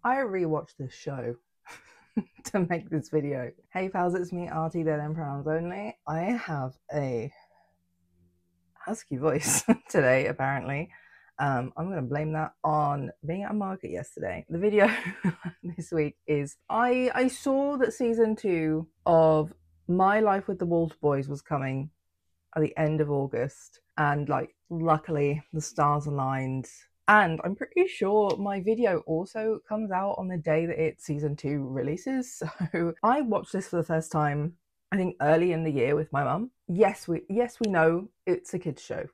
I rewatched this show to make this video. Hey pals, it's me, Artie, dead end pronouns only. I have a husky voice today, apparently. I'm going to blame that on being at a market yesterday. The video this week is I saw that season 2 of My Life with the Wolf Boys was coming at the end of August, and like luckily the stars aligned, and I'm pretty sure my video also comes out on the day that season 2 releases. So I watched this for the first time, I think, early in the year with my mum. Yes, we know it's a kids show.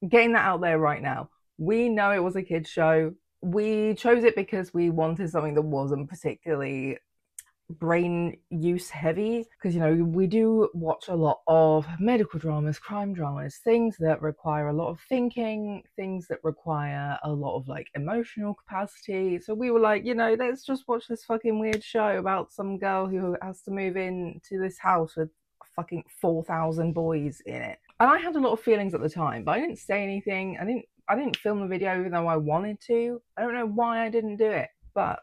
Getting that out there right now. We know it was a kids show. We chose it because we wanted something that wasn't particularly brain use heavy, because, you know, we do watch a lot of medical dramas, crime dramas, things that require a lot of thinking, things that require a lot of like emotional capacity. So we were like, you know, let's just watch this fucking weird show about some girl who has to move into this house with fucking 4,000 boys in it. And I had a lot of feelings at the time, but I didn't say anything. I didn't film the video even though I wanted to. I don't know why I didn't do it, but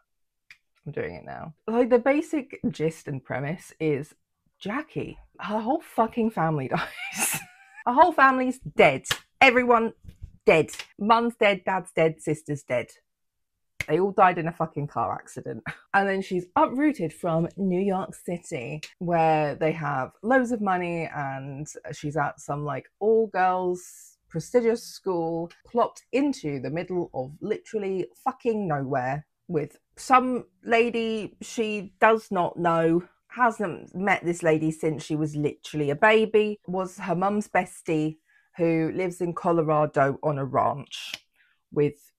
I'm doing it now. Like, the basic gist and premise is Jackie, her whole fucking family dies. Her whole family's dead. Everyone dead. Mum's dead, dad's dead, sister's dead. They all died in a fucking car accident. And then she's uprooted from New York City, where they have loads of money, and she's at some like all-girls prestigious school, plopped into the middle of literally fucking nowhere, with some lady she does not know, hasn't met this lady since she was literally a baby, was her mum's bestie, who lives in Colorado on a ranch with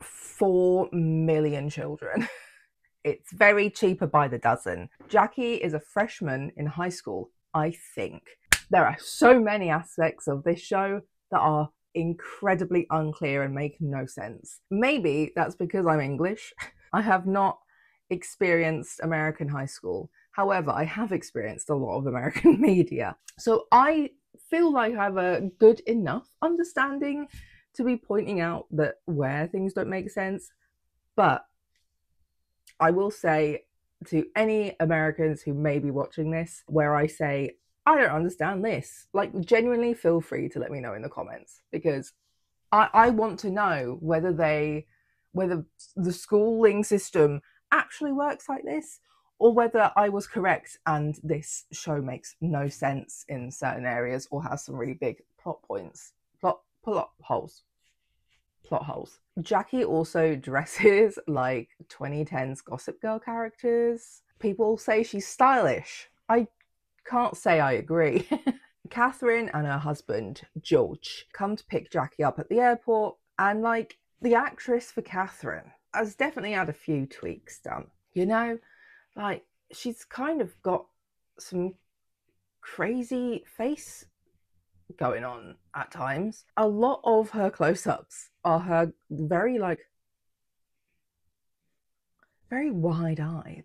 4 million children. It's very cheaper by the dozen. Jackie is a freshman in high school, I think. There are so many aspects of this show that are incredibly unclear and make no sense. Maybe that's because I'm English. I have not experienced American high school. However, I have experienced a lot of American media. So I feel like I have a good enough understanding to be pointing out that where things don't make sense. But I will say to any Americans who may be watching this, where I say, I don't understand this, like, genuinely feel free to let me know in the comments, because I want to know whether the schooling system actually works like this, or whether I was correct and this show makes no sense in certain areas or has some really big plot holes. Jackie also dresses like 2010s Gossip Girl characters. People say she's stylish. I can't say I agree. Catherine and her husband, George, come to pick Jackie up at the airport, and like, the actress for Catherine has definitely had a few tweaks done. You know, like, she's kind of got some crazy face going on at times. A lot of her close-ups are her very wide-eyed,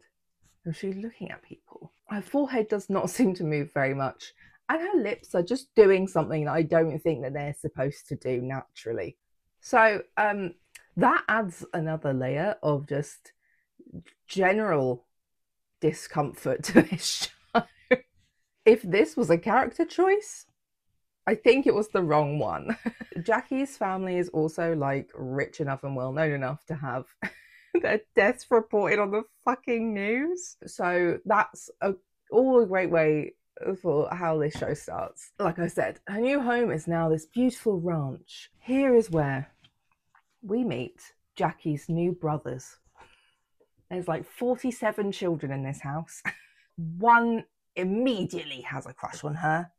and she's looking at people. Her forehead does not seem to move very much, and her lips are just doing something that I don't think that they're supposed to do naturally. So that adds another layer of just general discomfort to this show. If this was a character choice, I think it was the wrong one. Jackie's family is also like rich enough and well known enough to have their deaths reported on the fucking news. So that's all a great way for how this show starts. Like I said, her new home is now this beautiful ranch. Here is where we meet Jackie's new brothers. There's like 47 children in this house. One immediately has a crush on her.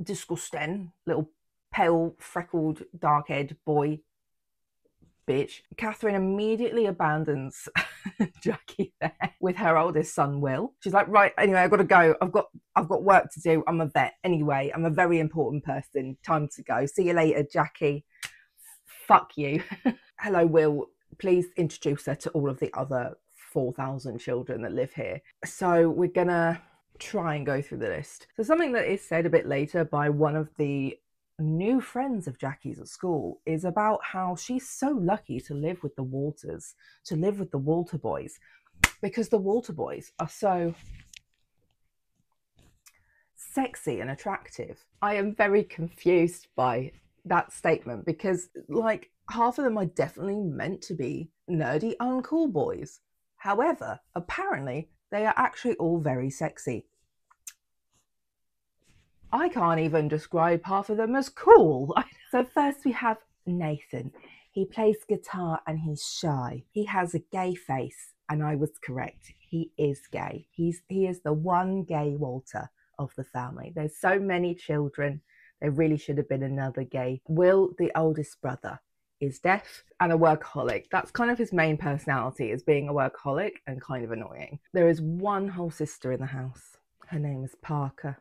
Disgusting little pale, freckled, dark-haired boy bitch. Catherine immediately abandons Jackie there with her oldest son, Will. She's like, right, anyway, I've got to go. I've got work to do. I'm a vet anyway. I'm a very important person. Time to go. See you later, Jackie. Fuck you. Hello, Will. Please introduce her to all of the other 4,000 children that live here. So we're gonna try and go through the list. So something that is said a bit later by one of the new friends of Jackie's at school is about how she's so lucky to live with the Walters, to live with the Walter boys, because the Walter boys are so sexy and attractive. I am very confused by that statement because, like, half of them are definitely meant to be nerdy, uncool boys. However, apparently, they are actually all very sexy. I can't even describe half of them as cool. So first we have Nathan. He plays guitar and he's shy. He has a gay face, and I was correct. He is gay. He is the one gay Walter of the family. There's so many children. There really should have been another gay. Will, the oldest brother, is deaf and a workaholic. That's kind of his main personality, is being a workaholic and kind of annoying. There is one whole sister in the house. Her name is Parker.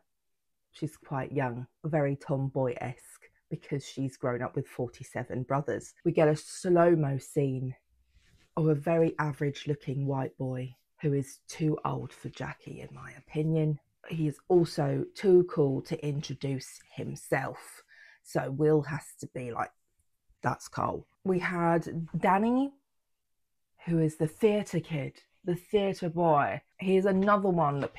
She's quite young, very tomboy-esque, because she's grown up with 47 brothers. We get a slow-mo scene of a very average-looking white boy who is too old for Jackie, in my opinion. He is also too cool to introduce himself. So Will has to be like, that's Cole. We had Danny, who is the theatre kid, the theatre boy. He's another one that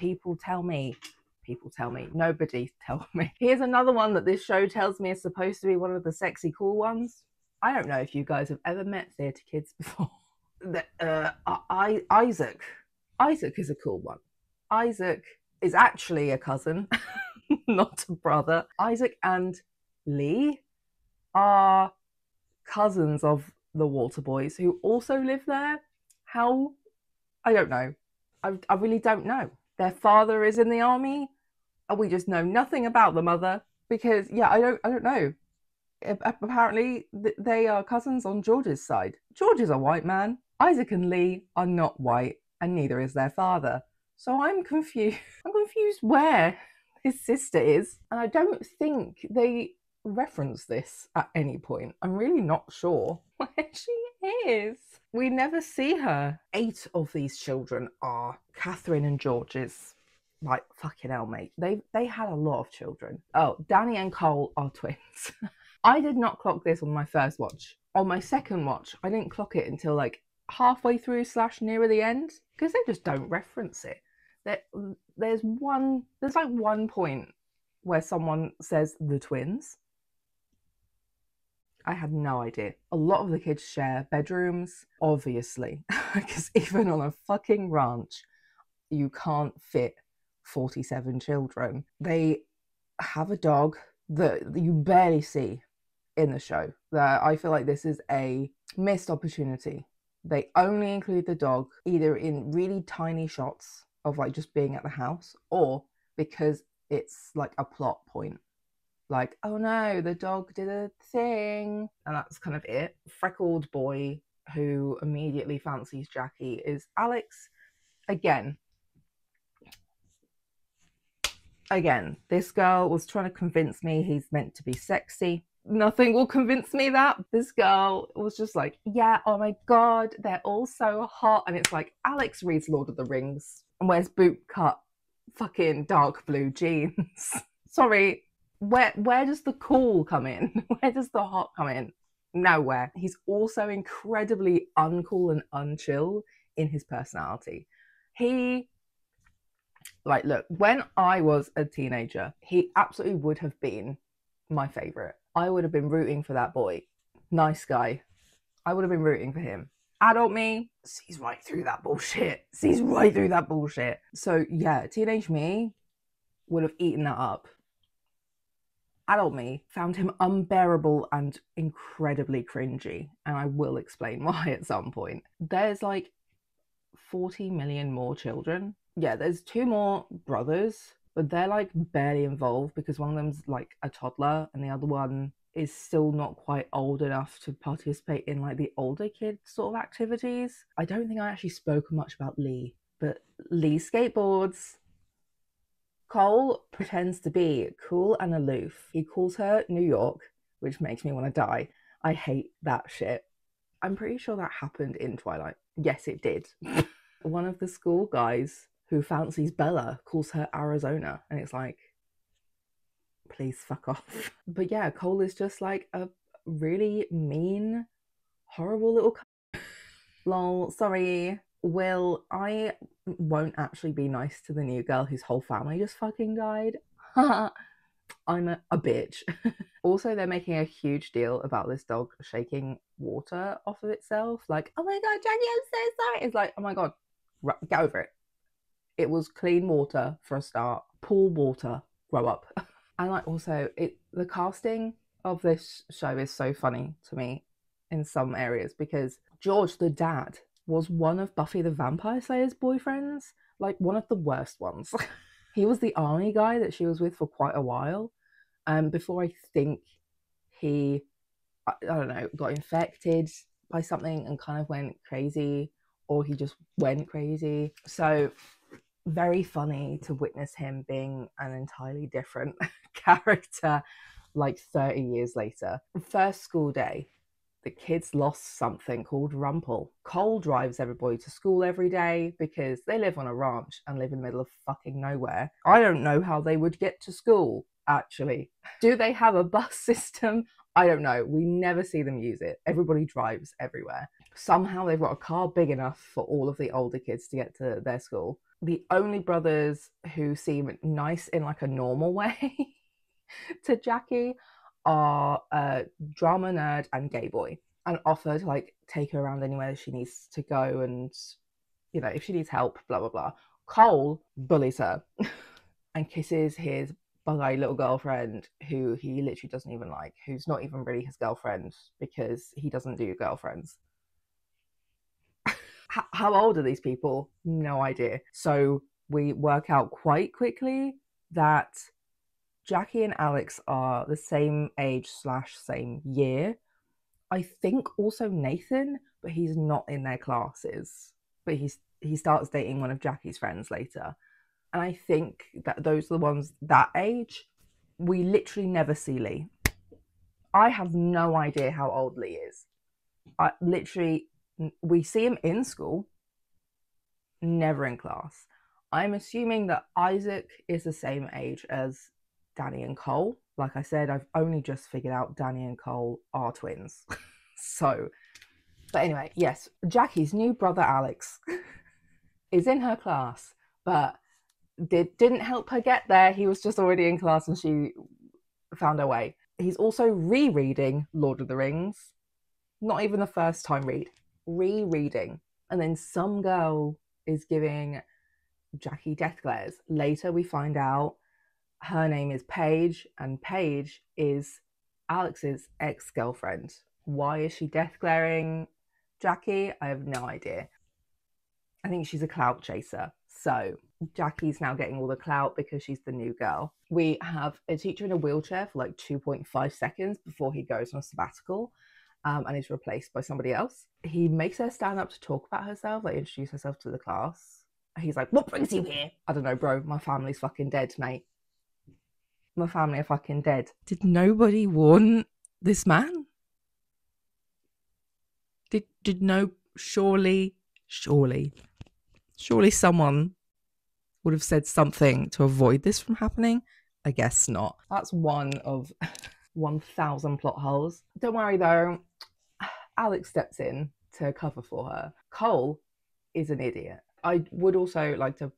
nobody tell me. Here's another one that this show tells me is supposed to be one of the sexy cool ones. I don't know if you guys have ever met theatre kids before. Isaac. Isaac is a cool one. Isaac is actually a cousin, not a brother. Isaac and Lee are cousins of the Walter boys who also live there. How? I don't know. I really don't know. Their father is in the army. We just know nothing about the mother because, yeah, I don't know. Apparently, they are cousins on George's side. George is a white man. Isaac and Lee are not white, and neither is their father. So I'm confused. I'm confused where his sister is, and I don't think they reference this at any point. I'm really not sure where she is. We never see her. 8 of these children are Catherine and George's. Like, fucking hell, mate. They had a lot of children. Oh, Danny and Cole are twins. I did not clock this on my first watch. On my second watch, I didn't clock it until like halfway through / nearer the end, because they just don't reference it. There's like one point where someone says the twins. I had no idea. A lot of the kids share bedrooms, obviously, because even on a fucking ranch, you can't fit 47 children. They have a dog that you barely see in the show. That I feel like this is a missed opportunity. They only include the dog either in really tiny shots of like just being at the house, or because it's like a plot point. Like, oh no, the dog did a thing. And that's kind of it. Freckled boy who immediately fancies Jackie is Alex. Again, this girl was trying to convince me he's meant to be sexy. Nothing will convince me that. This girl was just like, yeah, oh my God, they're all so hot. And it's like, Alex reads Lord of the Rings and wears boot-cut fucking dark blue jeans. Sorry, where does the cool come in? Where does the hot come in? Nowhere. He's also incredibly uncool and unchill in his personality. Like, look, when I was a teenager, he absolutely would have been my favourite. I would have been rooting for that boy. Nice guy. I would have been rooting for him. Adult me sees right through that bullshit. So yeah, teenage me would have eaten that up. Adult me found him unbearable and incredibly cringy, and I will explain why at some point. There's like 40 million more children. Yeah, there's 2 more brothers, but they're like barely involved because one of them's like a toddler and the other one is still not quite old enough to participate in like the older kid sort of activities. I don't think I actually spoke much about Lee, but Lee skateboards. Cole pretends to be cool and aloof. He calls her New York, which makes me want to die. I hate that shit. I'm pretty sure that happened in Twilight. Yes, it did. One of the school guys who fancies Bella calls her Arizona, and it's like, Please fuck off. But yeah, Cole is just like a really mean, horrible little lol, sorry. Will, I won't actually be nice to the new girl whose whole family just fucking died. I'm a bitch. Also, they're making a huge deal about this dog shaking water off of itself. Like, oh my god, Jackie, I'm so sorry. It's like, oh my god, get over it. It was clean water for a start. Pool water. Grow up. And like also the casting of this show is so funny to me in some areas because George the dad was one of Buffy the Vampire Slayer's boyfriends, like one of the worst ones. He was the army guy that she was with for quite a while, before I think he, I don't know, got infected by something and kind of went crazy, or he just went crazy. So very funny to witness him being an entirely different character like 30 years later. First school day, the kids lost something called Rumple. Cole drives everybody to school every day because they live on a ranch and live in the middle of fucking nowhere. I don't know how they would get to school, actually. Do they have a bus system? I don't know. We never see them use it. Everybody drives everywhere. Somehow they've got a car big enough for all of the older kids to get to their school. The only brothers who seem nice in like a normal way to Jackie are drama nerd and gay boy, and offer to like take her around anywhere she needs to go, and you know, if she needs help, blah blah blah. Cole bullies her and kisses his bug-eyed little girlfriend, who he literally doesn't even like, who's not even really his girlfriend because he doesn't do girlfriends. How old are these people? No idea. So we work out quite quickly that Jackie and Alex are the same age / same year. I think also Nathan, but he's not in their classes. But he starts dating one of Jackie's friends later. And I think that those are the ones that age. We literally never see Lee. I have no idea how old Lee is. We see him in school, never in class. I'm assuming that Isaac is the same age as Danny and Cole. Like I said, I've only just figured out Danny and Cole are twins. So, but anyway, yes, Jackie's new brother Alex is in her class, but didn't help her get there. He was just already in class and she found her way. He's also rereading Lord of the Rings. Not even the first time read. Rereading. And then some girl is giving Jackie death glares. Later we find out her name is Paige, and Paige is Alex's ex-girlfriend. Why is she death glaring Jackie? I have no idea. I think she's a clout chaser. So Jackie's now getting all the clout because she's the new girl. We have a teacher in a wheelchair for like 2.5 seconds before he goes on a sabbatical, and is replaced by somebody else. He makes her stand up to talk about herself, like introduce herself to the class. He's like, what brings you here? I don't know, bro. My family's fucking dead, mate. My family are fucking dead. Did nobody warn this man? Did no, surely someone would have said something to avoid this from happening? I guess not. That's one of 1,000 plot holes. Don't worry though, Alex steps in to cover for her. Cole is an idiot. I would also like to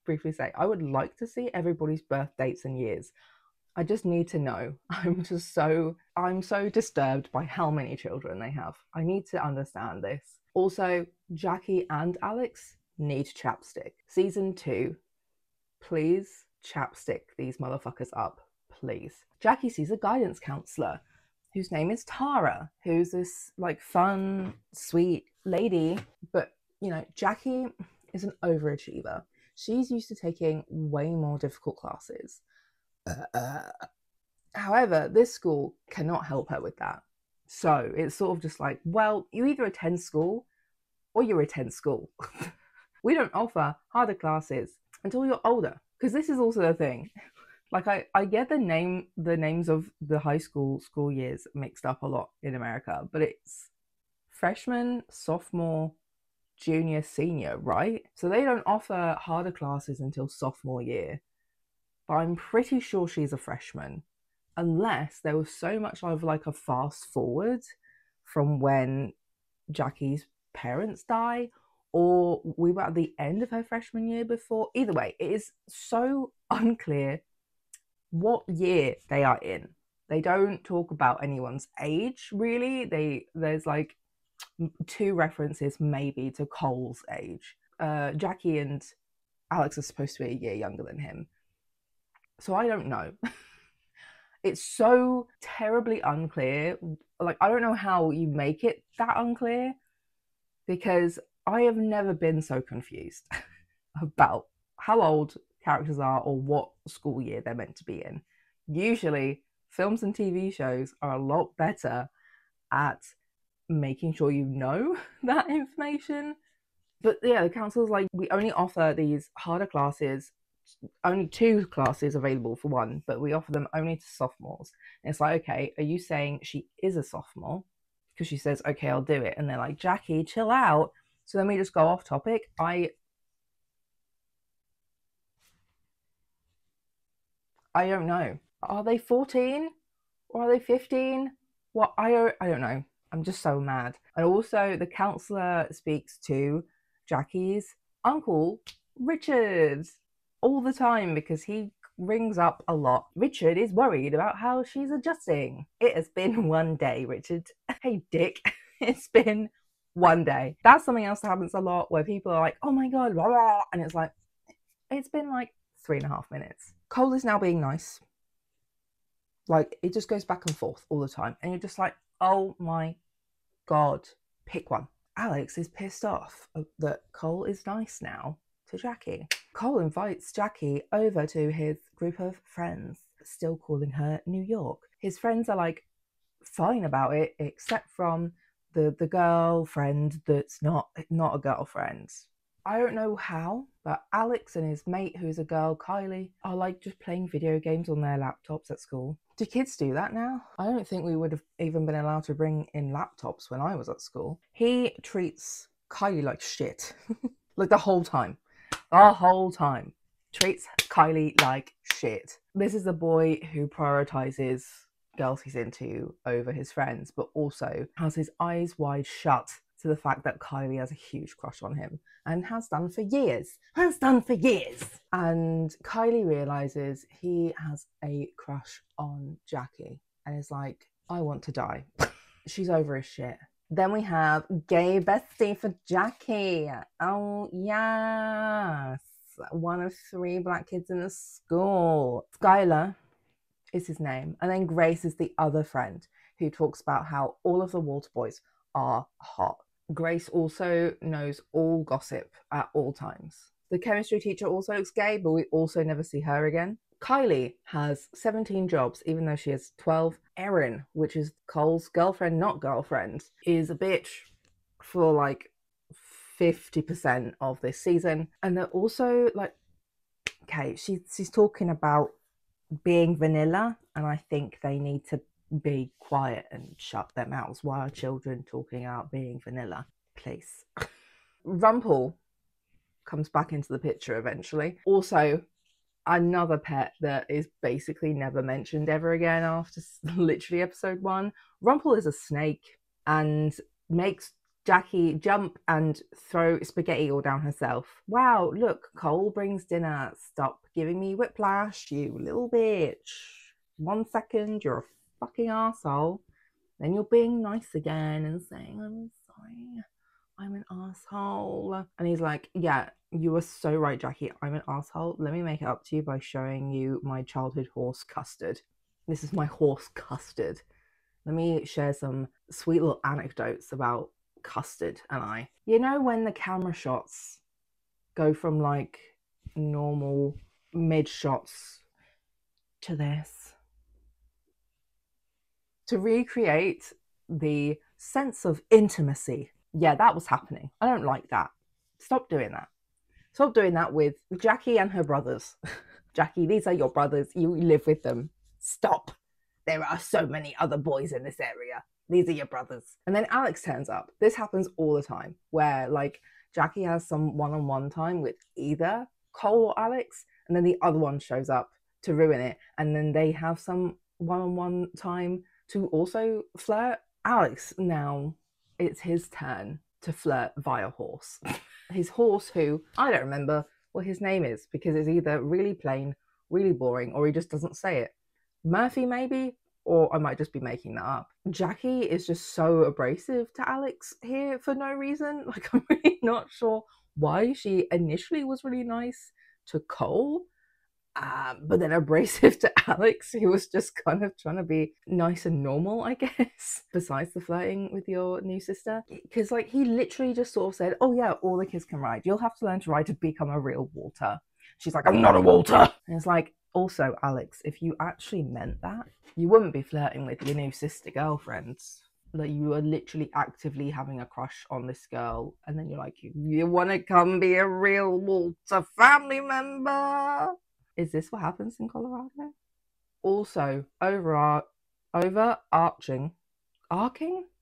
briefly say, I would like to see everybody's birth dates and years. I just need to know. I'm so disturbed by how many children they have. I need to understand this. Also, Jackie and Alex need chapstick. Season 2, please chapstick these motherfuckers up, please. Jackie sees a guidance counselor whose name is Tara, who's this like fun, sweet lady. But, you know, Jackie is an overachiever. She's used to taking way more difficult classes. However, this school cannot help her with that. So it's sort of just like, well, you either attend school or you attend school. We don't offer harder classes until you're older. Because this is also the thing. Like I get the names of the high school years mixed up a lot in America, but it's freshman, sophomore, junior, senior, right? So they don't offer harder classes until sophomore year. but I'm pretty sure she's a freshman, unless there was so much of like a fast forward from when Jackie's parents die, or we were at the end of her freshman year before. Either way, it is so unclear what year they are in. They don't talk about anyone's age, really. There's like 2 references maybe to Cole's age. Jackie and Alex are supposed to be a year younger than him. So I don't know. It's so terribly unclear. Like, I don't know how you make it that unclear, because I have never been so confused about how old characters are or what school year they're meant to be in. Usually, films and TV shows are a lot better at making sure you know that information. But yeah, the council's like, we only offer these harder classes, only 2 classes available for one, but we offer them only to sophomores. And it's like, okay, are you saying she is a sophomore? Because she says, okay, I'll do it. And they're like, Jackie, chill out. So then we just go off topic. I don't know. Are they 14 or are they 15? What? I don't know. I'm just so mad. And also, the counselor speaks to Jackie's uncle, Richard, all the time, because he rings up a lot. Richard is worried about how she's adjusting. It has been one day, Richard. Hey, dick. It's been one day. That's something else that happens a lot, where people are like, oh my god, blah, blah, and it's like, it's been like 3.5 minutes. Cole is now being nice. Like, it just goes back and forth all the time. And you're just like, oh my god, pick one. Alex is pissed off that Cole is nice now to Jackie. Cole invites Jackie over to his group of friends, still calling her New York. His friends are like fine about it, except from the girlfriend that's not a girlfriend. I don't know how, but Alex and his mate, who's a girl, Kylie, are like just playing video games on their laptops at school. Do kids do that now? I don't think we would have even been allowed to bring in laptops when I was at school. He treats Kylie like shit. Like the whole time. The whole time. Treats Kylie like shit. This is a boy who prioritizes girls he's into over his friends, but also has his eyes wide shut to the fact that Kylie has a huge crush on him, and has done for years. And Kylie realizes he has a crush on Jackie and is like, I want to die. She's over his shit. Then we have gay bestie for Jackie. Oh yes, one of 3 black kids in the school. Skylar is his name, and then Grace is the other friend who talks about how all of the Walter boys are hot. Grace also knows all gossip at all times. The chemistry teacher also looks gay, but we also never see her again. Kylie has 17 jobs, even though she has 12. Erin, which is Cole's girlfriend, not girlfriend, is a bitch for like 50% of this season. And they're also like, okay, she's talking about being vanilla, and I think they need to be quiet and shut their mouths. Why are children talking about being vanilla? Please. Rumpel comes back into the picture eventually. Also, another pet that is basically never mentioned ever again after literally episode 1. Rumpel is a snake and makes Jackie jump and throw spaghetti all down herself. Wow, look, Cole brings dinner. Stop giving me whiplash, you little bitch. 1 second, you're a fucking asshole. Then you're being nice again and saying, I'm sorry, I'm an asshole. And he's like, yeah, you were so right, Jackie. I'm an asshole. Let me make it up to you by showing you my childhood horse, Custard. This is my horse, Custard. Let me share some sweet little anecdotes about Custard and I. You know when the camera shots go from like normal mid shots to this? To recreate the sense of intimacy. Yeah, that was happening. I don't like that. Stop doing that. Stop doing that with Jackie and her brothers. Jackie, these are your brothers. You live with them. Stop. There are so many other boys in this area. These are your brothers. And then Alex turns up. This happens all the time, where like Jackie has some one-on-one time with either Cole or Alex, and then the other one shows up to ruin it, and then they have some one-on-one time to also flirt. Alex, now it's his turn to flirt via horse. His horse, who I don't remember what his name is because it's either really plain, really boring, or he just doesn't say it. Murphy, maybe? Or I might just be making that up. Jackie is just so abrasive to Alex here for no reason. Like, I'm really not sure why. She initially was really nice to Cole, but then abrasive to Alex, who was just kind of trying to be nice and normal, I guess, besides the flirting with your new sister. Because, like, he literally just sort of said, oh yeah, all the kids can ride. You'll have to learn to ride to become a real Walter. She's like, I'm not a Walter. And it's like, also, Alex, if you actually meant that, you wouldn't be flirting with your new sister girlfriends. Like, you are literally actively having a crush on this girl, and then you're like, you want to come be a real Walter family member? Is this what happens in Colorado? Also, overarching,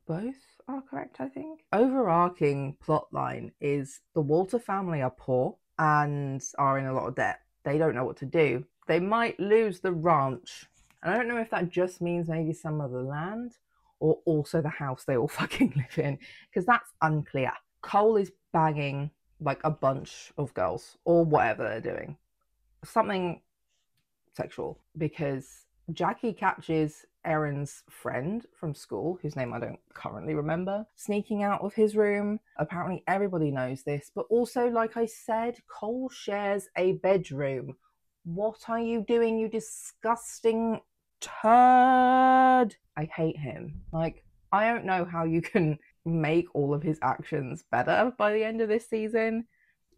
both are correct, I think. Overarching plotline is the Walter family are poor and are in a lot of debt. They don't know what to do. They might lose the ranch. And I don't know if that just means maybe some of the land or also the house they all fucking live in, because that's unclear. Cole is banging like a bunch of girls or whatever they're doing. Something sexual, because Jackie catches Erin's friend from school, whose name I don't currently remember, sneaking out of his room. Apparently everybody knows this, but also, like I said, Cole shares a bedroom. What are you doing, you disgusting turd? I hate him. Like, I don't know how you can make all of his actions better by the end of this season.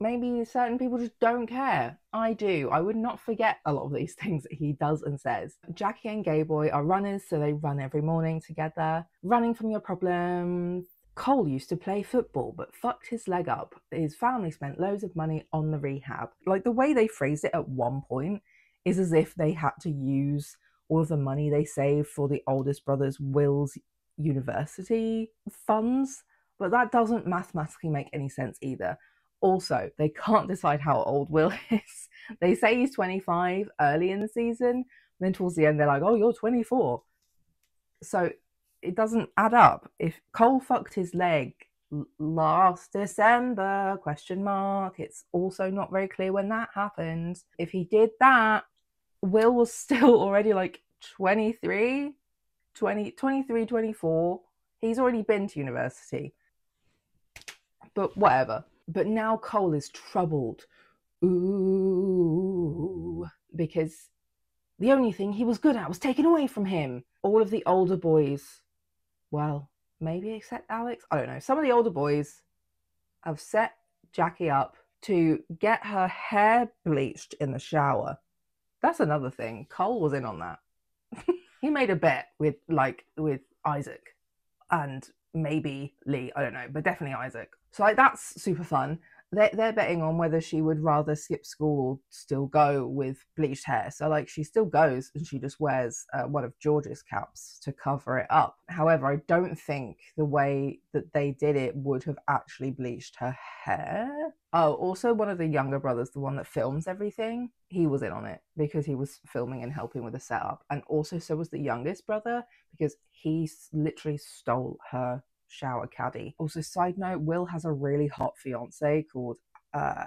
Maybe certain people just don't care. I do. I would not forget a lot of these things that he does and says. Jackie and Gay Boy are runners, so they run every morning together. Running from your problems. Cole used to play football, but fucked his leg up. His family spent loads of money on the rehab. Like, the way they phrased it at one point is as if they had to use all of the money they saved for the oldest brother's Will's university funds, but that doesn't mathematically make any sense either. Also, they can't decide how old Will is. They say he's 25 early in the season, then towards the end they're like, oh, you're 24. So it doesn't add up. If Cole fucked his leg last December, question mark, it's also not very clear when that happened. If he did that, Will was still already like 23, 24. He's already been to university. But whatever. But now Cole is troubled. Ooh. Because the only thing he was good at was taken away from him. All of the older boys, well, maybe except Alex, I don't know. Some of the older boys have set Jackie up to get her hair bleached in the shower. That's another thing. Cole was in on that. He made a bet with Isaac and maybe Lee, I don't know, but definitely Isaac. So like, that's super fun. They're betting on whether she would rather skip school or still go with bleached hair. So like, she still goes and she just wears one of George's caps to cover it up. However, I don't think the way that they did it would have actually bleached her hair. Oh, also one of the younger brothers, the one that films everything, he was in on it because he was filming and helping with the setup. And also so was the youngest brother, because he literally stole her shower caddy. Also, side note, Will has a really hot fiance called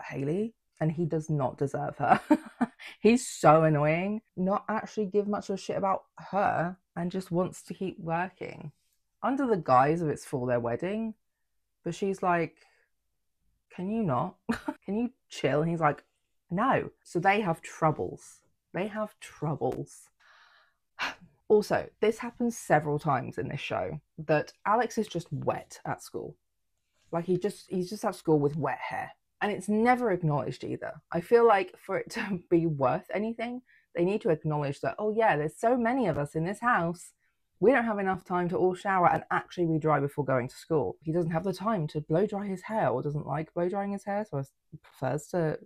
Haley, and he does not deserve her. He's so annoying. Not actually give much of a shit about her and just wants to keep working under the guise of it's for their wedding. But she's like, can you not? Can you chill? And he's like, no. So they have troubles. Also, this happens several times in this show, that Alex is just wet at school. Like, he's just at school with wet hair. And it's never acknowledged either. I feel like for it to be worth anything, they need to acknowledge that, oh yeah, there's so many of us in this house. We don't have enough time to all shower and actually re-dry before going to school. He doesn't have the time to blow dry his hair, or doesn't like blow drying his hair, so he prefers to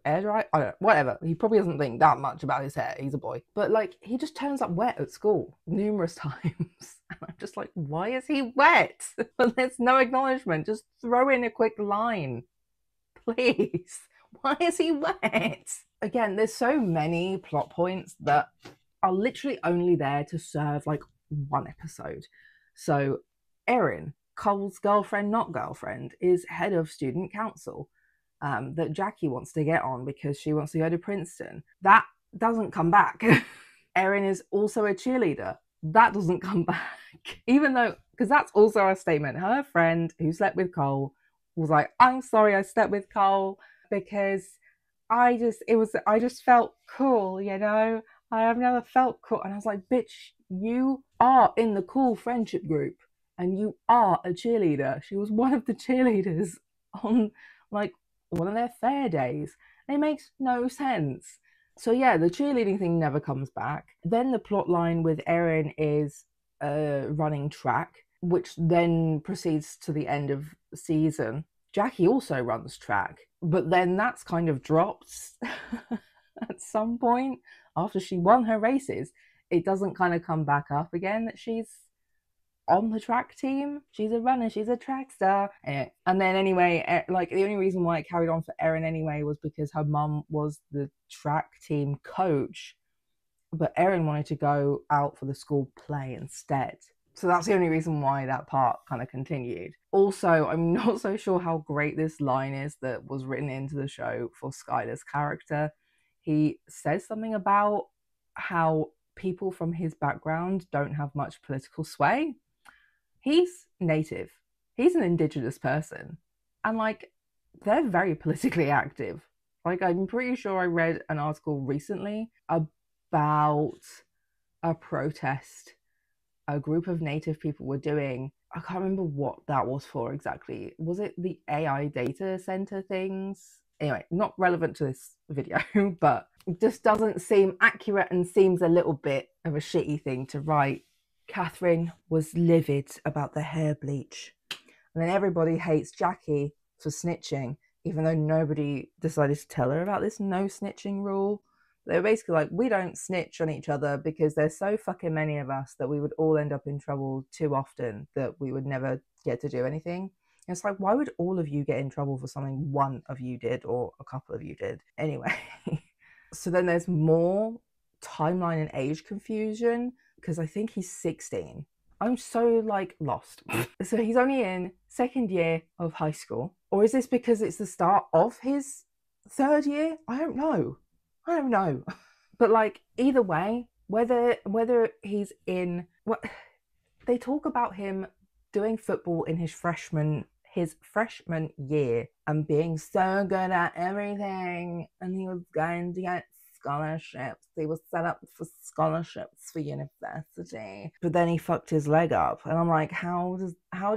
air dry. I don't know, whatever. He probably doesn't think that much about his hair. He's a boy. But like, he just turns up wet at school numerous times. And I'm just like, why is he wet? But there's no acknowledgement. Just throw in a quick line, please. Why is he wet? again, there's so many plot points that are literally only there to serve like one episode. So Erin, Cole's girlfriend, not girlfriend, is head of student council. That Jackie wants to get on because she wants to go to Princeton. That doesn't come back. Erin is also a cheerleader. That doesn't come back. Even though, because that's also a statement. Her friend who slept with Cole was like, I'm sorry I slept with Cole because I just felt cool, you know? I have never felt cool. And I was like, bitch, you are in the cool friendship group and you are a cheerleader. She was one of the cheerleaders on like one of their fair days. It makes no sense. So yeah, the cheerleading thing never comes back. Then the plot line with Erin is running track, which then proceeds to the end of the season. Jackie also runs track, but then that's kind of dropped at some point after she won her races. It doesn't kind of come back up again that she's on the track team. She's a runner, she's a track star. And then anyway, like the only reason why it carried on for Erin anyway was because her mum was the track team coach, but Erin wanted to go out for the school play instead. So that's the only reason why that part kind of continued. Also, I'm not so sure how great this line is that was written into the show for Skylar's character. He says something about how people from his background don't have much political sway. He's native. He's an indigenous person. And like, they're very politically active. Like, I'm pretty sure I read an article recently about a protest a group of native people were doing. I can't remember what that was for exactly. Was it the AI data center things? Anyway, not relevant to this video, but it just doesn't seem accurate and seems a little bit of a shitty thing to write. Catherine was livid about the hair bleach. And then everybody hates Jackie for snitching, even though nobody decided to tell her about this no snitching rule. They were basically like, we don't snitch on each other because there's so fucking many of us that we would all end up in trouble too often that we would never get to do anything. And it's like, why would all of you get in trouble for something one of you did or a couple of you did? Anyway, so then there's more timeline and age confusion because I think he's 16. I'm so like lost. So he's only in second year of high school. Or is this because it's the start of his third year? I don't know. But like either way, whether he's in what they talk about him doing football in his freshman year and being so good at everything, and he was going to get scholarships. He was set up for scholarships for university, but then he fucked his leg up, and I'm like, how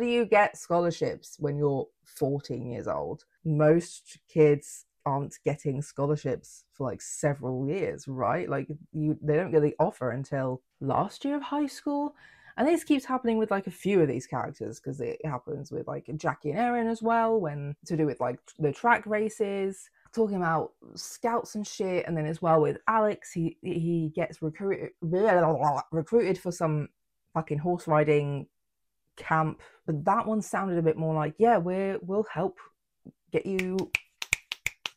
do you get scholarships when you're 14 years old? Most kids aren't getting scholarships for like several years, right? Like they don't get the offer until last year of high school. And this keeps happening with like a few of these characters because it happens with like Jackie and Erin as well, when to do with like the track races, talking about scouts and shit. And then as well with Alex, he gets recruited for some fucking horse riding camp, but that one sounded a bit more like, yeah, we'll help get you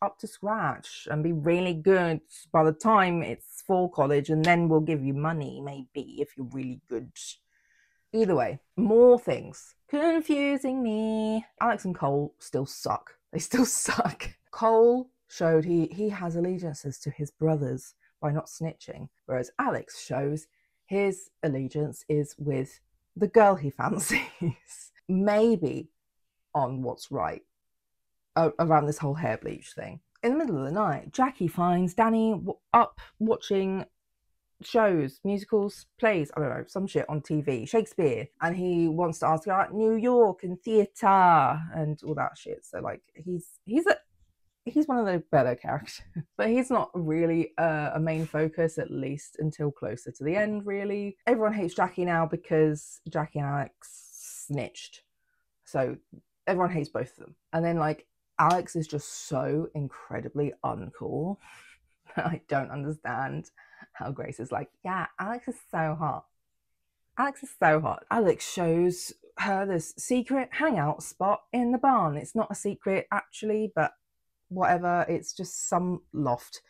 up to scratch and be really good by the time it's fall college, and then we'll give you money maybe if you're really good. Either way, more things confusing me. Alex and Cole still suck. They still suck. Cole showed he has allegiances to his brothers by not snitching, whereas Alex shows his allegiance is with the girl he fancies. Maybe on what's right around this whole hair bleach thing. In the middle of the night, Jackie finds Danny up watching shows, musicals, plays, I don't know, some shit on TV, Shakespeare, and he wants to ask about New York and theatre and all that shit. So like he's one of the better characters, but he's not really a main focus, at least until closer to the end, really. Everyone hates Jackie now because Jackie and Alex snitched. So everyone hates both of them. And then like Alex is just so incredibly uncool. I don't understand how Grace is like, yeah, Alex is so hot. Alex shows her this secret hangout spot in the barn. It's not a secret actually, but whatever. It's just some loft.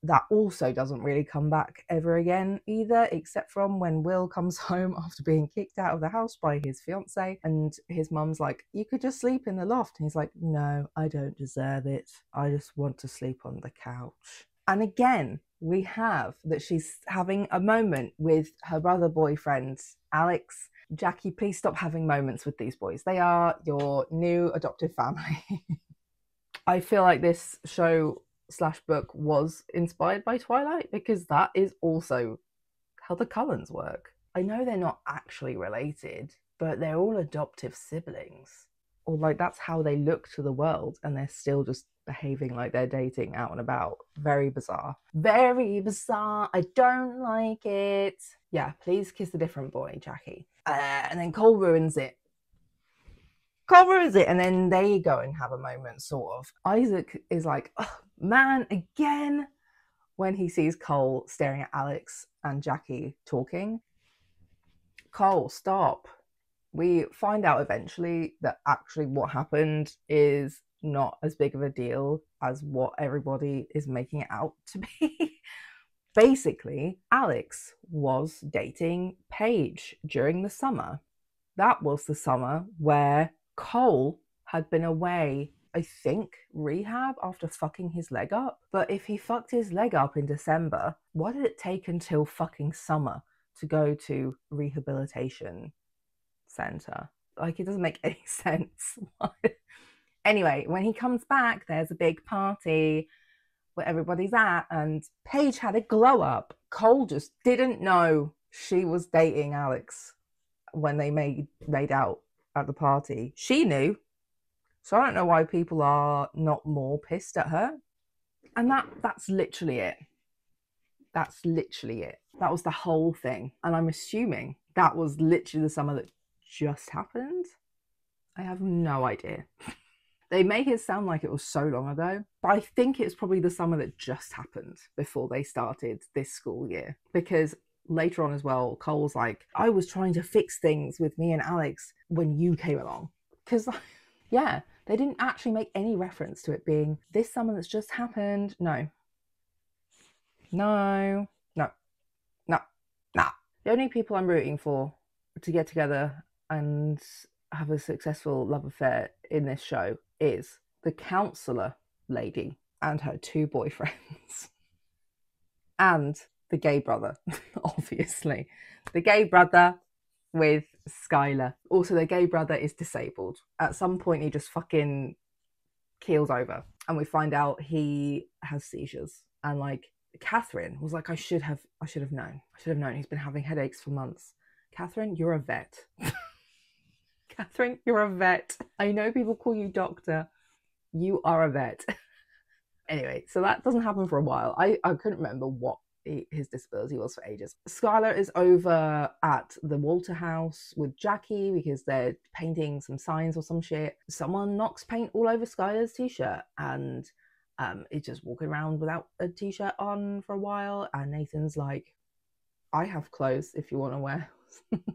that also doesn't really come back ever again either, except from when Will comes home after being kicked out of the house by his fiance, and his mum's like, you could just sleep in the loft. And he's like, no, I don't deserve it. I just want to sleep on the couch. And again, we have that she's having a moment with her brother boyfriend, Alex. Jackie, please stop having moments with these boys. They are your new adoptive family. I feel like this show / book was inspired by Twilight, because that is also how the Cullens work. I know they're not actually related, but they're all adoptive siblings. Or like that's how they look to the world, and they're still just behaving like they're dating out and about. Very bizarre. Very bizarre. I don't like it. Yeah, please kiss a different boy, Jackie. And then Cole ruins it. And then they go and have a moment, sort of. Isaac is like, oh, man, again, when he sees Cole staring at Alex and Jackie talking. Cole, stop. We find out eventually that actually what happened is not as big of a deal as what everybody is making it out to be. Basically, Alex was dating Paige during the summer. That was the summer where Cole had been away, I think, rehab after fucking his leg up. But if he fucked his leg up in December, why did it take until fucking summer to go to rehabilitation center? Like, it doesn't make any sense. Anyway, when he comes back, there's a big party where everybody's at, and Paige had a glow up. Cole just didn't know she was dating Alex when they made out at the party. She knew. So I don't know why people are not more pissed at her. And that's literally it. That's literally it. That was the whole thing. And I'm assuming that was literally the summer that just happened. I have no idea. They make it sound like it was so long ago, but I think it's probably the summer that just happened before they started this school year. Because later on as well, Cole's like, I was trying to fix things with me and Alex when you came along. Because, yeah, they didn't actually make any reference to it being this summer that's just happened. No. No. No. No. Nah. The only people I'm rooting for to get together and have a successful love affair in this show is the counselor lady and her 2 boyfriends. And the gay brother, obviously. The gay brother with Skylar. Also, the gay brother is disabled. At some point, he just fucking keels over. And we find out he has seizures. And like, Catherine was like, I should have known. He's been having headaches for months. Catherine, you're a vet. Catherine, you're a vet. I know people call you doctor. You are a vet. Anyway, so that doesn't happen for a while. I couldn't remember what his disability was for ages. Skylar is over at the Walter house with Jackie because they're painting some signs or some shit. Someone knocks paint all over Skylar's t-shirt, and is just walking around without a t-shirt on for a while. And Nathan's like, I have clothes if you want to wear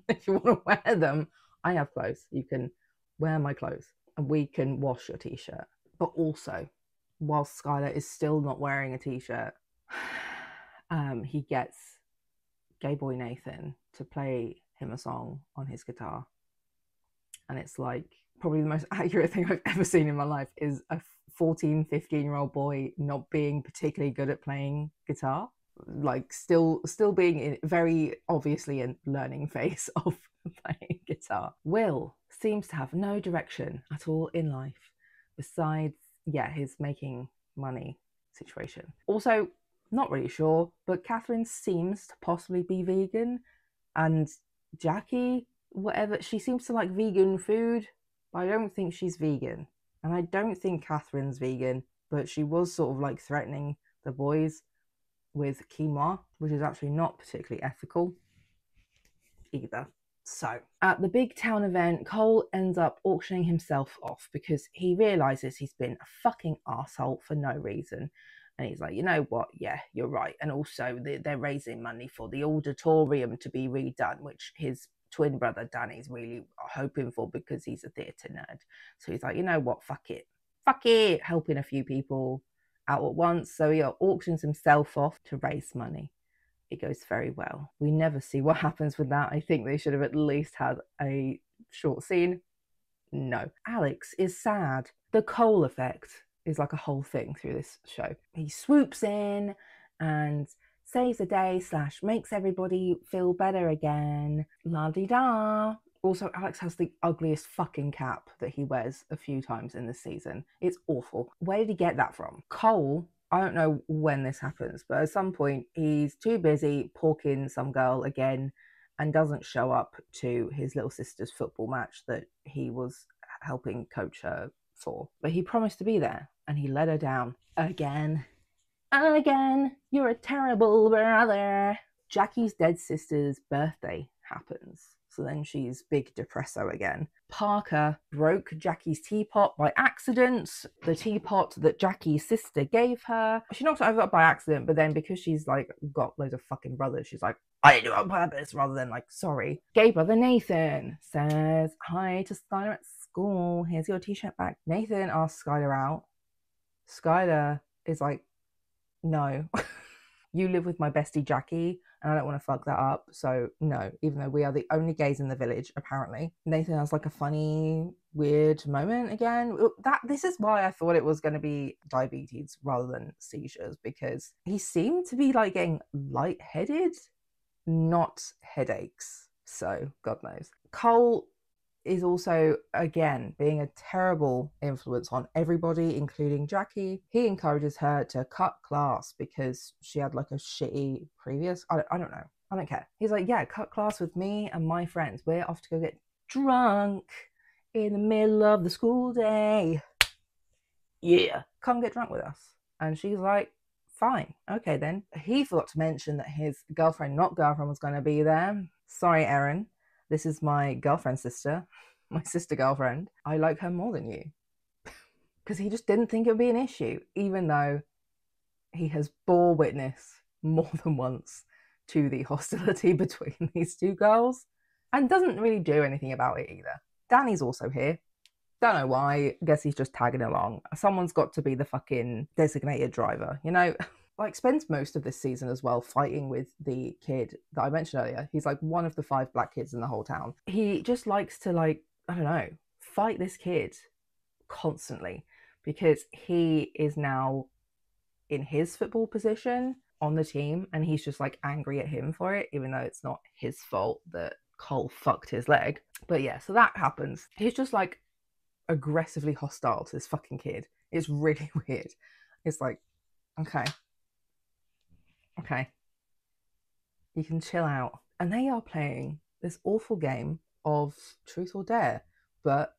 if you want to wear them. I have clothes. You can wear my clothes and we can wash your t-shirt. But also, while Skylar is still not wearing a t-shirt, he gets gay boy Nathan to play him a song on his guitar. And it's like probably the most accurate thing I've ever seen in my life is a 14, 15-year-old boy not being particularly good at playing guitar. Like still being very obviously in learning phase of playing guitar. Will seems to have no direction at all in life besides, yeah, his making money situation. Also, not really sure, but Catherine seems to possibly be vegan, and Jackie, whatever, she seems to like vegan food, but I don't think she's vegan. And I don't think Catherine's vegan, but she was sort of like threatening the boys with quinoa, which is actually not particularly ethical either. So at the big town event, Cole ends up auctioning himself off because he realizes he's been a fucking arsehole for no reason. And he's like, you know what? Yeah, you're right. And also they're raising money for the auditorium to be redone, which his twin brother Danny's really hoping for because he's a theatre nerd. So he's like, you know what? Fuck it. Helping a few people out at once, so he auctions himself off to raise money. It goes very well. We never see what happens with that. I think they should have at least had a short scene. No. Alex is sad. The Cole effect is like a whole thing through this show. He swoops in and saves the day / makes everybody feel better again. La-di-da. Also, Alex has the ugliest fucking cap that he wears a few times in this season. It's awful. Where did he get that from? Cole, I don't know when this happens, but at some point he's too busy porking some girl again and doesn't show up to his little sister's football match that he was helping coach her for. But he promised to be there and he let her down again. Again, you're a terrible brother. Jackie's dead sister's birthday happens. So then she's big depresso again. Parker broke Jackie's teapot by accident. The teapot that Jackie's sister gave her. She knocked it over by accident, but then because she's like got loads of fucking brothers, she's like, I didn't do it on purpose, rather than like, sorry. Gay brother Nathan says hi to Skylar at school. Here's your t-shirt back. Nathan asks Skylar out. Skylar is like, no. You live with my bestie Jackie and I don't want to fuck that up, so no, even though we are the only gays in the village apparently. Nathan has like a funny weird moment again. This is why I thought it was going to be diabetes rather than seizures, because he seemed to be like getting lightheaded, not headaches, so God knows. Cole is also, again, being a terrible influence on everybody, including Jackie. He encourages her to cut class because she had like a shitty previous... I don't know. I don't care. He's like, yeah, cut class with me and my friends. We're off to go get drunk in the middle of the school day. Yeah. Come get drunk with us. And she's like, fine. Okay, then. He forgot to mention that his not girlfriend was going to be there. Sorry, Erin. This is my girlfriend's sister, my sister girlfriend. I like her more than you. Because he just didn't think it would be an issue, even though he has bore witness more than once to the hostility between these two girls and doesn't really do anything about it either. Danny's also here. Don't know why. Guess he's just tagging along. Someone's got to be the fucking designated driver, you know? Like, spends most of this season as well fighting with the kid that I mentioned earlier. He's like one of the 5 black kids in the whole town. He just likes to, like, I don't know, fight this kid constantly because he is now in his football position on the team and he's just like angry at him for it, even though it's not his fault that Cole fucked his leg. But yeah, so that happens. He's just like aggressively hostile to this fucking kid. It's really weird. It's like, okay, you can chill out. And they are playing this awful game of truth or dare, but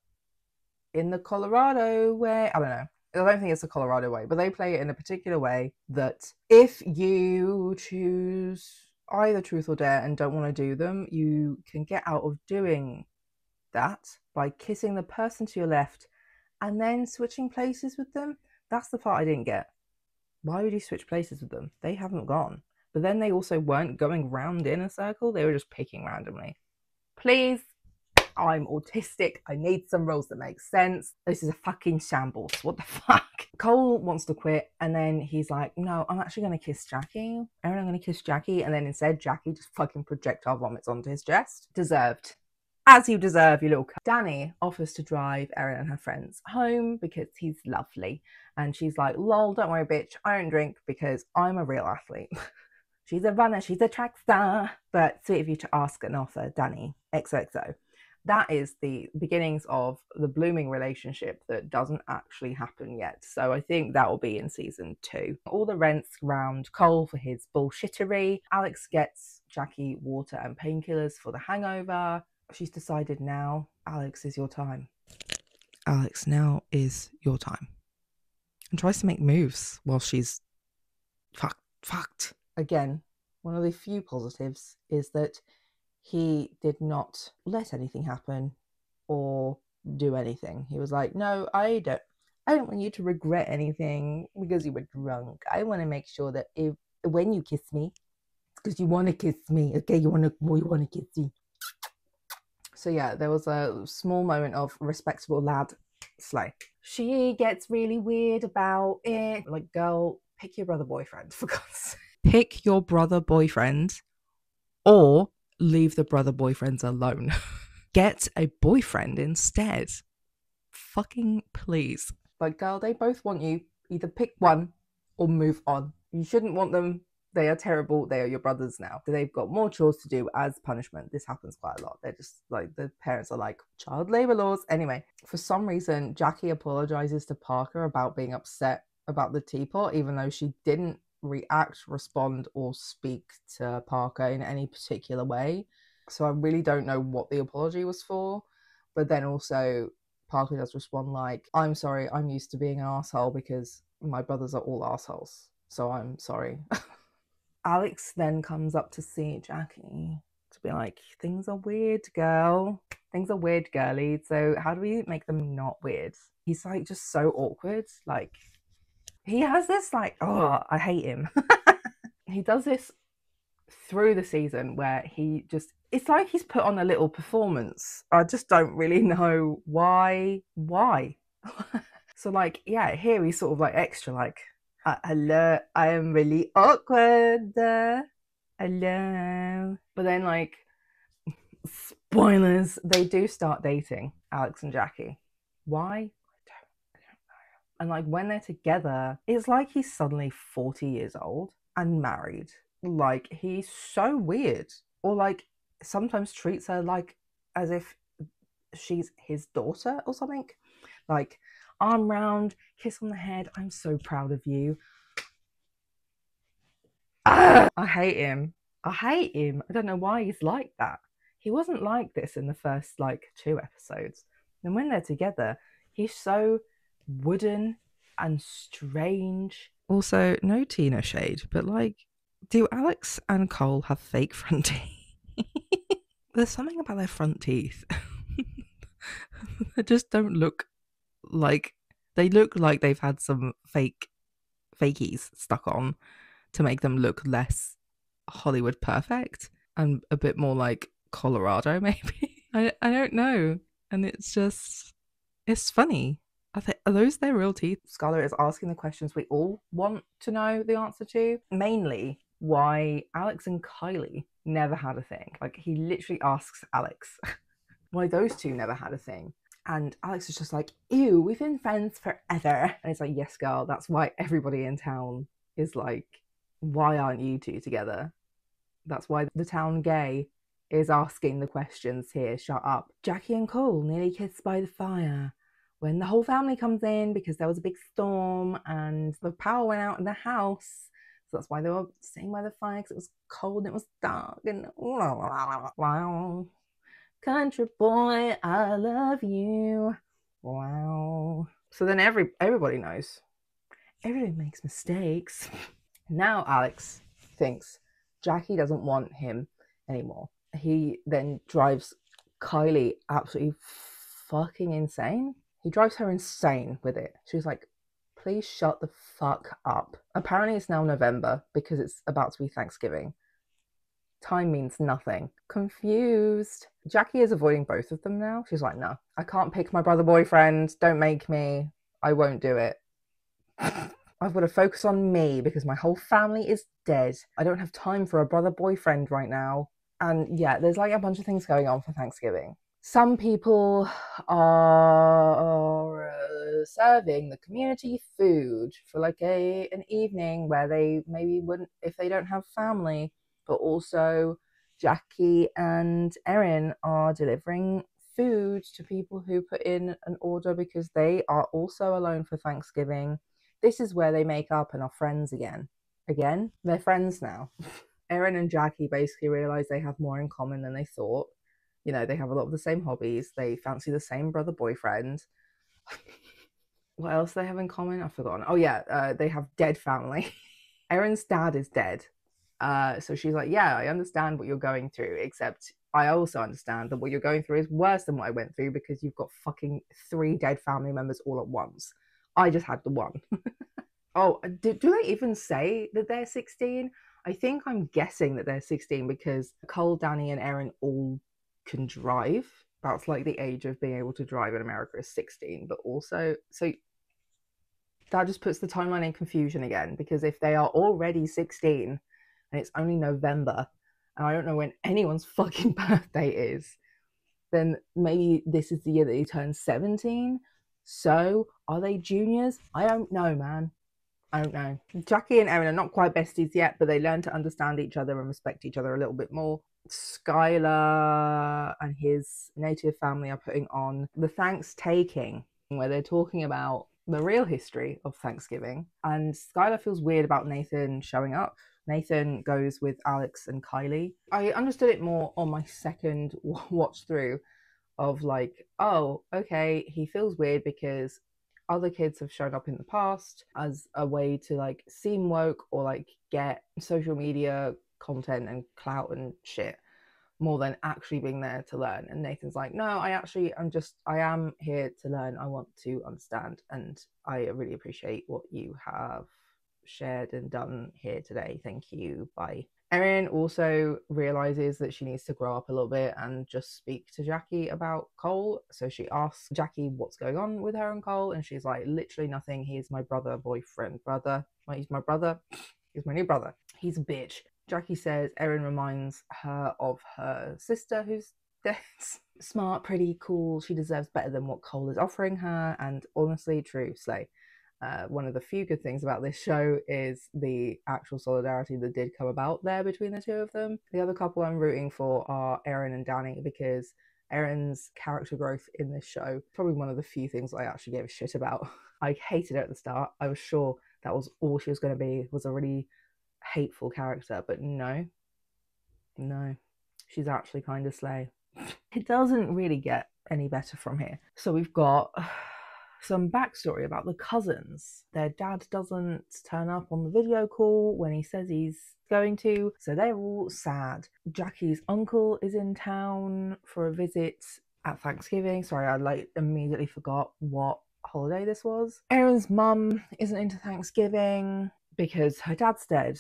in the Colorado way. I don't know. I don't think it's the Colorado way, but they play it in a particular way that if you choose either truth or dare and don't want to do them, you can get out of doing that by kissing the person to your left and then switching places with them. That's the part I didn't get. Why would you switch places with them? They haven't gone. But then they also weren't going round in a circle. They were just picking randomly. Please, I'm autistic. I need some rules that make sense. This is a fucking shambles. What the fuck? Cole wants to quit and then he's like, no, I'm actually going to kiss Jackie. Erin, I'm going to kiss Jackie. And then instead, Jackie just fucking projectile vomits onto his chest. Deserved. As you deserve, you little c***. Danny offers to drive Erin and her friends home because he's lovely. And she's like, lol, don't worry, bitch. I don't drink because I'm a real athlete. She's a runner. She's a track star. But sweet of you to ask and offer, Danny. XOXO. That is the beginnings of the blooming relationship that doesn't actually happen yet. So I think that will be in season 2. All the rents round Cole for his bullshittery. Alex gets Jackie water and painkillers for the hangover. She's decided now, Alex, is your time. Alex, now is your time. And tries to make moves while she's fucked. Again, one of the few positives is that he did not let anything happen or do anything. He was like, no, I don't want you to regret anything because you were drunk. I want to make sure that when you kiss me, it's because you want to kiss me. Okay, you want to kiss me. So yeah, there was a small moment of respectable lad slay. She gets really weird about it. Like, girl, pick your brother boyfriend, for God's sake. Pick your brother boyfriend or leave the brother boyfriends alone. Get a boyfriend instead. Fucking please. Like, girl, they both want you. Either pick one or move on. You shouldn't want them. They are terrible. They are your brothers now. They've got more chores to do as punishment. This happens quite a lot. They're just like, the parents are like, child labor laws. Anyway, for some reason, Jackie apologizes to Parker about being upset about the teapot, even though she didn't react, respond, or speak to Parker in any particular way. So I really don't know what the apology was for. But then also, Parker does respond like, I'm sorry, I'm used to being an asshole because my brothers are all assholes. So I'm sorry. Alex then comes up to see Jackie to be like, things are weird, girl. Things are weird, girly. So how do we make them not weird? He's like just so awkward. Like, he has this like, oh, I hate him. He does this through the season where he just, it's like he's put on a little performance. I just don't really know why. So like, yeah, here he's sort of like extra like, hello, I am really awkward. Hello. But then like, spoilers, they do start dating, Alex and Jackie. Why? I don't know. And like when they're together, it's like he's suddenly 40 years old and married. Like, he's so weird. Or like sometimes treats her like as if she's his daughter or something. Like, arm round, kiss on the head, I'm so proud of you. I hate him. I don't know why he's like that. He wasn't like this in the first like 2 episodes. And when they're together, he's so wooden and strange. Also, no Tina shade, but like, do Alex and Cole have fake front teeth? There's something about their front teeth. They just don't look like, they look like they've had some fakies stuck on to make them look less Hollywood perfect and a bit more like Colorado, maybe. I don't know. And it's just, it's funny. Are those their real teeth? Scarlett is asking the questions we all want to know the answer to. Mainly, why Alex and Kylie never had a thing. Like, he literally asks Alex why those two never had a thing. And Alex is just like, ew, we've been friends forever. And it's like, yes, girl, that's why everybody in town is like, why aren't you two together? That's why the town gay is asking the questions here. Shut up. Jackie and Cole nearly kissed by the fire when the whole family comes in because there was a big storm and the power went out in the house. So that's why they were sitting by the fire, because it was cold and it was dark and wow. Country boy, I love you. Wow. So then everybody knows. Everybody makes mistakes. Now Alex thinks Jackie doesn't want him anymore. He then drives Kylie absolutely fucking insane. He drives her insane with it. She's like, please shut the fuck up. Apparently it's now November because it's about to be Thanksgiving. Time means nothing. Confused. Jackie is avoiding both of them now. She's like, no, I can't pick my brother boyfriend. Don't make me. I won't do it. I've got to focus on me because my whole family is dead. I don't have time for a brother boyfriend right now. And yeah, there's like a bunch of things going on for Thanksgiving. Some people are serving the community food for like an evening where they maybe wouldn't, if they don't have family. But also Jackie and Erin are delivering food to people who put in an order because they are also alone for Thanksgiving. This is where they make up and are friends again. Again, they're friends now. Erin and Jackie basically realize they have more in common than they thought. You know, they have a lot of the same hobbies. They fancy the same brother boyfriend. What else do they have in common? I've forgotten. Oh yeah, they have dead family. Erin's dad is dead. So she's like, yeah, I understand what you're going through, except I also understand that what you're going through is worse than what I went through because you've got fucking 3 dead family members all at once. I just had the one. Oh, do they even say that they're 16? I think I'm guessing that they're 16 because Cole, Danny, and Erin all can drive. That's like the age of being able to drive in America is 16, but also, so that just puts the timeline in confusion again, because if they are already 16 and it's only November and I don't know when anyone's fucking birthday is, then maybe this is the year that he turns 17. So are they juniors? I don't know, man. I don't know. Jackie and Erin are not quite besties yet, but they learn to understand each other and respect each other a little bit more. Skylar and his native family are putting on the Thanks-taking, where they're talking about the real history of Thanksgiving. And Skylar feels weird about Nathan showing up. Nathan goes with Alex and Kylie. I understood it more on my second watch through of like, oh, okay, he feels weird because other kids have shown up in the past as a way to like seem woke or like get social media content and clout and shit more than actually being there to learn. And Nathan's like, no, I am here to learn. I want to understand, and I really appreciate what you have shared and done here today. Thank you. Bye. Erin also realizes that she needs to grow up a little bit and just speak to Jackie about Cole. So she asks Jackie what's going on with her and Cole, and she's like, literally nothing. He's my brother, boyfriend, brother. He's my brother. He's my new brother. He's a bitch. Jackie says Erin reminds her of her sister who's dead. Smart, pretty, cool. She deserves better than what Cole is offering her. And honestly, true, slay. One of the few good things about this show is the actual solidarity that did come about there between the two of them. The other couple I'm rooting for are Erin and Danny, because Erin's character growth in this show, probably one of the few things I actually gave a shit about. I hated her at the start. I was sure that was all she was going to be, was a really hateful character, but no, she's actually kind of slay. It doesn't really get any better from here. So we've got some backstory about the cousins. Their dad doesn't turn up on the video call when he says he's going to, so they're all sad. Jackie's uncle is in town for a visit at Thanksgiving. Sorry, I like immediately forgot what holiday this was. Erin's mum isn't into Thanksgiving because her dad's dead.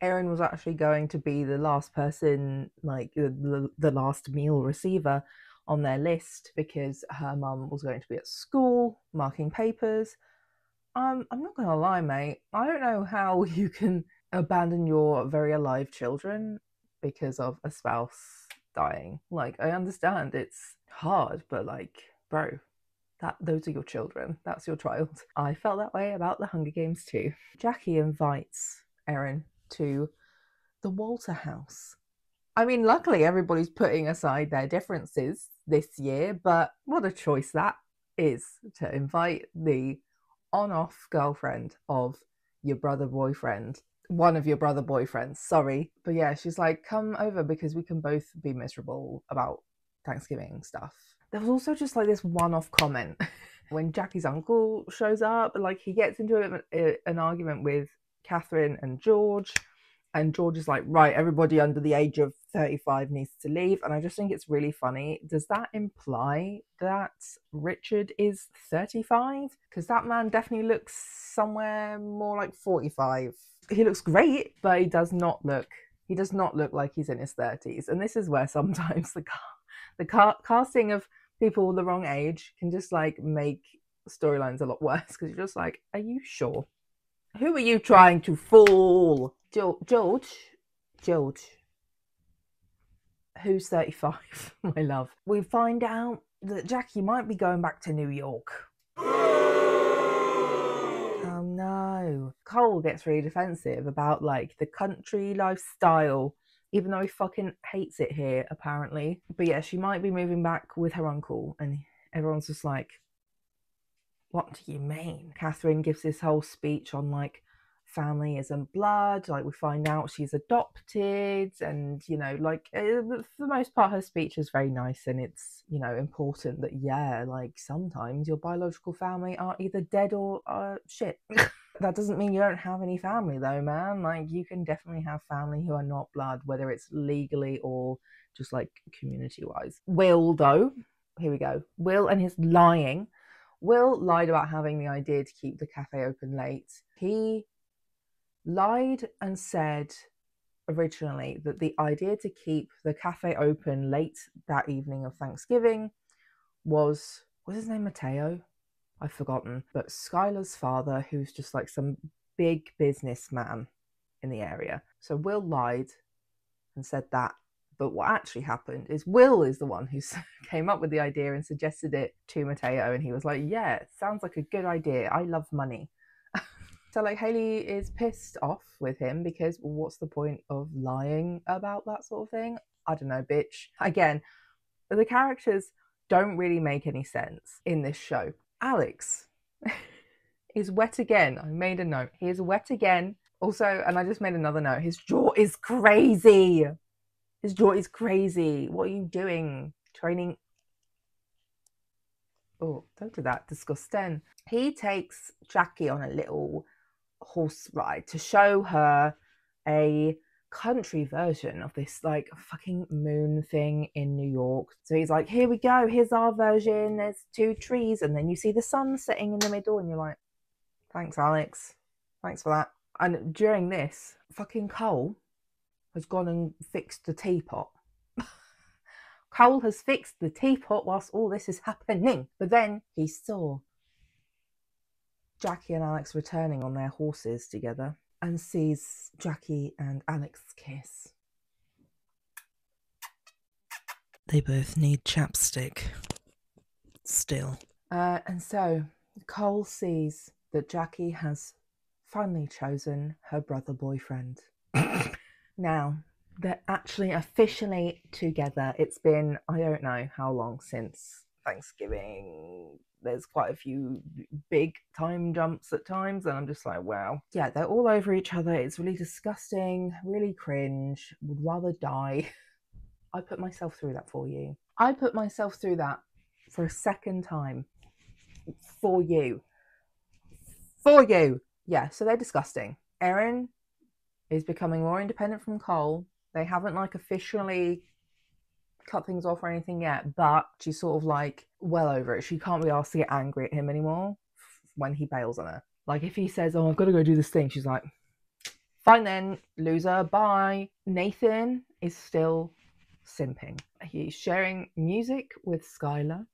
Erin was actually going to be the last person, like the last meal receiver on their list, because her mum was going to be at school marking papers. I'm not gonna lie, mate, I don't know how you can abandon your very alive children because of a spouse dying. Like, I understand it's hard, but like, bro, those are your children. That's your child. I felt that way about the Hunger Games too. Jackie invites Erin to the Walter house. I mean, luckily everybody's putting aside their differences this year, but what a choice that is, to invite the on-off girlfriend of your brother boyfriend, one of your brother boyfriends, sorry. But yeah, she's like, come over because we can both be miserable about Thanksgiving stuff. There was also just like this one-off comment when Jackie's uncle shows up, like he gets into an argument with Catherine and George, and George is like, right, everybody under the age of 35 needs to leave. And I just think it's really funny. Does that imply that Richard is 35? Because that man definitely looks somewhere more like 45. He looks great, but he does not look like he's in his 30s. And this is where sometimes the casting of people the wrong age can just like make storylines a lot worse, because you're just like, are you sure? Who are you trying to fool? George, who's 35, my love. We find out that Jackie might be going back to New York. Oh no. Cole gets really defensive about like the country lifestyle, even though he fucking hates it here, apparently. But yeah, she might be moving back with her uncle, and everyone's just like, what do you mean? Catherine gives this whole speech on like family isn't blood. Like, we find out she's adopted, and you know, like for the most part her speech is very nice, and it's, you know, important that, yeah, like sometimes your biological family are either dead or shit. That doesn't mean you don't have any family though, man. Like, you can definitely have family who are not blood, whether it's legally or just like community wise. Will, though, here we go, Will and his lying. Will lied about having the idea to keep the cafe open late. He lied and said originally that the idea to keep the cafe open late that evening of Thanksgiving was his name Mateo? I've forgotten. But Skylar's father, who's just like some big businessman in the area. So Will lied and said that. But what actually happened is Will is the one who came up with the idea and suggested it to Mateo. And he was like, yeah, it sounds like a good idea. I love money. So like Haley is pissed off with him because what's the point of lying about that sort of thing? I don't know, bitch. Again, the characters don't really make any sense in this show. Alex is wet again. I made a note. He is wet again. Also, and I just made another note, his jaw is crazy. His jaw is crazy. What are you doing? Training? Oh, don't do that. Disgusting. He takes Jackie on a little horse ride to show her a country version of this like fucking moon thing in New York. So he's like, here we go, here's our version, there's 2 trees and then you see the sun setting in the middle and you're like, thanks Alex, thanks for that. And during this, fucking Cole has gone and fixed the teapot. Cole has fixed the teapot whilst all this is happening. But then he saw Jackie and Alex returning on their horses together and sees Jackie and Alex kiss. They both need chapstick. Still. And so Cole sees that Jackie has finally chosen her brother boyfriend. Now, they're actually officially together. It's been, I don't know how long since Thanksgiving. There's quite a few big time jumps at times and I'm just like, wow. Yeah, they're all over each other. It's really disgusting, really cringe, would rather die. I put myself through that for you. I put myself through that for a second time. For you. For you. Yeah, so they're disgusting. Erin is becoming more independent from Cole. They haven't like officially cut things off or anything yet, but she's sort of like well over it. She can't be asked to get angry at him anymore when he bails on her. Like if he says, oh, I've got to go do this thing, she's like, fine then, loser, bye. Nathan is still simping. He's sharing music with Skylar.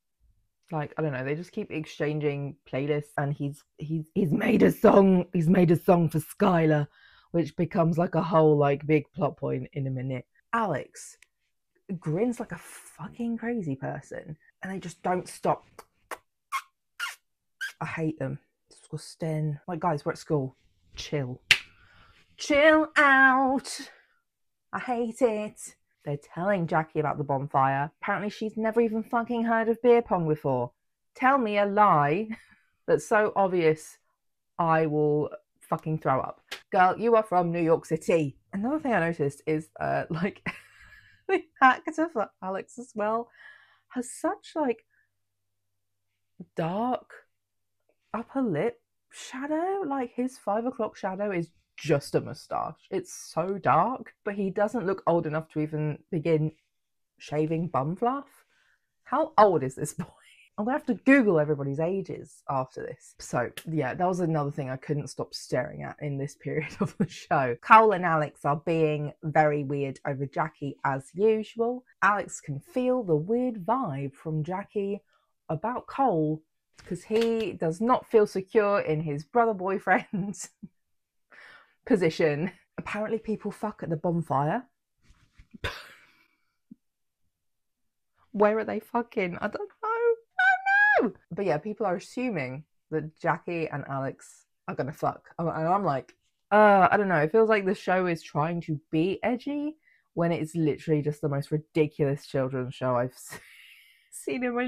Like, I don't know, they just keep exchanging playlists and he's made a song for Skylar, which becomes like a whole like big plot point in a minute. Alex grins like a fucking crazy person and they just don't stop. I hate them. Disgusting. Like, guys, we're at school. Chill out. I hate it. They're telling Jackie about the bonfire. Apparently she's never even fucking heard of beer pong before. Tell me a lie that's so obvious I will fucking throw up. Girl, you are from New York City. Another thing I noticed is like the actor for Alex as well has such like dark upper lip shadow. Like his 5 o'clock shadow is just a moustache. It's so dark, but he doesn't look old enough to even begin shaving bum fluff. How old is this boy? I'm gonna have to Google everybody's ages after this. So yeah, that was another thing I couldn't stop staring at in this period of the show. Cole and Alex are being very weird over Jackie as usual. Alex can feel the weird vibe from Jackie about Cole because he does not feel secure in his brother boyfriend's position. Apparently people fuck at the bonfire. Where are they fucking? I don't know. But yeah, people are assuming that Jackie and Alex are gonna fuck. And I'm like, I don't know. It feels like the show is trying to be edgy when it's literally just the most ridiculous children's show I've seen in my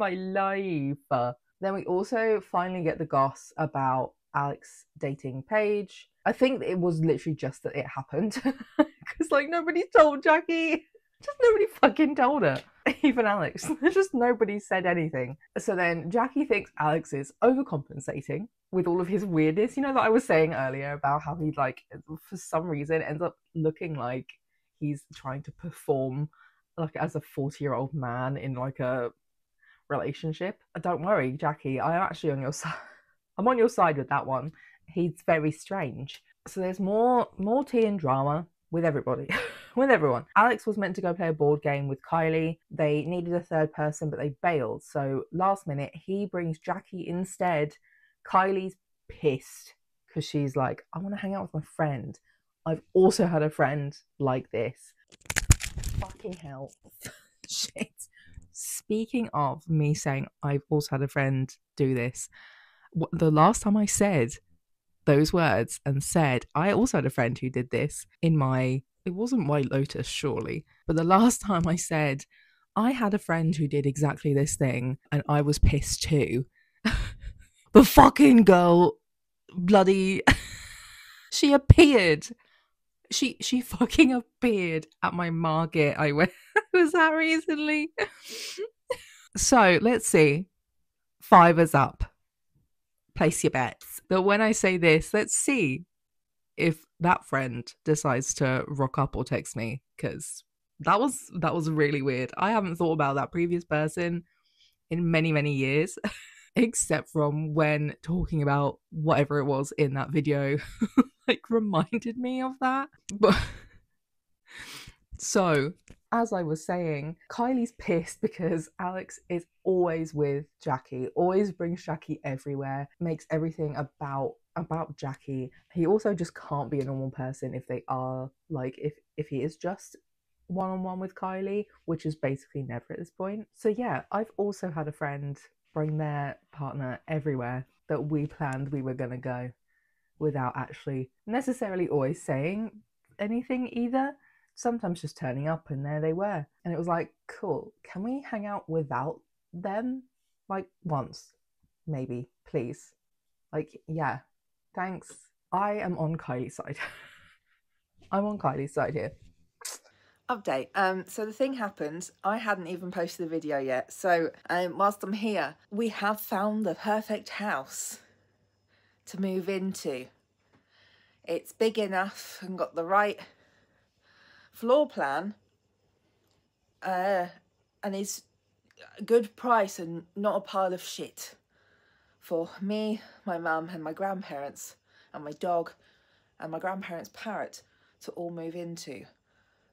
life. Then we also finally get the goss about Alex dating Paige. I think it was literally just that it happened. Because like nobody told Jackie. Just nobody fucking told her. Even Alex. Just nobody said anything. So then Jackie thinks Alex is overcompensating with all of his weirdness. You know that I was saying earlier about how he like, for some reason, ends up looking like he's trying to perform like as a 40-year-old man in like a relationship. Don't worry, Jackie. I'm actually on your side. I'm on your side with that one. He's very strange. So there's more tea and drama with everybody. With everyone. Alex was meant to go play a board game with Kylie. They needed a third person, but they bailed. So last minute, he brings Jackie instead. Kylie's pissed because she's like, I want to hang out with my friend. I've also had a friend like this. Fucking hell. Shit. Speaking of me saying I've also had a friend do this, the last time I said those words and said I also had a friend who did this in my, it wasn't White Lotus surely, but the last time I said I had a friend who did exactly this thing and I was pissed too, the fucking girl bloody she appeared, she fucking appeared at my market I went was that recently. So let's see, fivers up, place your bets. But when I say this, let's see if that friend decides to rock up or text me, because that was really weird. I haven't thought about that previous person in many years except from when talking about whatever it was in that video like reminded me of that. But so as I was saying, Kylie's pissed because Alex is always with Jackie, always brings Jackie everywhere, makes everything about Jackie. He also just can't be a normal person if they are like, if he is just one-on-one with Kylie, which is basically never at this point. So yeah, I've also had a friend bring their partner everywhere that we planned we were gonna go without actually necessarily always saying anything either. Sometimes just turning up and there they were. And it was like, cool, can we hang out without them? Like once, maybe, please. Like, yeah, thanks. I am on Kylie's side. I'm on Kylie's side here. Update. So the thing happened, I hadn't even posted the video yet. So whilst I'm here, we have found the perfect house to move into. It's big enough and got the right floor plan, and is a good price and not a pile of shit for me, my mum and my grandparents and my dog and my grandparents' parrot to all move into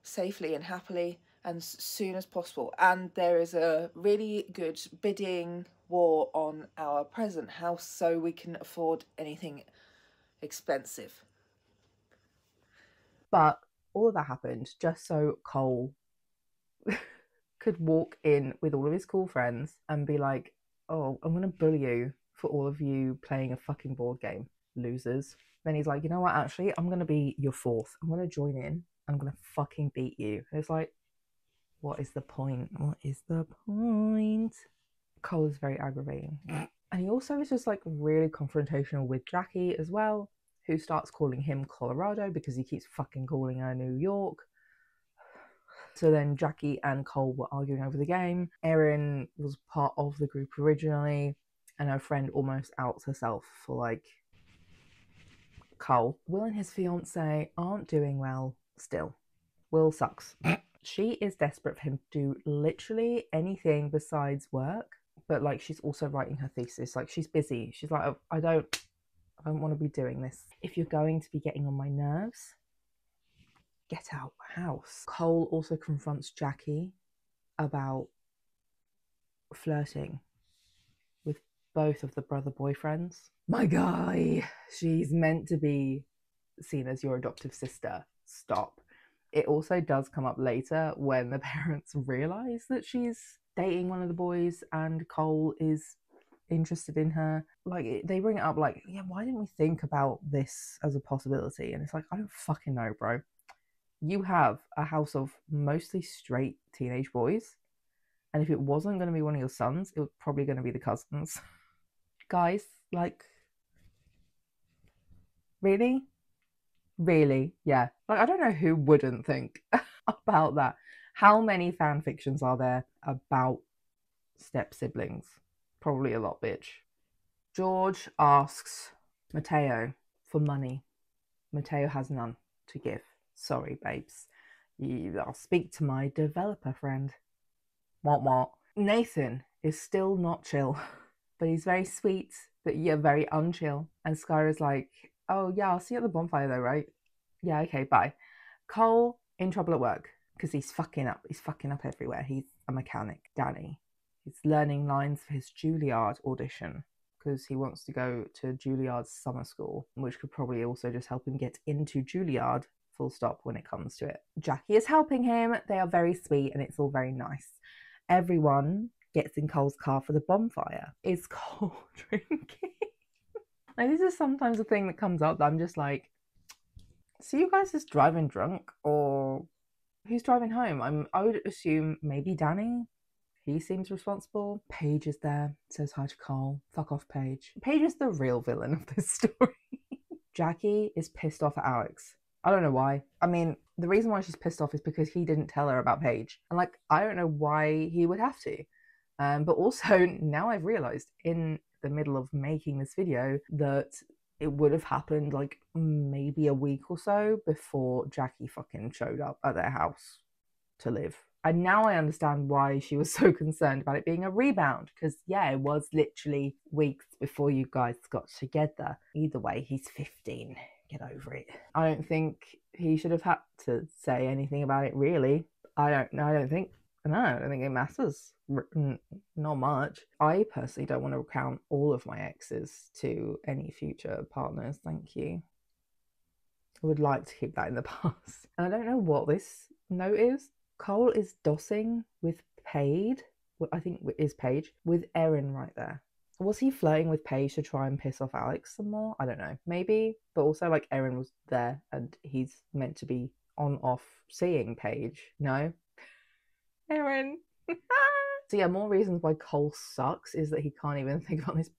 safely and happily and as soon as possible. And there is a really good bidding war on our present house, so we can afford anything expensive. But all of that happened just so Cole could walk in with all of his cool friends and be like, oh, I'm gonna bully you for all of you playing a fucking board game, losers. Then he's like, you know what, actually, I'm gonna be your fourth. I'm gonna join in. I'm gonna fucking beat you. And it's like, what is the point? What is the point? Cole is very aggravating. And he also is just like really confrontational with Jackie as well, who starts calling him Colorado because he keeps fucking calling her New York. So then Jackie and Cole were arguing over the game. Erin was part of the group originally, and her friend almost outs herself for like Cole. Will and his fiance aren't doing well still. Will sucks. She is desperate for him to do literally anything besides work, but like she's also writing her thesis. Like she's busy. She's like, I don't want to be doing this. If you're going to be getting on my nerves, get out the house. Cole also confronts Jackie about flirting with both of the brother boyfriends. My guy, she's meant to be seen as your adoptive sister. Stop. It also does come up later when the parents realize that she's dating one of the boys and Cole is interested in her. Like, they bring it up like, yeah, why didn't we think about this as a possibility? And it's like, I don't fucking know, bro. You have a house of mostly straight teenage boys, and if it wasn't going to be one of your sons, it was probably going to be the cousins. Guys, like, really? Really? Yeah. Like, I don't know who wouldn't think about that. How many fan fictions are there about step siblings? Probably a lot, bitch. George asks Mateo for money. Mateo has none to give. Sorry, babes. I'll speak to my developer friend. What? Nathan is still not chill, but he's very sweet, but yeah, very unchill. And Skyra's like, Oh, yeah, I'll see you at the bonfire though, right? Yeah, okay, bye. Cole in trouble at work because he's fucking up. He's fucking up everywhere. He's a mechanic. Danny. He's learning lines for his Juilliard audition because he wants to go to Juilliard's summer school, which could probably also just help him get into Juilliard, full stop, when it comes to it. Jackie is helping him. They are very sweet and it's all very nice. Everyone gets in Cole's car for the bonfire. Is Cole drinking? Like, this is sometimes a thing that comes up that I'm just like, so you guys just driving drunk, or who's driving home? I would assume maybe Danny. He seems responsible. Paige is there, says hi to Cole. Fuck off, Paige. Paige is the real villain of this story. Jackie is pissed off at Alex. I don't know why. I mean, the reason why she's pissed off is because he didn't tell her about Paige. And like, I don't know why he would have to. But also, now I've realized in the middle of making this video that it would have happened like maybe a week or so before Jackie fucking showed up at their house to live. And now I understand why she was so concerned about it being a rebound, because yeah, it was literally weeks before you guys got together. Either way, he's 15. Get over it. I don't think he should have had to say anything about it, really. I don't think it matters. Not much. I personally don't want to recount all of my exes to any future partners. Thank you. I would like to keep that in the past. And I don't know what this note is. Cole is dossing with Paige. I think it is Paige, with Erin right there. Was he flirting with Paige to try and piss off Alex some more? I don't know. Maybe. But also, like, Erin was there and he's meant to be on off seeing Paige. No? Erin. So yeah, more reasons why Cole sucks is that he can't even think about this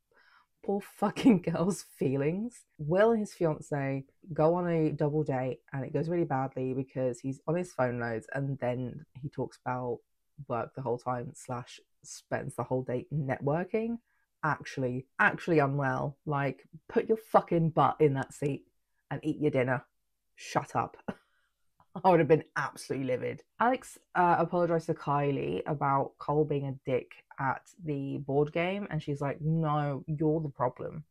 poor fucking girl's feelings. Will and his fiance go on a double date and it goes really badly because he's on his phone loads and then he talks about work the whole time / spends the whole date networking. Actually unwell. Like, put your fucking butt in that seat and eat your dinner. Shut up. I would have been absolutely livid. Alex apologized to Kylie about Cole being a dick at the board game, and she's like, no, you're the problem.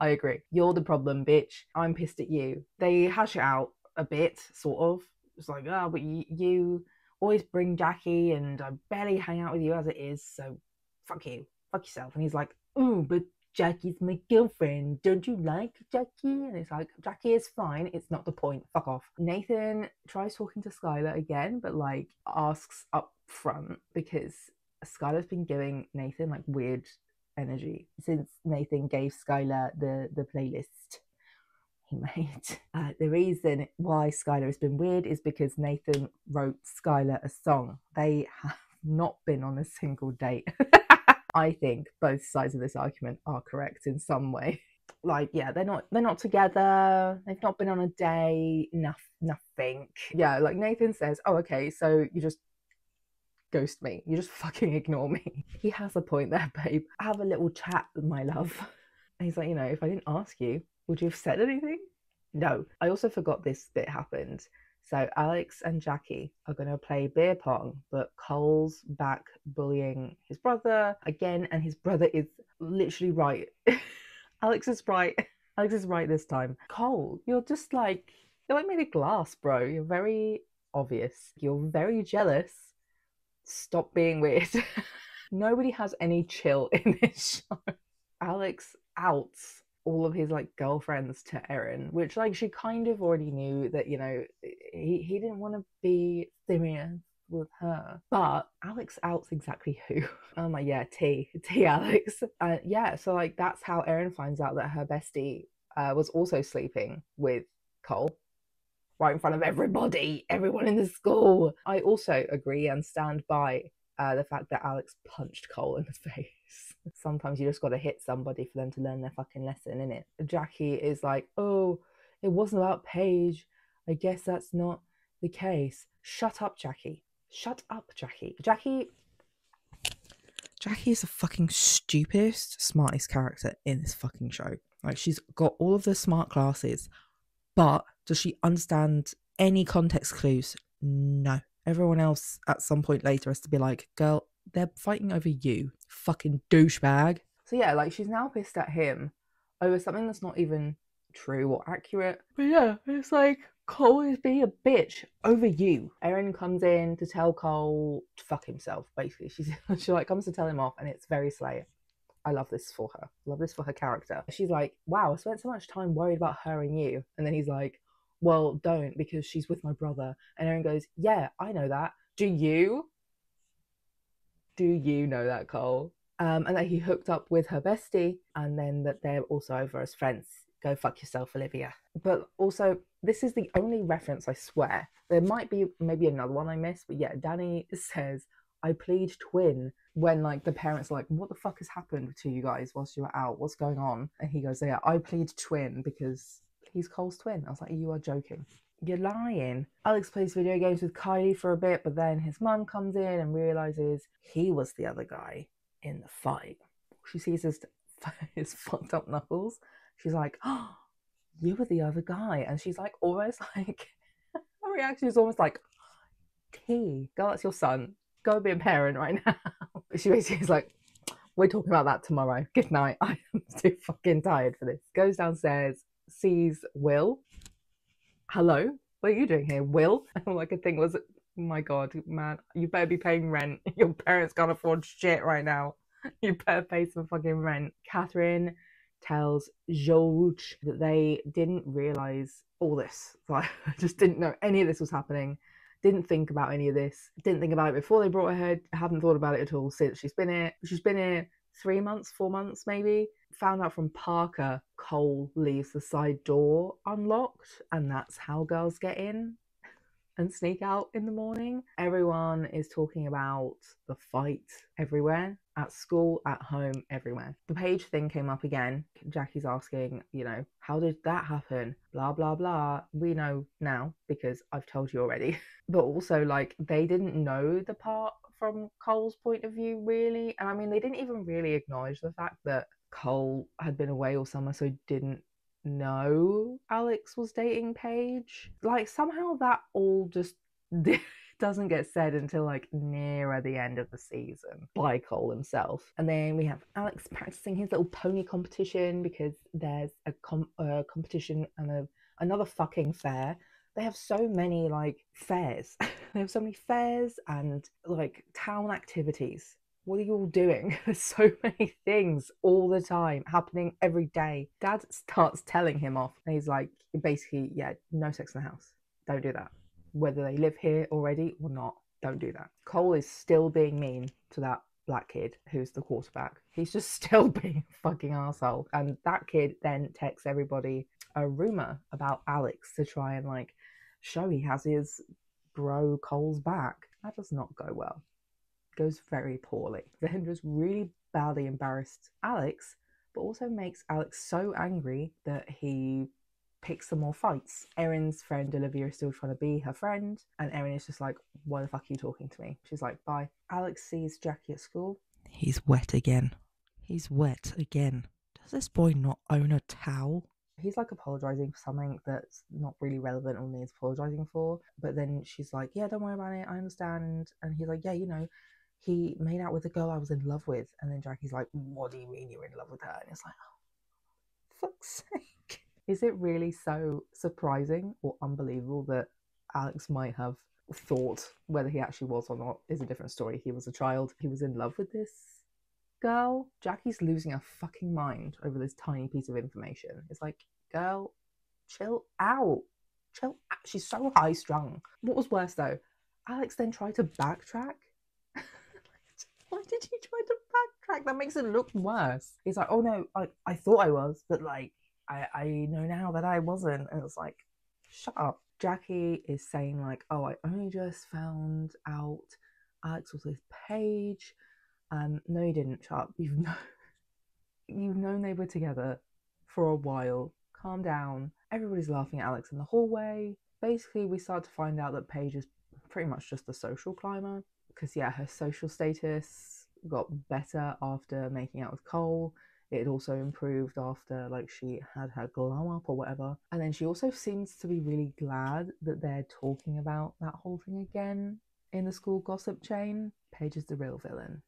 I agree. You're the problem, bitch. I'm pissed at you. They hash it out a bit, sort of. It's like, oh, but you always bring Jackie, and I barely hang out with you as it is, so fuck you. Fuck yourself. And he's like, oh, but Jackie's my girlfriend. Don't you like Jackie? And it's like, Jackie is fine. It's not the point. Fuck off. Nathan tries talking to Skylar again, but like asks up front because Skylar's been giving Nathan like weird energy since Nathan gave Skylar the playlist he made. The reason why Skylar has been weird is because Nathan wrote Skylar a song. They have not been on a single date. I think both sides of this argument are correct in some way. Like, yeah, they're not together. They've not been on a date. Nothing. Yeah, like Nathan says, oh, okay, so you just ghost me. You just fucking ignore me. He has a point there, babe. Have a little chat, my love. And he's like, if I didn't ask you, would you have said anything? No. I also forgot this bit happened. So Alex and Jackie are going to play beer pong, but Cole's back bullying his brother again, and his brother is literally right. Alex is right. Alex is right this time. Cole, you're like made of glass, bro. You're very obvious. You're very jealous. Stop being weird. Nobody has any chill in this show. Alex outs all of his like girlfriends to Erin, which like she kind of already knew that he didn't want to be serious with her, but Alex outs exactly who. I'm like, yeah, T Alex. Yeah, so like that's how Erin finds out that her bestie was also sleeping with Cole right in front of everyone in the school. I also agree and stand by the fact that Alex punched Cole in the face. Sometimes you just got to hit somebody for them to learn their fucking lesson, innit? Jackie is like, oh, it wasn't about Paige. I guess that's not the case. Shut up, Jackie. Shut up, Jackie. Jackie is the fucking stupidest, smartest character in this fucking show. Like, she's got all of the smart classes, but does she understand any context clues? No. Everyone else at some point later has to be like, girl, they're fighting over you, fucking douchebag. So yeah, like she's now pissed at him over something that's not even true or accurate. But yeah, it's like Cole is being a bitch over you. Erin comes in to tell Cole to fuck himself, basically. She like comes to tell him off, and it's very slay. I love this for her. I love this for her character. She's like, wow, I spent so much time worried about her and you. And then he's like, well, don't, because she's with my brother. And Erin goes, yeah, I know that. Do you? Do you know that, Cole? And that he hooked up with her bestie, and then that they're also over as friends. Go fuck yourself, Olivia. But also, this is the only reference, I swear. There might be maybe another one I missed, but yeah, Danny says, I plead twin, when like the parents are like, what the fuck has happened to you guys whilst you were out? What's going on? And he goes, yeah, I plead twin because he's Cole's twin. I was like, you are joking. You're lying. Alex plays video games with Kylie for a bit, but then his mum comes in and realizes he was the other guy in the fight. She sees his fucked up knuckles. She's like, oh, you were the other guy. And she's like, almost like, her reaction is almost like, T, girl, that's your son. Go be a parent right now. She basically is like, we're talking about that tomorrow. Good night. I am too fucking tired for this. Goes downstairs, sees Will. Hello, what are you doing here, Will? And like a thing was, oh my god, man, you better be paying rent. Your parents can't afford shit right now. You better pay some fucking rent. Catherine tells George that they didn't realise all this. Like, just didn't know any of this was happening. Didn't think about any of this. Didn't think about it before they brought her here. Haven't thought about it at all since she's been here. She's been here 3 months, 4 months maybe. Found out from Parker, Cole leaves the side door unlocked, and that's how girls get in and sneak out in the morning. Everyone is talking about the fight everywhere, at school, at home, everywhere. The Paige thing came up again. Jackie's asking, you know, how did that happen? Blah, blah, blah. We know now because I've told you already. But also, like, they didn't know the part from Cole's point of view, really. And I mean, they didn't even really acknowledge the fact that Cole had been away all summer, so didn't know Alex was dating Paige. Like, somehow that all just doesn't get said until like nearer the end of the season by Cole himself. And then we have Alex practicing his little pony competition because there's a competition and another fucking fair. They have so many like fairs. They have so many fairs and like town activities. What are you all doing? There's so many things all the time happening every day. Dad starts telling him off, and he's like, basically, yeah, no sex in the house. Don't do that. Whether they live here already or not, don't do that. Cole is still being mean to that black kid who's the quarterback. He's just still being a fucking arsehole. And that kid then texts everybody a rumor about Alex to try and like show he has his bro Cole's back. That does not go well. Goes very poorly. Then just really badly embarrassed Alex, but also makes Alex so angry that he picks some more fights. Erin's friend Olivia is still trying to be her friend, and Erin is just like, why the fuck are you talking to me? She's like, bye. Alex sees Jackie at school. He's wet again. He's wet again. Does this boy not own a towel? He's like apologising for something that's not really relevant or needs apologising for. But then she's like, yeah, don't worry about it. I understand. And he's like, yeah, you know, he made out with a girl I was in love with. And then Jackie's like, what do you mean you're in love with her? And it's like, oh, fuck's sake. Is it really so surprising or unbelievable that Alex might have thought whether he actually was or not is a different story. He was a child. He was in love with this girl. Jackie's losing her fucking mind over this tiny piece of information. It's like, girl, chill out. Chill out. She's so high strung. What was worse though, Alex then tried to backtrack. Why did he try to backtrack? That makes it look worse. He's like, oh no, I thought I was, but like, I know now that I wasn't. And it's like, shut up. Jackie is saying like, oh, I only just found out Alex was with Paige. No, you didn't, shut up. You've known they were together for a while. Calm down. Everybody's laughing at Alex in the hallway. Basically, we start to find out that Paige is pretty much just a social climber. Because, yeah, her social status got better after making out with Cole. It also improved after, like, she had her glow up or whatever. And then she also seems to be really glad that they're talking about that whole thing again in the school gossip chain. Paige is the real villain.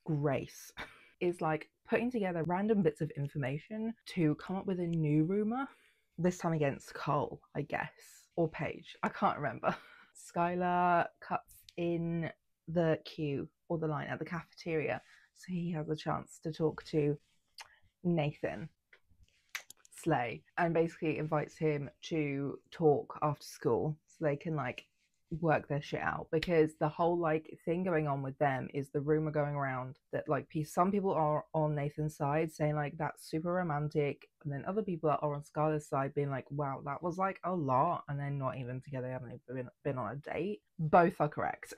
Grace is, like, putting together random bits of information to come up with a new rumour. this time against Cole, I guess, or Paige. I can't remember. Skylar cuts in the queue or the line at the cafeteria, so he has a chance to talk to Nathan Slay and basically invites him to talk after school so they can like work their shit out, because the whole like thing going on with them is the rumor going around that like some people are on Nathan's side saying like that's super romantic, and then other people are on Skylar's side being like, wow, that was like a lot, and they're not even together, they haven't even been on a date. Both are correct.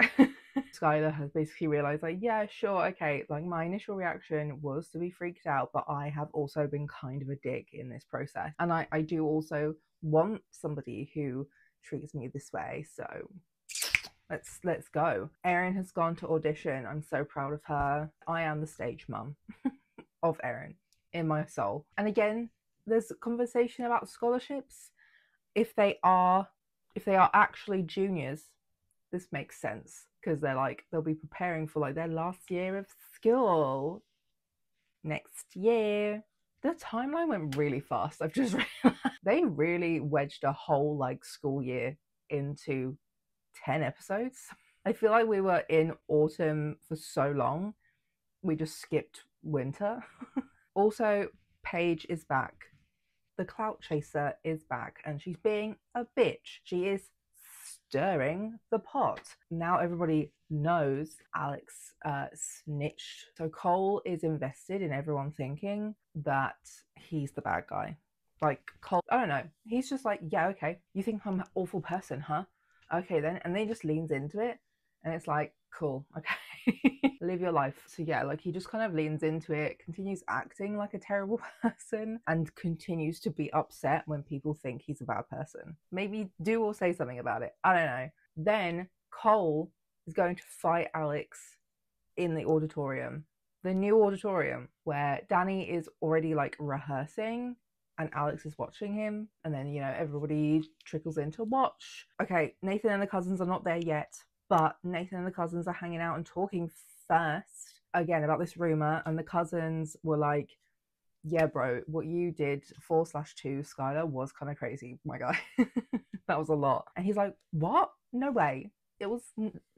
Skylar has basically realized like, yeah, sure, okay, like my initial reaction was to be freaked out, but I have also been kind of a dick in this process, and I do also want somebody who treats me this way, so let's go. Erin has gone to audition. I'm so proud of her. I am the stage mum of Erin in my soul. And again, there's a conversation about scholarships. If they are actually juniors, this makes sense, because they'll be preparing for like their last year of school next year. The timeline went really fast. I've just realized they really wedged a whole like school year into 10 episodes. I feel like we were in autumn for so long, we just skipped winter. Also, Paige is back. The clout chaser is back, and she's being a bitch. She is stirring the pot. Now everybody knows Alex snitched. So Cole is invested in everyone thinking that he's the bad guy. Like Cole, I don't know. He's just like, yeah, okay. You think I'm an awful person, huh? Okay then. And then he just leans into it, and it's like, cool, okay. Live your life. So yeah, like he just kind of leans into it, continues acting like a terrible person, and continues to be upset when people think he's a bad person. Maybe do or say something about it. I don't know. Then Cole is going to fight Alex in the auditorium. The new auditorium where Danny is already like rehearsing and Alex is watching him, and then, you know, everybody trickles in to watch. Okay, Nathan and the cousins are not there yet, but Nathan and the cousins are hanging out and talking first again about this rumor, and the cousins were like, yeah bro, what you did 4/2 Skylar was kind of crazy, my guy. That was a lot. And he's like, what? No way, it was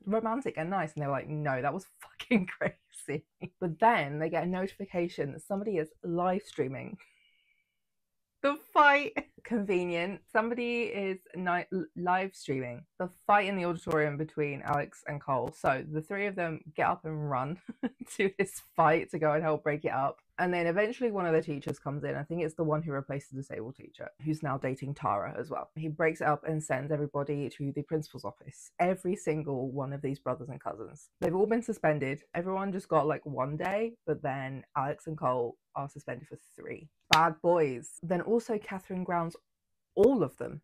romantic and nice. And they were like, no, that was fucking crazy. But then they get a notification that somebody is live streaming the fight. Convenient. Somebody is live streaming the fight in the auditorium between Alex and Cole. So the three of them get up and run to this fight to go and help break it up. And then eventually one of the teachers comes in. I think it's the one who replaced the disabled teacher, who's now dating Tara as well. He breaks it up and sends everybody to the principal's office. Every single one of these brothers and cousins. They've all been suspended. Everyone just got like 1 day, but then Alex and Cole are suspended for 3. Bad boys. Then also Catherine grounds all of them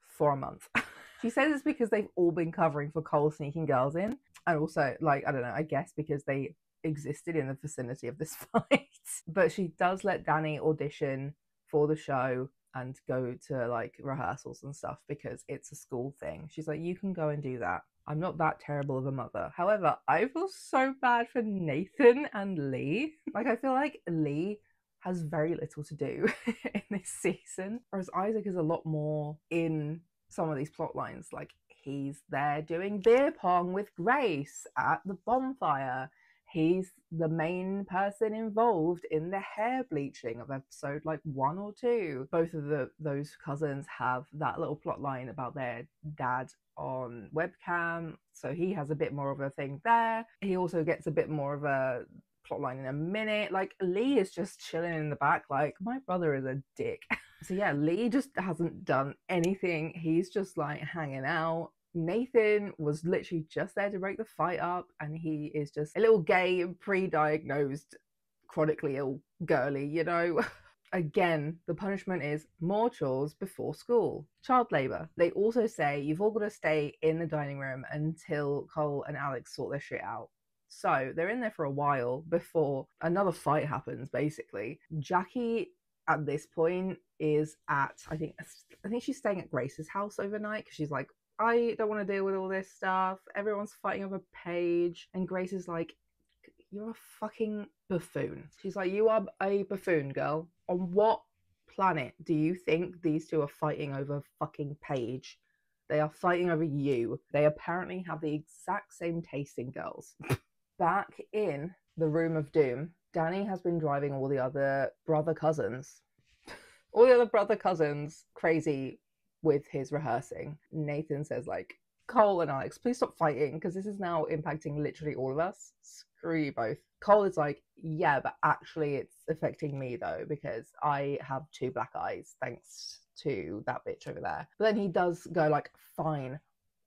for a month. She says it's because they've all been covering for Cole sneaking girls in. And also, like, I don't know, I guess because they existed in the vicinity of this fight. But she does let Danny audition for the show and go to like rehearsals and stuff because it's a school thing. She's like, you can go and do that. I'm not that terrible of a mother. However, I feel so bad for Nathan and Lee. Like, I feel like Lee has very little to do in this season, whereas Isaac is a lot more in some of these plot lines. Like, he's there doing beer pong with Grace at the bonfire. He's the main person involved in the hair bleaching of episode like 1 or 2. Both of those cousins have that little plot line about their dad on webcam, so he has a bit more of a thing there. He also gets a bit more of a plotline in a minute. Like, Lee is just chilling in the back like, my brother is a dick. So yeah, Lee just hasn't done anything. He's just like hanging out. Nathan was literally just there to break the fight up, and he is just a little gay, pre-diagnosed, chronically ill girly, you know. Again, the punishment is more chores before school. Child labour. They also say you've all got to stay in the dining room until Cole and Alex sort their shit out. So they're in there for a while before another fight happens, basically. Jackie, at this point, is at, I think she's staying at Grace's house overnight because she's like, I don't want to deal with all this stuff. Everyone's fighting over Paige. And Grace is like, you're a fucking buffoon. She's like, you are a buffoon, girl. On what planet do you think these two are fighting over fucking Paige? They are fighting over you. They apparently have the exact same taste in girls. Back in the room of doom, Danny has been driving all the other brother cousins crazy with his rehearsing. Nathan says, like, Cole and Alex, please stop fighting because this is now impacting literally all of us. Screw you both. Cole is like, yeah, but actually it's affecting me though because I have 2 black eyes thanks to that bitch over there. But then he does go like, fine,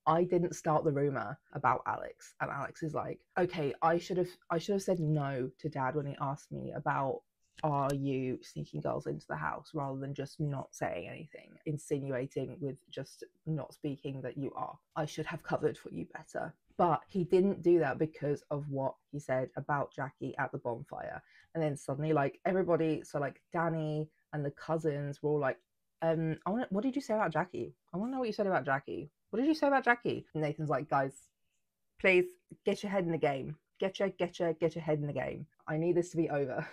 I didn't start the rumor about Alex. And Alex is like, okay, I should have said no to Dad when he asked me about, are you sneaking girls into the house, rather than just not saying anything, insinuating with just not speaking that you are. I should have covered for you better. But he didn't do that because of what he said about Jackie at the bonfire. And then suddenly, like, everybody, so like Danny and the cousins were all like, what did you say about Jackie? I want to know what you said about Jackie. What did you say about Jackie? And Nathan's like, guys, please get your head in the game. Get your head in the game. I need this to be over.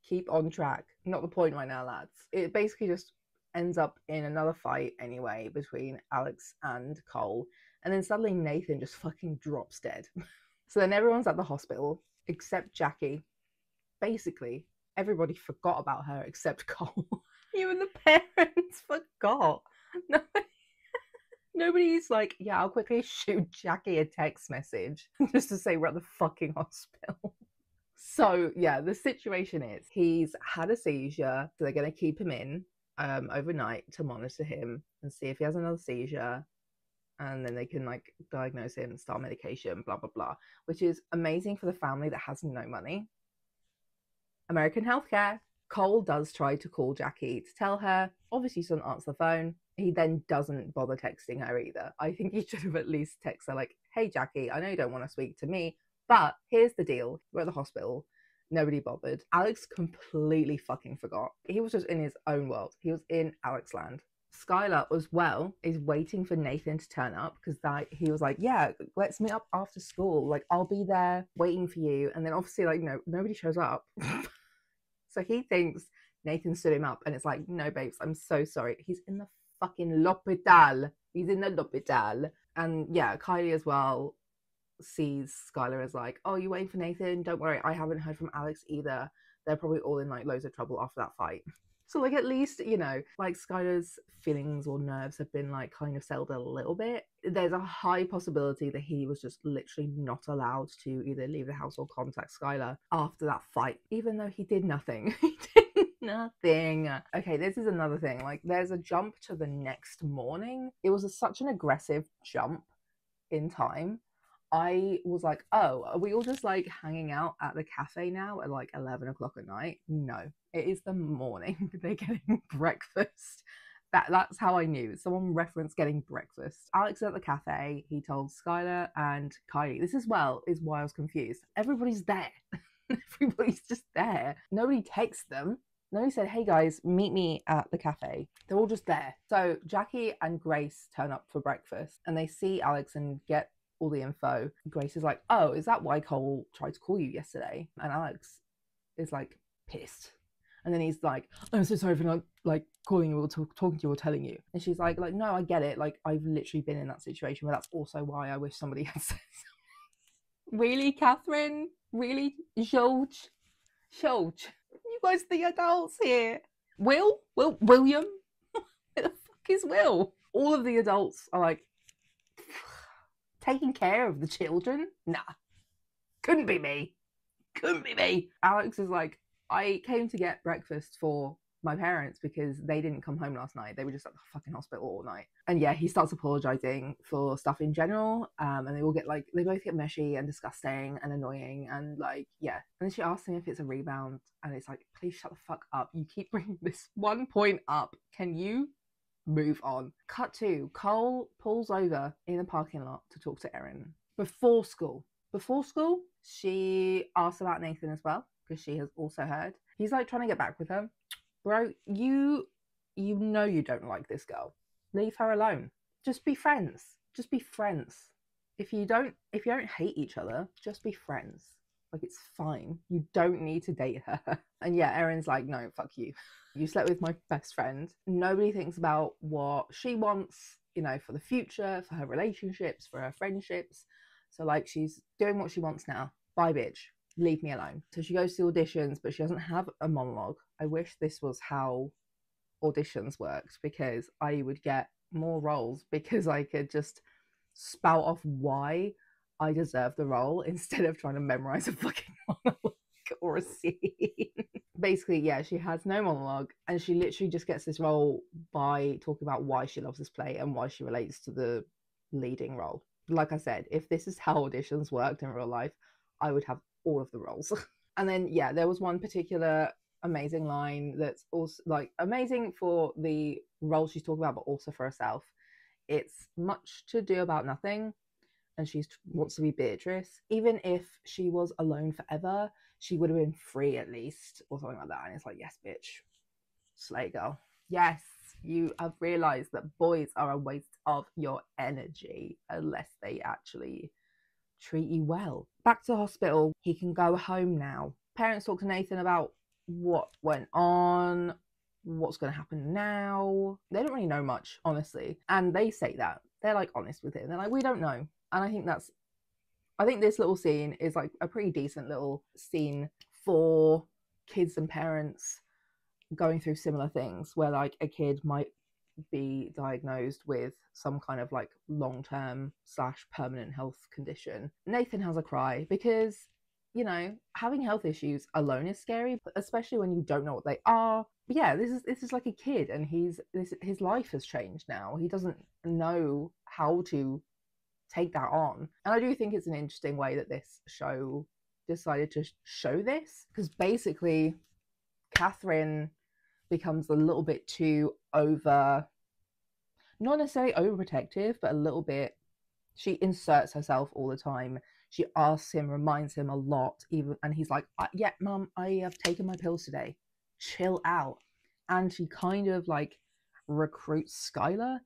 Keep on track. Not the point right now, lads. It basically just ends up in another fight anyway between Alex and Cole. And then suddenly Nathan just fucking drops dead. So then everyone's at the hospital except Jackie. Basically, everybody forgot about her except Cole. Even the parents forgot. Nobody's like, yeah, I'll quickly shoot Jackie a text message just to say we're at the fucking hospital. So yeah, the situation is he's had a seizure, so they're going to keep him in overnight to monitor him and see if he has another seizure, and then they can like diagnose him, start medication, blah blah blah, which is amazing for the family that has no money. American healthcare. Cole does try to call Jackie to tell her. Obviously, she doesn't answer the phone. He then doesn't bother texting her either. I think he should have at least texted her like, hey Jackie, I know you don't want to speak to me, but here's the deal. We're at the hospital. Nobody bothered. Alex completely fucking forgot. He was just in his own world. He was in Alex land. Skylar as well is waiting for Nathan to turn up because he was like, yeah, let's meet up after school. Like, I'll be there waiting for you. And then obviously, like, no, nobody shows up. So he thinks Nathan stood him up, and it's like, no, babes, I'm so sorry. He's in the fucking l'hopital. He's in the l'hopital. And yeah, Kylie as well sees Skylar as like, oh, you waiting for Nathan? Don't worry, I haven't heard from Alex either. They're probably all in like loads of trouble after that fight. So like, at least, you know, like Skylar's feelings or nerves have been like kind of settled a little bit. There's a high possibility that he was just literally not allowed to either leave the house or contact Skylar after that fight, even though he did nothing. He did nothing. Okay, this is another thing. Like, there's a jump to the next morning. It was such an aggressive jump in time. I was like, oh, are we all just like hanging out at the cafe now at like 11 o'clock at night? No, it is the morning. They're getting breakfast. That's how I knew. Someone referenced getting breakfast. Alex is at the cafe. He told Skylar and Kylie. This as well is why I was confused. Everybody's there. Everybody's just there. Nobody texts them. Nobody said, hey guys, meet me at the cafe. They're all just there. So Jackie and Grace turn up for breakfast and they see Alex and get all the info. Grace is like, oh, is that why Cole tried to call you yesterday? And Alex is like pissed. And then he's like, I'm so sorry for not like calling you or talking to you or telling you. And she's like, no, I get it. Like, I've literally been in that situation, but that's also why I wish somebody had said something. Really, Catherine? Really? George? You guys are the adults here. William? Where the fuck is Will? All of the adults are like, taking care of the children? Nah. Couldn't be me. Alex is like, I came to get breakfast for my parents because they didn't come home last night. They were just at the fucking hospital all night. And yeah, he starts apologizing for stuff in general. And they both get meshy and disgusting and annoying and like, yeah. And then she asks him if it's a rebound. And it's like, please shut the fuck up. You keep bringing this one point up. Can you move on? Cut to Cole pulls over in the parking lot to talk to Erin before school. She asks about Nathan as well because she has also heard. He's like trying to get back with her. Bro, you know you don't like this girl. Leave her alone. Just be friends. If you don't hate each other, just be friends. Like, it's fine. You don't need to date her. And yeah, Erin's like, no, fuck you. You slept with my best friend. Nobody thinks about what she wants, you know, for the future, for her relationships, for her friendships. So like, she's doing what she wants now. Bye, bitch. Leave me alone. So she goes to auditions, but she doesn't have a monologue. I wish this was how auditions worked, because I would get more roles because I could just spout off why I deserve the role instead of trying to memorize a fucking monologue or a scene. Basically, yeah, she has no monologue, and she literally just gets this role by talking about why she loves this play and why she relates to the leading role. Like I said, if this is how auditions worked in real life, I would have all of the roles. And then, yeah, there was one particular amazing line that's also like amazing for the role she's talking about, but also for herself. It's much to do about nothing, and she wants to be Beatrice. Even if she was alone forever, she would have been free at least, or something like that. And it's like, yes, bitch, slay girl. Yes, you have realized that boys are a waste of your energy unless they actually treat you well. Back to hospital, he can go home now. Parents talk to Nathan about what went on, what's going to happen now. They don't really know much, honestly. And they say that. They're like honest with it. They're like, we don't know. And I think this little scene is like a pretty decent little scene for kids and parents going through similar things, where like a kid might be diagnosed with some kind of like long-term / permanent health condition. Nathan has a cry because, you know, having health issues alone is scary, especially when you don't know what they are. But yeah, this is like a kid, and his life has changed now. He doesn't know how to take that on. And I do think it's an interesting way that this show decided to show this, because basically Catherine becomes a little bit too over, not necessarily overprotective, but a little bit, she inserts herself all the time. She asks him, reminds him a lot, even, and he's like, yeah, mum, I have taken my pills today, chill out. And she kind of like recruits Skylar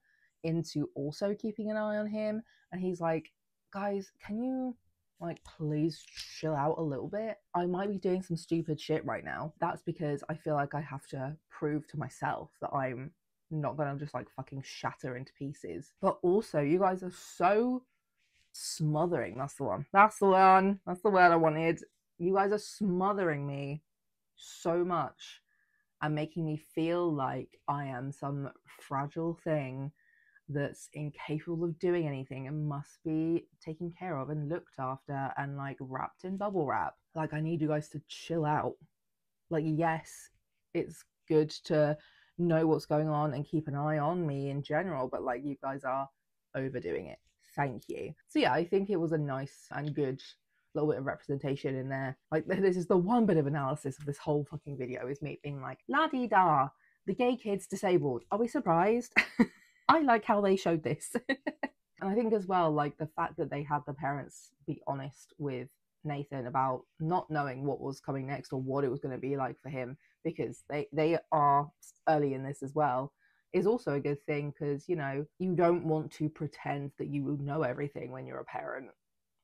into also keeping an eye on him, and he's like, guys, can you like please chill out a little bit? I might be doing some stupid shit right now. That's because I feel like I have to prove to myself that I'm not gonna just like fucking shatter into pieces. But also, you guys are so smothering. That's the one. That's the one. That's the word I wanted. You guys are smothering me so much and making me feel like I am some fragile thing that's incapable of doing anything and must be taken care of and looked after and like wrapped in bubble wrap. Like, I need you guys to chill out. Like, yes, it's good to know what's going on and keep an eye on me in general, but like, you guys are overdoing it. Thank you. So yeah, I think it was a nice and good little bit of representation in there. Like, this is the one bit of analysis of this whole fucking video, is me being like, la-di-da, the gay kid's disabled. Are we surprised? I like how they showed this. And I think as well, like, the fact that they had the parents be honest with Nathan about not knowing what was coming next or what it was going to be like for him, because they are early in this as well, is also a good thing, because, you know, you don't want to pretend that you know everything when you're a parent,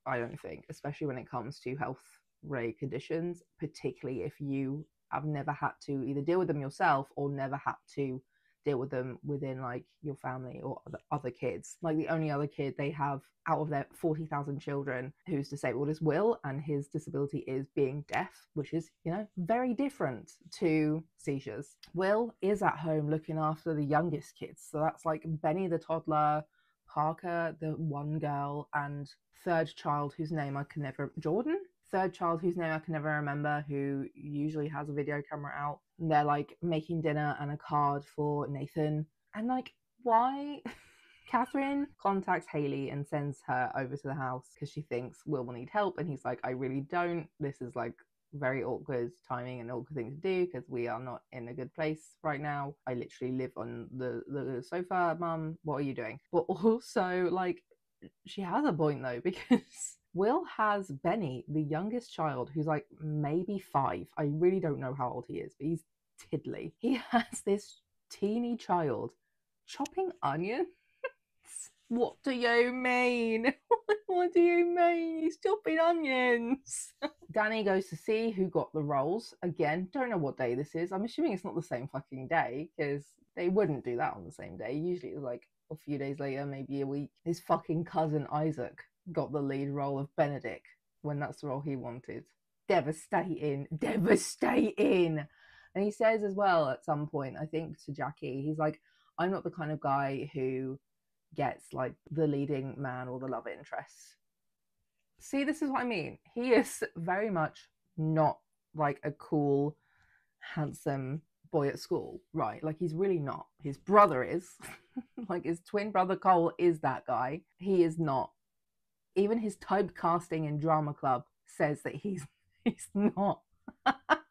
I don't think, especially when it comes to health related conditions, particularly if you have never had to either deal with them yourself or never had to deal with them within like your family or other kids. Like, the only other kid they have out of their 40,000 children who's disabled is Will, and his disability is being deaf, which is, you know, very different to seizures. Will is at home looking after the youngest kids, so that's like Benny the toddler, Parker the one girl, and third child whose name I can never, Jordan, third child whose name I can never remember, who usually has a video camera out. And they're like making dinner and a card for Nathan. And like, why? Catherine contacts Haley and sends her over to the house because she thinks Will need help. And he's like, I really don't. This is like very awkward timing and awkward thing to do because we are not in a good place right now. I literally live on the sofa, mum. What are you doing? But also, like, she has a point though, because Will has Benny, the youngest child, who's like maybe 5. I really don't know how old he is, but he's tiddly. He has this teeny child chopping onions What do you mean? What do you mean? He's chopping onions. Danny goes to see who got the roles. Again, don't know what day this is. I'm assuming it's not the same fucking day, because they wouldn't do that on the same day. Usually it's like a few days later, maybe a week. His fucking cousin Isaac got the lead role of Benedict when that's the role he wanted. Devastating. Devastating. And he says as well at some point, I think to Jackie, he's like, I'm not the kind of guy who gets like the leading man or the love interest. See, this is what I mean. He is very much not like a cool, handsome boy at school, right? Like, he's really not. His brother is. Like, his twin brother Cole is that guy. He is not. Even his typecasting in drama club says that he's not.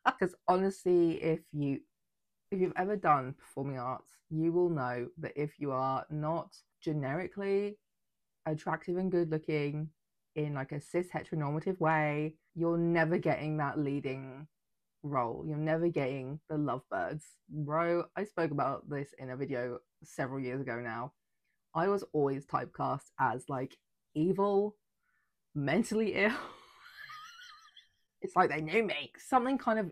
Because honestly, if you've ever done performing arts, you will know that if you are not generically attractive and good looking in like a cis heteronormative way, you're never getting that leading role. You're never getting the lovebirds. Bro, I spoke about this in a video several years ago now. I was always typecast as like evil, mentally ill. It's like they knew me. Something kind of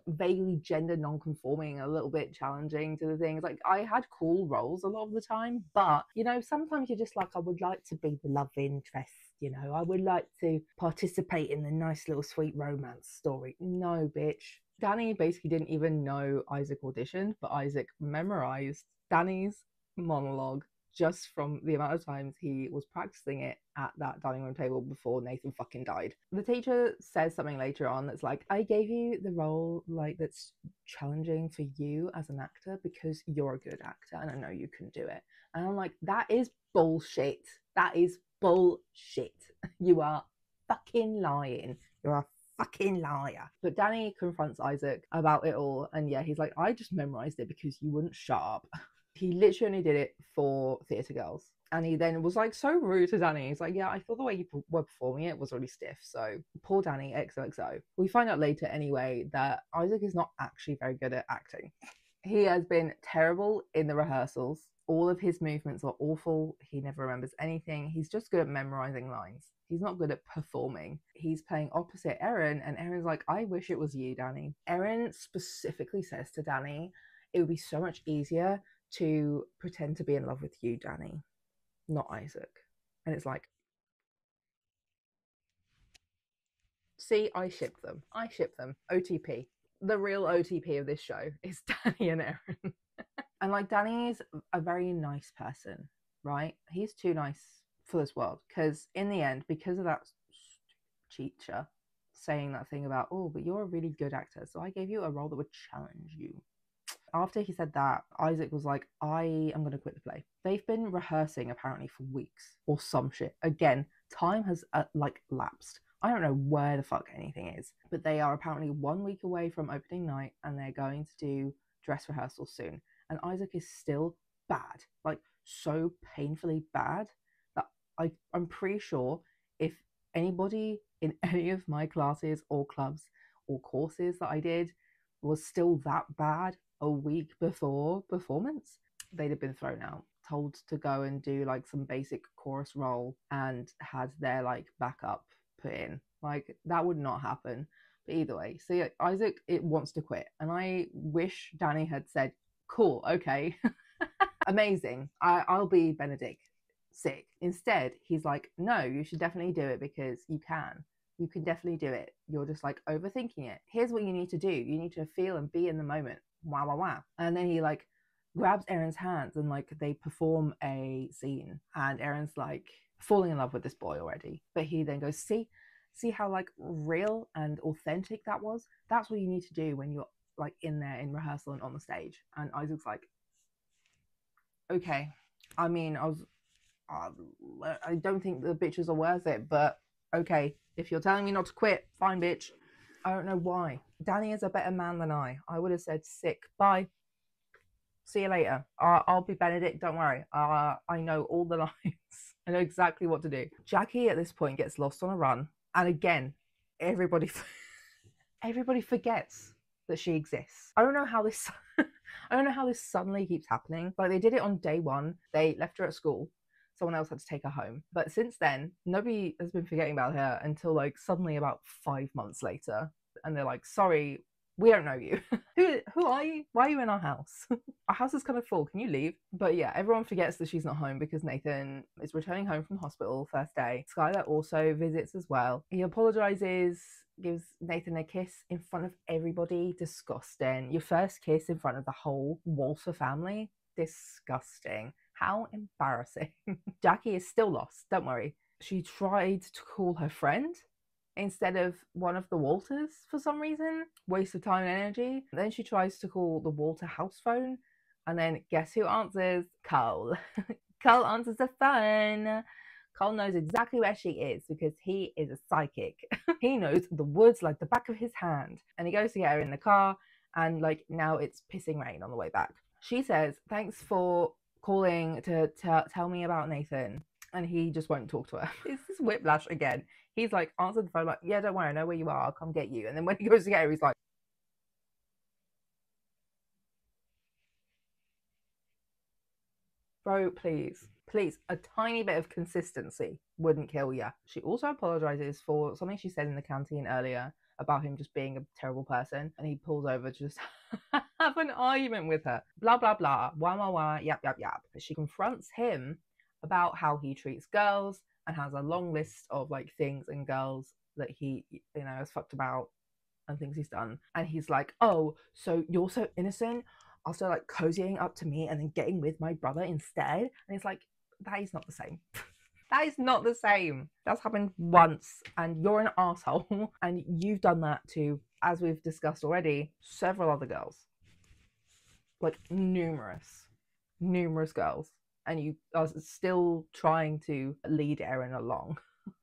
vaguely gender non-conforming, a little bit challenging to the things. Like, I had cool roles a lot of the time, but you know, sometimes you're just like, I would like to be the love interest. You know, I would like to participate in the nice little sweet romance story. No, bitch. Danny basically didn't even know Isaac auditioned, but Isaac memorized Danny's monologue just from the amount of times he was practicing it at that dining room table before Nathan fucking died. The teacher says something later on that's like, I gave you the role like that's challenging for you as an actor because you're a good actor and I know you can do it. And I'm like, that is bullshit. That is bullshit. You are fucking lying. You're a fucking liar. But Danny confronts Isaac about it all, and yeah, he's like, I just memorized it because you wouldn't shut up. He literally only did it for theatre girls. And he then was like so rude to Danny. He's like, yeah, I thought the way you were performing it was really stiff. So poor Danny, XOXO. We find out later anyway that Isaac is not actually very good at acting. He has been terrible in the rehearsals. All of his movements are awful. He never remembers anything. He's just good at memorizing lines. He's not good at performing. He's playing opposite Erin, and Erin's like, I wish it was you, Danny. Erin specifically says to Danny, it would be so much easier to pretend to be in love with you, Danny, not Isaac. And it's like, see, I ship them. I ship them. OTP. The real OTP of this show is Danny and Erin. And like, Danny's a very nice person, right? He's too nice for this world, because in the end, because of that teacher saying that thing about, oh, but you're a really good actor, so I gave you a role that would challenge you. After he said that, Isaac was like, I am going to quit the play. They've been rehearsing apparently for weeks or some shit. Again, time has like lapsed. I don't know where the fuck anything is, but they are apparently 1 week away from opening night, and they're going to do dress rehearsals soon. And Isaac is still bad, like so painfully bad that I'm pretty sure if anybody in any of my classes or clubs or courses that I did was still that bad a week before performance, they'd have been thrown out, told to go and do like some basic chorus role and had their like backup put in. Like, that would not happen. But either way, so yeah, Isaac, it wants to quit, and I wish Danny had said, cool, okay. Amazing, I'll be Benedict. Sick. Instead, he's like, no, you should definitely do it because you can definitely do it. You're just like overthinking it. Here's what you need to do. You need to feel and be in the moment. Wow, wow, wow. And then he like grabs Erin's hands and like they perform a scene, and Erin's like falling in love with this boy already. But he then goes, see how like real and authentic that was? That's what you need to do when you're like in there in rehearsal and on the stage. And Isaac's like, okay. I mean, I don't think the bitches are worth it, but okay, if you're telling me not to quit, fine, bitch. I don't know why. Danny is a better man than I would have said, sick, bye, see you later. I'll be Benedict, don't worry. I know all the lines. I know exactly what to do. Jackie at this point gets lost on a run, and again, everybody forgets that she exists. I don't know how this I don't know how this suddenly keeps happening. Like, they did it on day one. They left her at school. someone else had to take her home. But since then, nobody has been forgetting about her until like suddenly about 5 months later. And they're like, sorry, we don't know you. Who are you? Why are you in our house? Our house is kind of full. Can you leave? But yeah, everyone forgets that she's not home because Nathan is returning home from hospital first day. Skylar also visits as well. He apologizes, gives Nathan a kiss in front of everybody. Disgusting. Your first kiss in front of the whole Walter family. Disgusting. How embarrassing. Jackie is still lost. Don't worry. She tried to call her friend instead of one of the Walters for some reason. Waste of time and energy. Then she tries to call the Walter house phone, and then guess who answers? Cole. Cole answers the phone. Cole knows exactly where she is because he is a psychic. He knows the woods like the back of his hand. And he goes to get her in the car, and like now it's pissing rain on the way back. She says, thanks for calling to tell me about Nathan. And he just won't talk to her. It's this whiplash again. He's like, answer the phone, like, yeah, don't worry, I know where you are, I'll come get you. And then when he goes to get her, he's like, bro, please, a tiny bit of consistency wouldn't kill you. She also apologizes for something she said in the canteen earlier about him just being a terrible person, and he pulls over to just have an argument with her. Blah, blah, blah, wah, wah, wah, yap, yap, yap. She confronts him about how he treats girls and has a long list of like things and girls that he, you know, has fucked about and things he's done. And he's like, oh, so you're so innocent after like cozying up to me and then getting with my brother instead? And it's like, that is not the same. That is not the same. That's happened once, and you're an asshole, and you've done that to, as we've discussed already, several other girls. Like numerous girls. And you are still trying to lead Erin along.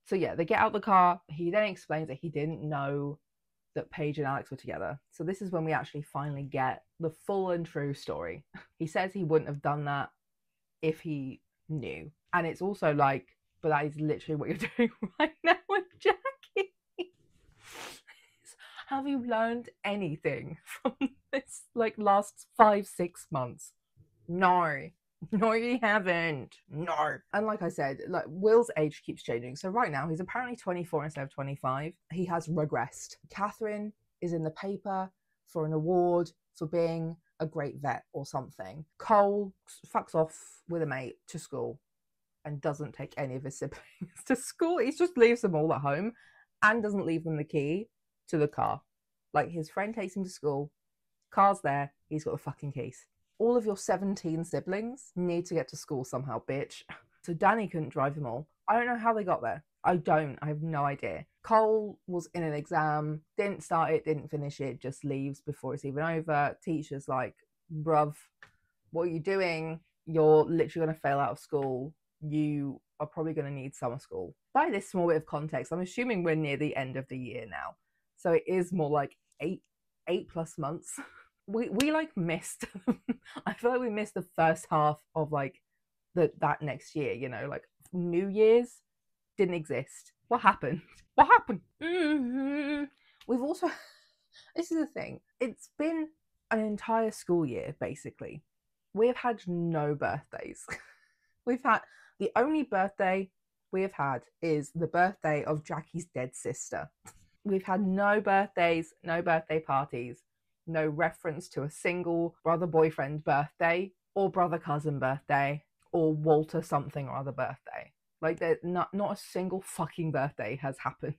So yeah, they get out the car. He then explains that he didn't know that Paige and Alex were together. So this is when we actually finally get the full and true story. He says he wouldn't have done that if he knew. And it's also like, but that is literally what you're doing right now with Jackie. Have you learned anything from this like last 5-6 months? No. No, you haven't. No. And like I said, like Will's age keeps changing. So right now he's apparently 24 instead of 25. He has regressed. Catherine is in the paper for an award for being a great vet or something. Cole fucks off with a mate to school and doesn't take any of his siblings to school. He just leaves them all at home and doesn't leave them the key to the car. Like his friend takes him to school, car's there, he's got the fucking keys. All of your 17 siblings need to get to school somehow, bitch. So Danny couldn't drive them all. I don't know how they got there. I have no idea. Cole was in an exam, didn't start it, didn't finish it, just leaves before it's even over. Teacher's like, bruv, what are you doing? You're literally going to fail out of school. You are probably going to need summer school. By this small bit of context, I'm assuming we're near the end of the year now. So it is more like eight plus months. We like missed I feel like we missed the first half of like that next year, you know, like New Year's didn't exist. What happened? We've also this is the thing, it's been an entire school year basically. We have had no birthdays. We've had the only birthday we have had is the birthday of Jackie's dead sister. We've had no birthdays, no birthday parties, no reference to a single brother-boyfriend birthday or brother-cousin birthday or Walter something or other birthday. Like, there's not a single fucking birthday has happened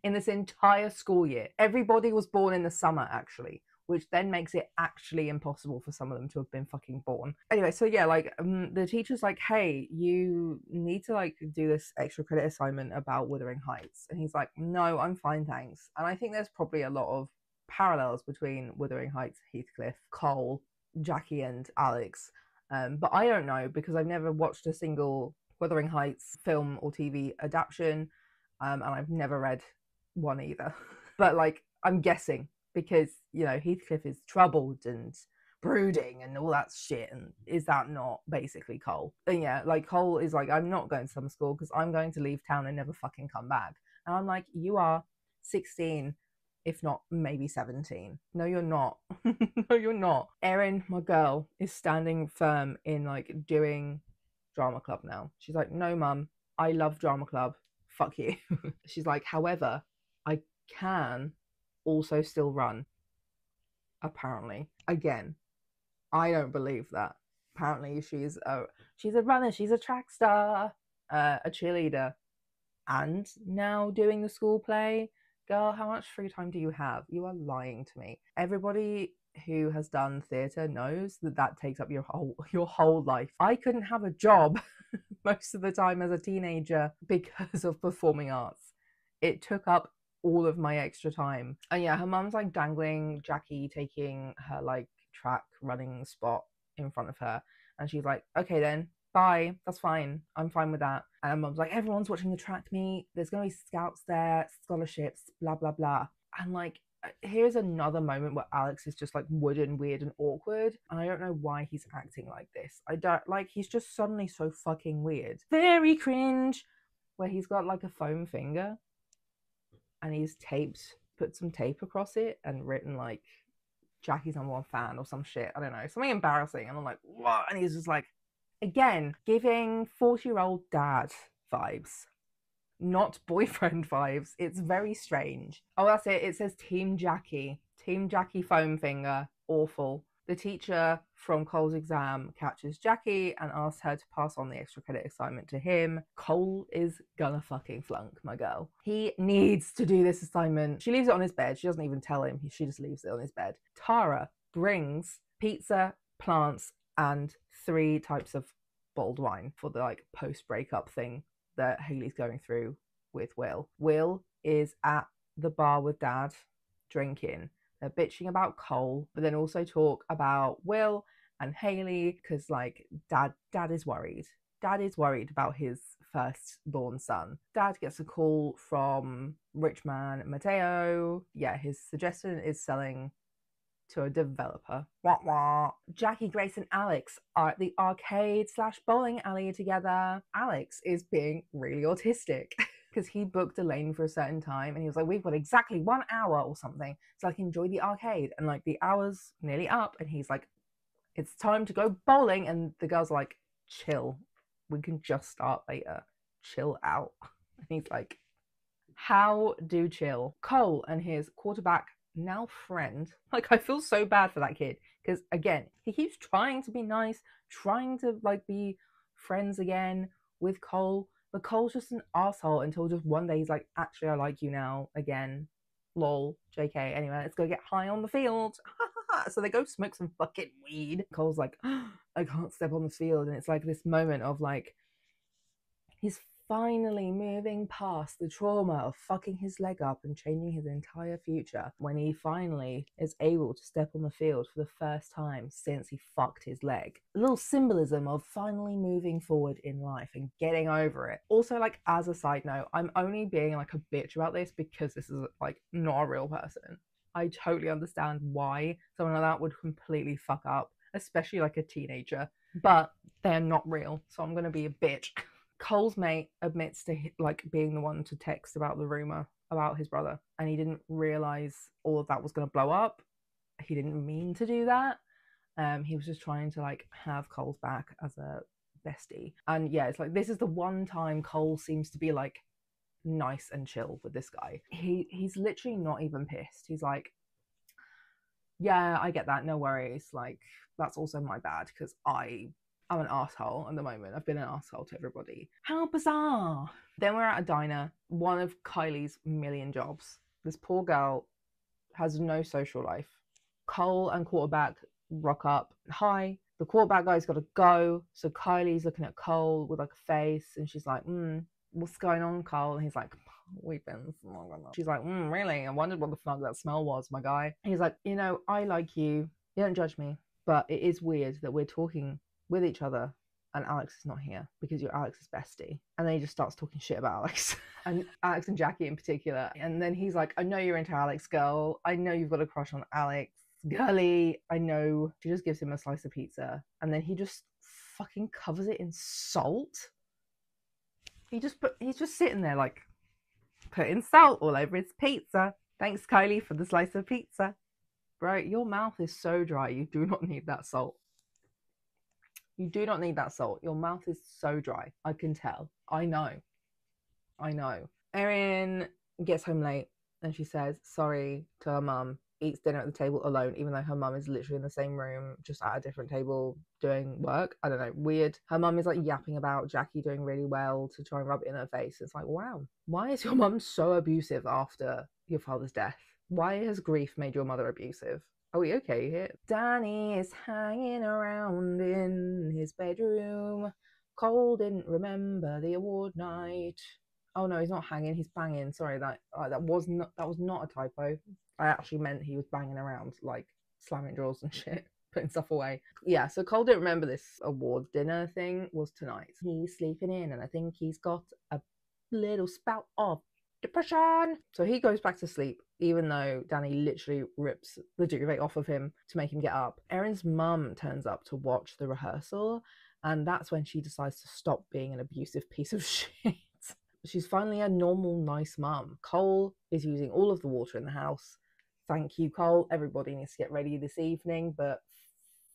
in this entire school year. Everybody was born in the summer, actually, which then makes it actually impossible for some of them to have been fucking born. Anyway, so yeah, like, the teacher's like, hey, you need to, like, do this extra credit assignment about Wuthering Heights. And he's like, no, I'm fine, thanks. And I think there's probably a lot of parallels between Wuthering Heights, Heathcliff, Cole, Jackie and Alex. But I don't know because I've never watched a single Wuthering Heights film or TV adaptation, and I've never read one either. But like, I'm guessing because, you know, Heathcliff is troubled and brooding and all that shit, and is that not basically Cole? And yeah, like Cole is like, I'm not going to summer school because I'm going to leave town and never fucking come back. And I'm like, you are 16, if not maybe 17. No, you're not. No, you're not. Erin, my girl, is standing firm in like doing drama club now. She's like, no, mum, I love drama club. Fuck you. She's like, however, I can also still run. Apparently, again, I don't believe that. Apparently, she's a runner. She's a track star, a cheerleader, and now doing the school play. Girl, how much free time do you have? You are lying to me. Everybody who has done theatre knows that that takes up your whole life. I couldn't have a job most of the time as a teenager because of performing arts. It took up all of my extra time. And yeah, her mum's like dangling Jackie taking her like track running spot in front of her, and she's like, okay then, bye, that's fine, I'm fine with that. And mum's like, everyone's watching the track meet, there's gonna be scouts there, scholarships, blah blah blah. And like, here's another moment where Alex is just like wooden, weird and awkward, and I don't know why he's acting like this. I don't like, he's just suddenly so fucking weird, very cringe, where he's got like a foam finger and he's put some tape across it and written like Jackie's #1 fan or some shit. I don't know, something embarrassing. And I'm like, what? And he's just like, again, giving 40-year-old dad vibes, not boyfriend vibes. It's very strange. Oh, that's it. It says Team Jackie. Team Jackie foam finger. Awful. The teacher from Cole's exam catches Jackie and asks her to pass on the extra credit assignment to him. Cole is gonna fucking flunk, my girl. He needs to do this assignment. She leaves it on his bed. She doesn't even tell him. She just leaves it on his bed. Tara brings pizza, plants, and 3 types of bottled wine for the like post-breakup thing that Haley's going through with Will. Will is at the bar with Dad drinking. They're bitching about Cole, but then also talk about Will and Haley because like dad is worried. Dad is worried about his firstborn son. Dad gets a call from rich man Mateo. Yeah, his suggestion is selling to a developer. Wah wah. Jackie, Grace, and Alex are at the arcade / bowling alley together. Alex is being really autistic because he booked a lane for a certain time and he was like, we've got exactly 1 hour or something so I can enjoy the arcade. And like the hour's nearly up and he's like, it's time to go bowling. And the girl's like, chill, we can just start later, chill out. And he's like, how do chill? Cole and his quarterback now friend, like I feel so bad for that kid because again he keeps trying to be nice, trying to like be friends again with Cole, but Cole's just an asshole until just one day he's like, actually I like you now again, lol, JK, anyway let's go get high on the field. So they go smoke some fucking weed. Cole's like, I can't step on the field, and it's like this moment of like he's finally moving past the trauma of fucking his leg up and changing his entire future when he finally is able to step on the field for the first time since he fucked his leg. A little symbolism of finally moving forward in life and getting over it. Also, like as a side note, I'm only being like a bitch about this because this is like not a real person. I totally understand why someone like that would completely fuck up, especially like a teenager, but they're not real, so I'm gonna be a bitch. Cole's mate admits to like being the one to text about the rumor about his brother, and he didn't realize all of that was going to blow up. He didn't mean to do that. He was just trying to like have Cole's back as a bestie. And yeah, it's like this is the one time Cole seems to be like nice and chill with this guy. He's literally not even pissed. He's like, yeah, I get that, no worries, like that's also my bad because I'm an asshole at the moment. I've been an asshole to everybody. How bizarre. Then we're at a diner, one of Kylie's million jobs. This poor girl has no social life. Cole and quarterback rock up. Hi, the quarterback guy's got to go. So Kylie's looking at Cole with like a face and she's like, what's going on, Cole? And he's like, we've been. She's like, really? I wondered what the fuck that smell was, my guy. And he's like, you know, I like you. You don't judge me. But it is weird that we're talking with each other and Alex is not here because you're Alex's bestie. And then he just starts talking shit about Alex and Alex and Jackie in particular. And then he's like, I know you're into Alex, girl. I know you've got a crush on Alex, girly. I know. She just gives him a slice of pizza and then he just fucking covers it in salt. He's just sitting there like putting salt all over his pizza. Thanks, Kylie, for the slice of pizza. Bro, your mouth is so dry. You do not need that salt. You do not need that salt. Your mouth is so dry. I can tell. I know. Erin gets home late and she says sorry to her mum, eats dinner at the table alone, even though her mum is literally in the same room, just at a different table doing work. I don't know, weird. Her mum is like yapping about Jackie doing really well to try and rub it in her face. It's like, wow, why is your mum so abusive after your father's death? Why has grief made your mother abusive? Are we okay here? Danny is hanging around in his bedroom. Cole didn't remember the award night. Oh no, he's not hanging, he's banging. Sorry, that was not a typo. I actually meant he was banging around, like slamming drawers and shit, putting stuff away. Yeah, so Cole didn't remember this awards dinner thing was tonight. He's sleeping in and I think he's got a little spout of depression. So he goes back to sleep, even though Danny literally rips the duvet off of him to make him get up. Erin's mum turns up to watch the rehearsal, and that's when she decides to stop being an abusive piece of shit. She's finally a normal, nice mum. Cole is using all of the water in the house. Thank you, Cole. Everybody needs to get ready this evening, but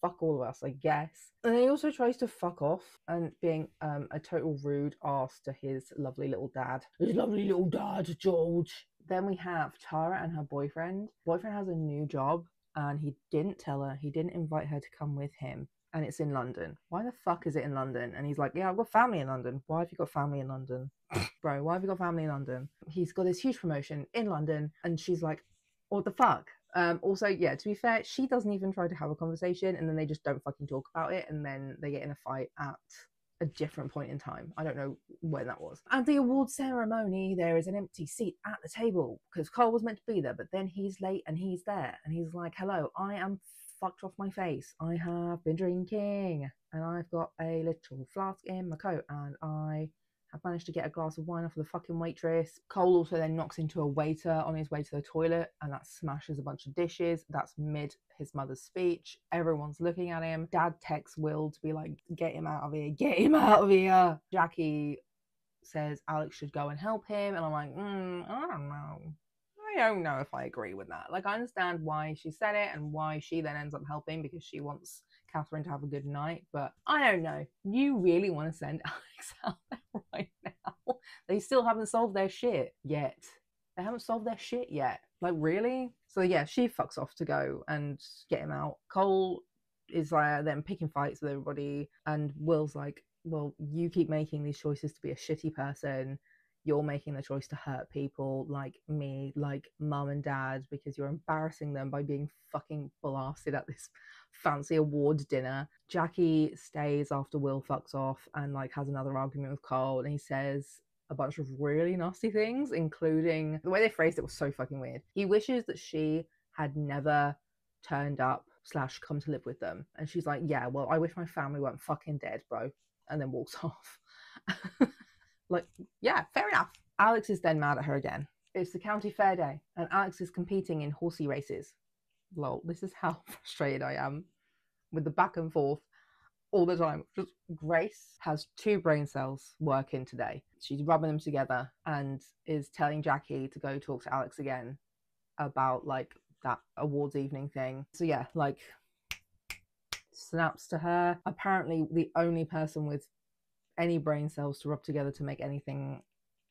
fuck all of us, I guess. And he also tries to fuck off and being a total rude ass to his lovely little dad. His lovely little dad, George. Then we have Tara and her boyfriend. Boyfriend has a new job and he didn't tell her, he didn't invite her to come with him. And it's in London. Why the fuck is it in London? And he's like, yeah, I've got family in London. Why have you got family in London? Bro, why have you got family in London? He's got this huge promotion in London and she's like, what the fuck? Also, yeah, to be fair, she doesn't even try to have a conversation and then they just don't fucking talk about it and then they get in a fight at a different point in time. I don't know when that was. At the award ceremony, there is an empty seat at the table because Cole was meant to be there, but then he's late and he's there and he's like, hello, I am fucked off my face. I have been drinking and I've got a little flask in my coat and I have managed to get a glass of wine off of the fucking waitress. Cole also then knocks into a waiter on his way to the toilet and that smashes a bunch of dishes. That's mid his mother's speech. Everyone's looking at him. Dad texts Will to be like, get him out of here, get him out of here. Jackie says Alex should go and help him and I'm like, I don't know. I don't know if I agree with that. Like, I understand why she said it and why she then ends up helping because she wants Catherine to have a good night, but I don't know. You really want to send Alex out there right now? They still haven't solved their shit yet. They haven't solved their shit yet. Like, really? So yeah, she fucks off to go and get him out. Cole is then picking fights with everybody and Will's like, well, you keep making these choices to be a shitty person. You're making the choice to hurt people like me, like mum and dad, because you're embarrassing them by being fucking blasted at this fancy awards dinner. Jackie stays after Will fucks off and like has another argument with Cole and he says a bunch of really nasty things, including the way they phrased it was so fucking weird. He wishes that she had never turned up / come to live with them. And she's like, yeah, well, I wish my family weren't fucking dead, bro. And then walks off. Like, yeah, fair enough. Alex is then mad at her again. It's the county fair day, and Alex is competing in horsey races. Lol, this is how frustrated I am with the back and forth all the time. Just Grace has 2 brain cells working today. She's rubbing them together and is telling Jackie to go talk to Alex again about, like, that awards evening thing. So yeah, like, snaps to her. Apparently the only person with any brain cells to rub together to make anything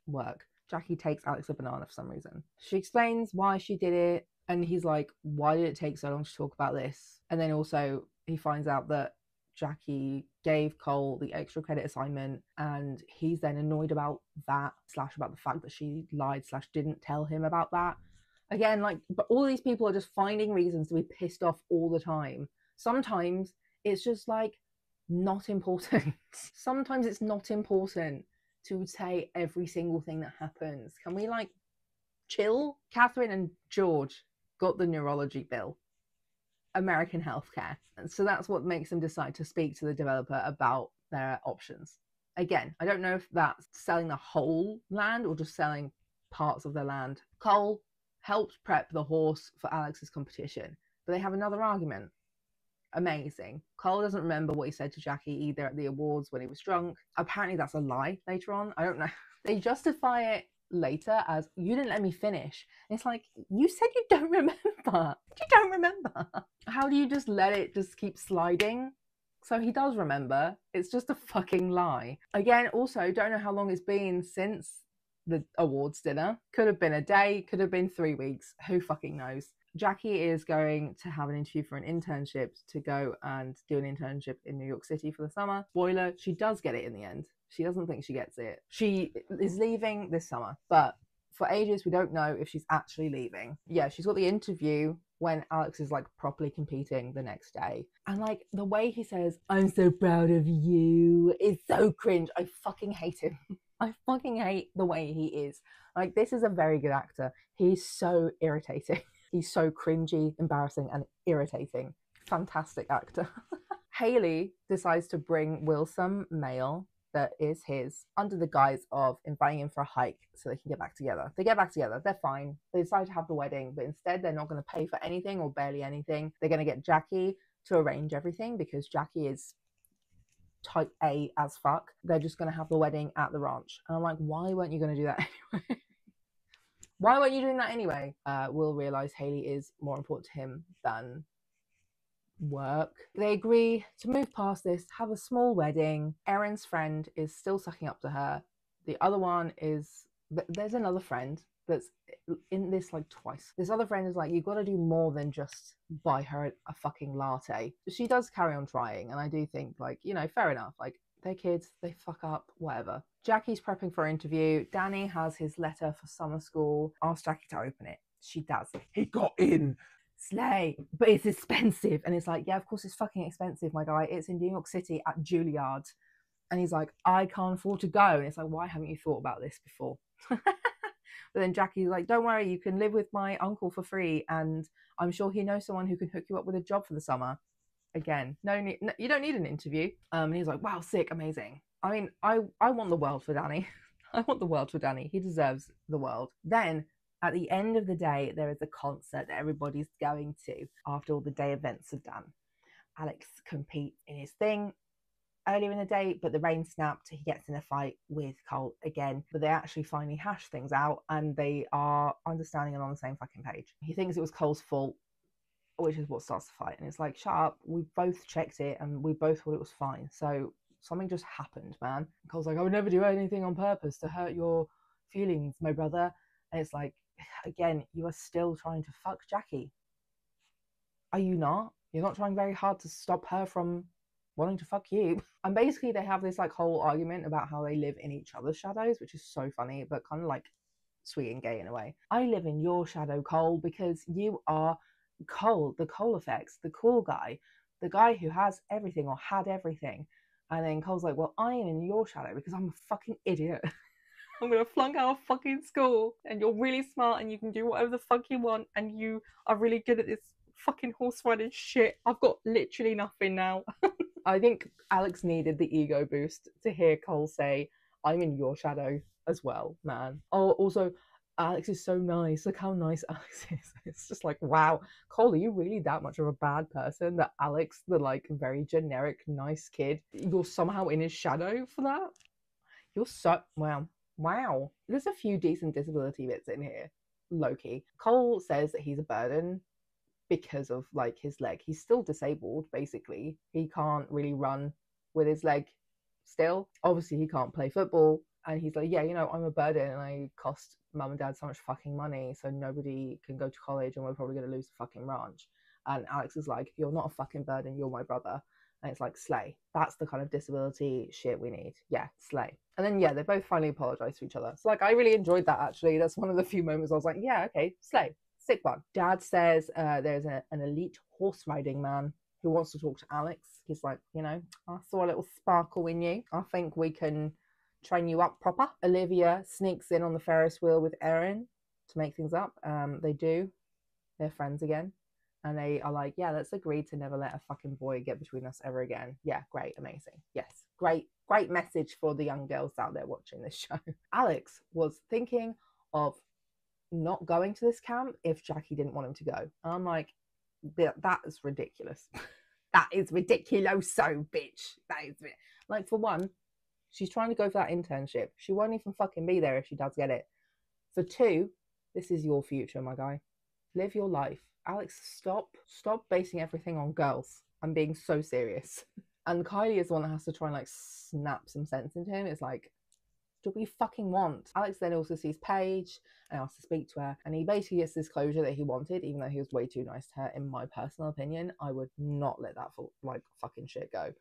work. Jackie takes Alex a banana for some reason. She explains why she did it, and he's like, why did it take so long to talk about this? And then also he finds out that Jackie gave Cole the extra credit assignment, and he's then annoyed about that / about the fact that she lied / didn't tell him about that. Again, like, but all these people are just finding reasons to be pissed off all the time. Sometimes it's just like, not important. Sometimes it's not important to say every single thing that happens. Can we like chill? Catherine and George got the neurology bill, American healthcare. And so that's what makes them decide to speak to the developer about their options. Again, I don't know if that's selling the whole land or just selling parts of the land. Cole helps prep the horse for Alex's competition, but they have another argument. Amazing. Cole doesn't remember what he said to Jackie either at the awards when he was drunk. Apparently that's a lie later on. I don't know. They justify it later as, you didn't let me finish. And it's like, you said you don't remember. You don't remember. How do you just let it just keep sliding? So he does remember. It's just a fucking lie. Again, also, don't know how long it's been since the awards dinner. Could have been a day, could have been 3 weeks. Who fucking knows? Jackie is going to have an interview for an internship to go and do an internship in New York City for the summer. Spoiler, she does get it in the end. She doesn't think she gets it. She is leaving this summer, but for ages we don't know if she's actually leaving. Yeah, she's got the interview when Alex is like properly competing the next day. And like the way he says, "I'm so proud of you," is so cringe. I fucking hate him. I fucking hate the way he is. Like, this is a very good actor. He's so irritating. He's so cringy, embarrassing, and irritating. Fantastic actor. Haley decides to bring Will some mail that is his under the guise of inviting him for a hike so they can get back together. They get back together, they're fine. They decide to have the wedding, but instead they're not going to pay for anything or barely anything. They're going to get Jackie to arrange everything because Jackie is type A as fuck. They're just going to have the wedding at the ranch. And I'm like, why weren't you going to do that anyway? Why weren't you doing that anyway? Will realize Haley is more important to him than work. They agree to move past this, have a small wedding. Erin's friend is still sucking up to her. The other one is, there's another friend that's in this like twice. This other friend is like, you've got to do more than just buy her a fucking latte. She does carry on trying, and I do think, like, you know, fair enough. Like, they're kids, they fuck up, whatever. Jackie's prepping for an interview. Danny has his letter for summer school. Asks Jackie to open it. She does. He got in. Slay, but it's expensive. And it's like, yeah, of course it's fucking expensive, my guy. It's in New York City at Juilliard. And he's like, I can't afford to go. And it's like, why haven't you thought about this before? But then Jackie's like, don't worry, you can live with my uncle for free, and I'm sure he knows someone who can hook you up with a job for the summer. Again, no, you don't need an interview. And he's like, wow, sick, amazing. I mean, I want the world for Danny. I want the world for Danny. He deserves the world. Then at the end of the day, there is a concert that everybody's going to after all the day events are done. Alex competes in his thing earlier in the day, but the rain snapped. He gets in a fight with Cole again, but they actually finally hash things out and they are understanding and on the same fucking page. He thinks it was Cole's fault, which is what starts the fight. And it's like, shut up, we both checked it and we both thought it was fine. So something just happened, man. And Cole's like, I would never do anything on purpose to hurt your feelings, my brother. And it's like, again, you are still trying to fuck Jackie. Are you not? You're not trying very hard to stop her from wanting to fuck you. And basically they have this like whole argument about how they live in each other's shadows, which is so funny, but kind of like sweet and gay in a way. I live in your shadow, Cole, because you are Cole, the Cole effects, the cool guy, the guy who has everything or had everything. And then Cole's like, well, I am in your shadow because I'm a fucking idiot. I'm gonna flunk out of fucking school, and you're really smart and you can do whatever the fuck you want, and you are really good at this fucking horse riding shit. I've got literally nothing now. I think Alex needed the ego boost to hear Cole say, I'm in your shadow as well, man. Oh, also, Alex is so nice. Look how nice Alex is. It's just like, wow, Cole, are you really that much of a bad person that Alex, the like very generic nice kid, you're somehow in his shadow for that? You're so, wow. There's a few decent disability bits in here, low-key. Cole says that he's a burden because of like his leg. He's still disabled, basically. He can't really run with his leg still. Obviously, he can't play football. And he's like, yeah, you know, I'm a burden and I cost mum and dad so much fucking money, so nobody can go to college and we're probably going to lose the fucking ranch. And Alex is like, you're not a fucking burden, you're my brother. And it's like, slay. That's the kind of disability shit we need. Yeah, slay. And then, yeah, they both finally apologize to each other. So, like, I really enjoyed that, actually. That's one of the few moments I was like, yeah, okay, slay. Sick one. Dad says there's an elite horse riding man who wants to talk to Alex. He's like, you know, I saw a little sparkle in you. I think we can train you up proper. Olivia sneaks in on the Ferris wheel with Erin to make things up. They do. They're friends again. And they are like, yeah, let's agree to never let a fucking boy get between us ever again. Yeah, great, amazing. Yes, great message for the young girls out there watching this show. Alex was thinking of not going to this camp if Jackie didn't want him to go. And I'm like, that is ridiculous. That is ridiculous, so bitch. That is it. Like, for one, she's trying to go for that internship. She won't even fucking be there if she does get it. For two, this is your future, my guy. Live your life. Alex, stop basing everything on girls. I'm being so serious. And Kylie is the one that has to try and like snap some sense into him. It's like, do we fucking want? Alex then also sees Paige and asks to speak to her, and he basically gets this closure that he wanted, even though he was way too nice to her. In my personal opinion, I would not let that like fucking shit go.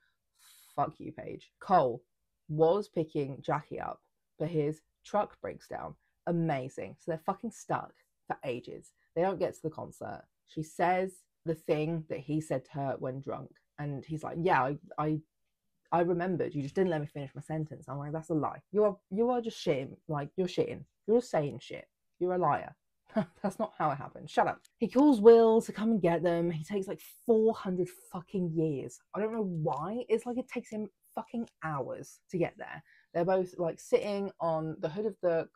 Fuck you, Paige. Cole was picking Jackie up, but his truck breaks down. Amazing. So they're fucking stuck for ages. They don't get to the concert. She says the thing that he said to her when drunk, and he's like, yeah, I remembered, you just didn't let me finish my sentence. I'm like, that's a lie. You are just shitting. Like, you're shitting. You're just saying shit. You're a liar. That's not how it happened. Shut up. He calls Will to come and get them. He takes like 400 fucking years. I don't know why. It's like it takes him fucking hours to get there. They're both like sitting on the hood of the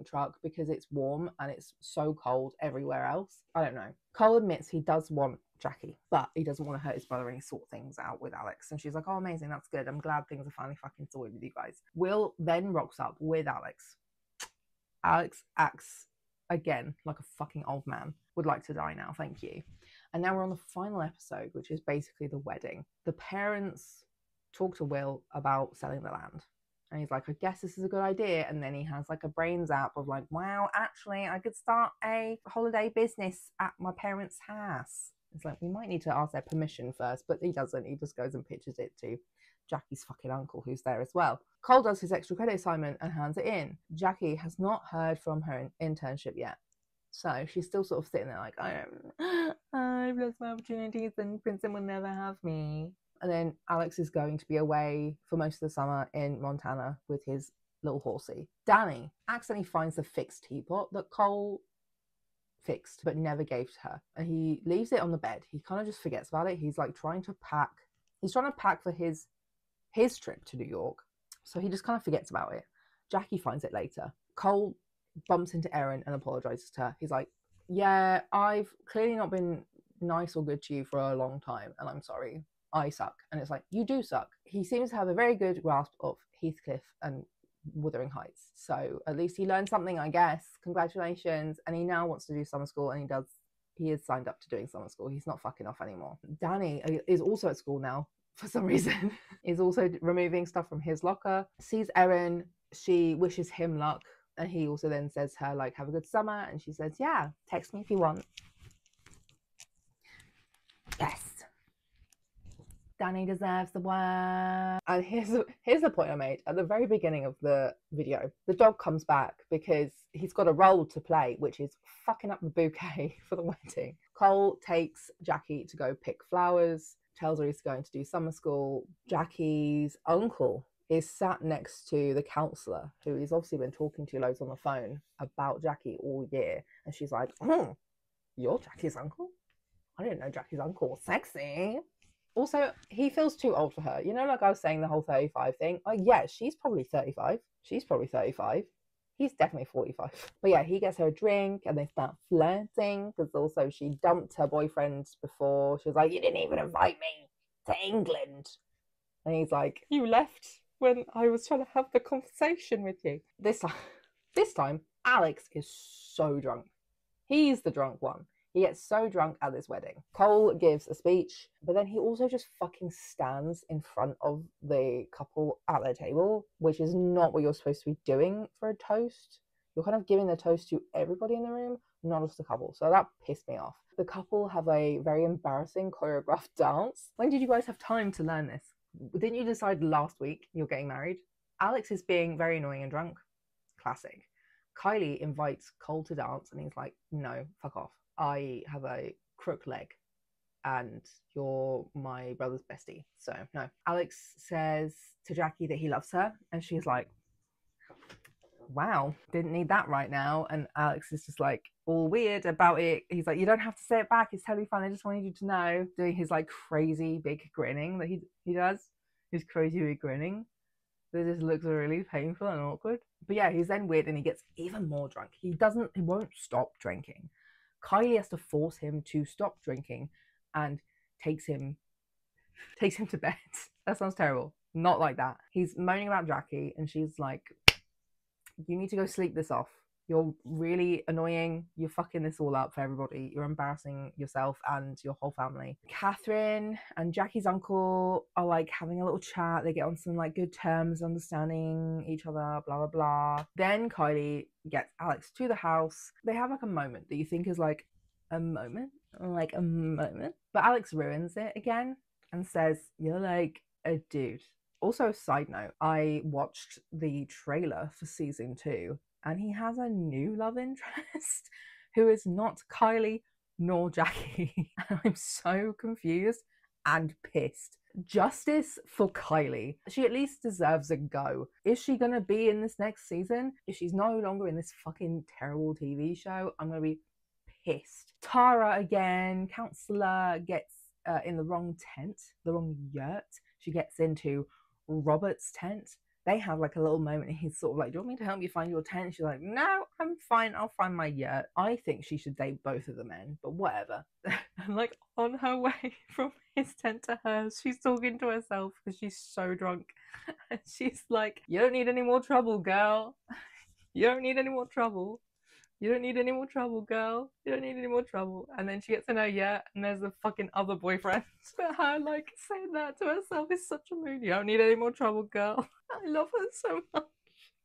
truck, because it's warm and it's so cold everywhere else. I don't know. Cole admits he does want Jackie, but he doesn't want to hurt his brother, and he sort things out with Alex. And she's like, oh, amazing, that's good. I'm glad things are finally fucking sorted with you guys. Will then rocks up with Alex. Alex acts again like a fucking old man. Would like to die now, thank you. And now we're on the final episode, which is basically the wedding. The parents talk to Will about selling the land. And he's like, I guess this is a good idea. And then he has like a brain zap of like, wow, actually, I could start a holiday business at my parents' house. It's like, we might need to ask their permission first, but he doesn't. He just goes and pitches it to Jackie's fucking uncle, who's there as well. Cole does his extra credit assignment and hands it in. Jackie has not heard from her internship yet. So she's still sort of sitting there like, I've lost my opportunities and Princeton will never have me. And then Alex is going to be away for most of the summer in Montana with his little horsey. Danny accidentally finds the fixed teapot that Cole fixed but never gave to her, and he leaves it on the bed. He kind of just forgets about it. He's like trying to pack for his trip to New York, so he just kind of forgets about it. Jackie finds it later. Cole bumps into Erin and apologizes to her. He's like, yeah, I've clearly not been nice or good to you for a long time, and I'm sorry. I suck. And it's like, you do suck. He seems to have a very good grasp of Heathcliff and Wuthering Heights, so at least he learned something, I guess. Congratulations. And he now wants to do summer school, and he is signed up to doing summer school. He's not fucking off anymore. Danny is also at school now for some reason. Is also removing stuff from his locker. Sees Erin. She wishes him luck, and he also then says to her, like, have a good summer. And she says, yeah, text me if you want. Yes, Danny deserves the work. And here's the point I made at the very beginning of the video. The dog comes back because he's got a role to play, which is fucking up the bouquet for the wedding. Cole takes Jackie to go pick flowers, tells her he's going to do summer school. Jackie's uncle is sat next to the counsellor, who he's obviously been talking to loads on the phone about Jackie all year. And she's like, you're Jackie's uncle? I didn't know Jackie's uncle was sexy. Also, he feels too old for her. You know, like I was saying, the whole 35 thing. Like, yeah, she's probably 35. She's probably 35. He's definitely 45. But yeah, he gets her a drink and they start flirting, because also she dumped her boyfriend before. She was like, you didn't even invite me to England. And he's like, you left when I was trying to have the conversation with you. This time, Alex is so drunk. He's the drunk one. He gets so drunk at this wedding. Cole gives a speech, but then he also just fucking stands in front of the couple at their table, which is not what you're supposed to be doing for a toast. You're kind of giving the toast to everybody in the room, not just the couple. So that pissed me off. The couple have a very embarrassing choreographed dance. When did you guys have time to learn this? Didn't you decide last week you're getting married? Alex is being very annoying and drunk. Classic. Kylie invites Cole to dance and he's like, no, fuck off. I have a crook leg and you're my brother's bestie, so no. Alex says to Jackie that he loves her, and she's like, wow, didn't need that right now. And Alex is just like all weird about it. He's like, you don't have to say it back, it's totally fine, I just wanted you to know. Doing his like crazy big grinning that he does, his crazy big grinning that just looks really painful and awkward. But yeah, he's then weird and he gets even more drunk. He won't stop drinking. Kylie has to force him to stop drinking and takes him to bed. That sounds terrible. Not like that. He's moaning about Jackie and she's like, you need to go sleep this off. You're really annoying. You're fucking this all up for everybody. You're embarrassing yourself and your whole family. Catherine and Jackie's uncle are like having a little chat. They get on some like good terms, understanding each other, blah, blah, blah. Then Kylie gets Alex to the house. They have like a moment that you think is like a moment, But Alex ruins it again and says, "You're like a dude." Also, side note, I watched the trailer for season 2 and he has a new love interest who is not Kylie nor Jackie. And I'm so confused and pissed. Justice for Kylie. She at least deserves a go. Is she gonna be in this next season? If she's no longer in this fucking terrible TV show, I'm gonna be pissed. Tara again, counselor, gets in the wrong tent, the wrong yurt. She gets into Robert's tent. They have like a little moment and he's sort of like, "Do you want me to help you find your tent?" She's like, "No, I'm fine, I'll find my yurt." I think she should date both of the men, but whatever. And like on her way from his tent to hers, she's talking to herself because she's so drunk. And she's like, "You don't need any more trouble, girl. You don't need any more trouble. You don't need any more trouble, girl. You don't need any more trouble." And then she gets in her yurt and there's a fucking other boyfriend. But her like saying that to herself is such a mood. "You don't need any more trouble, girl." I love her so much.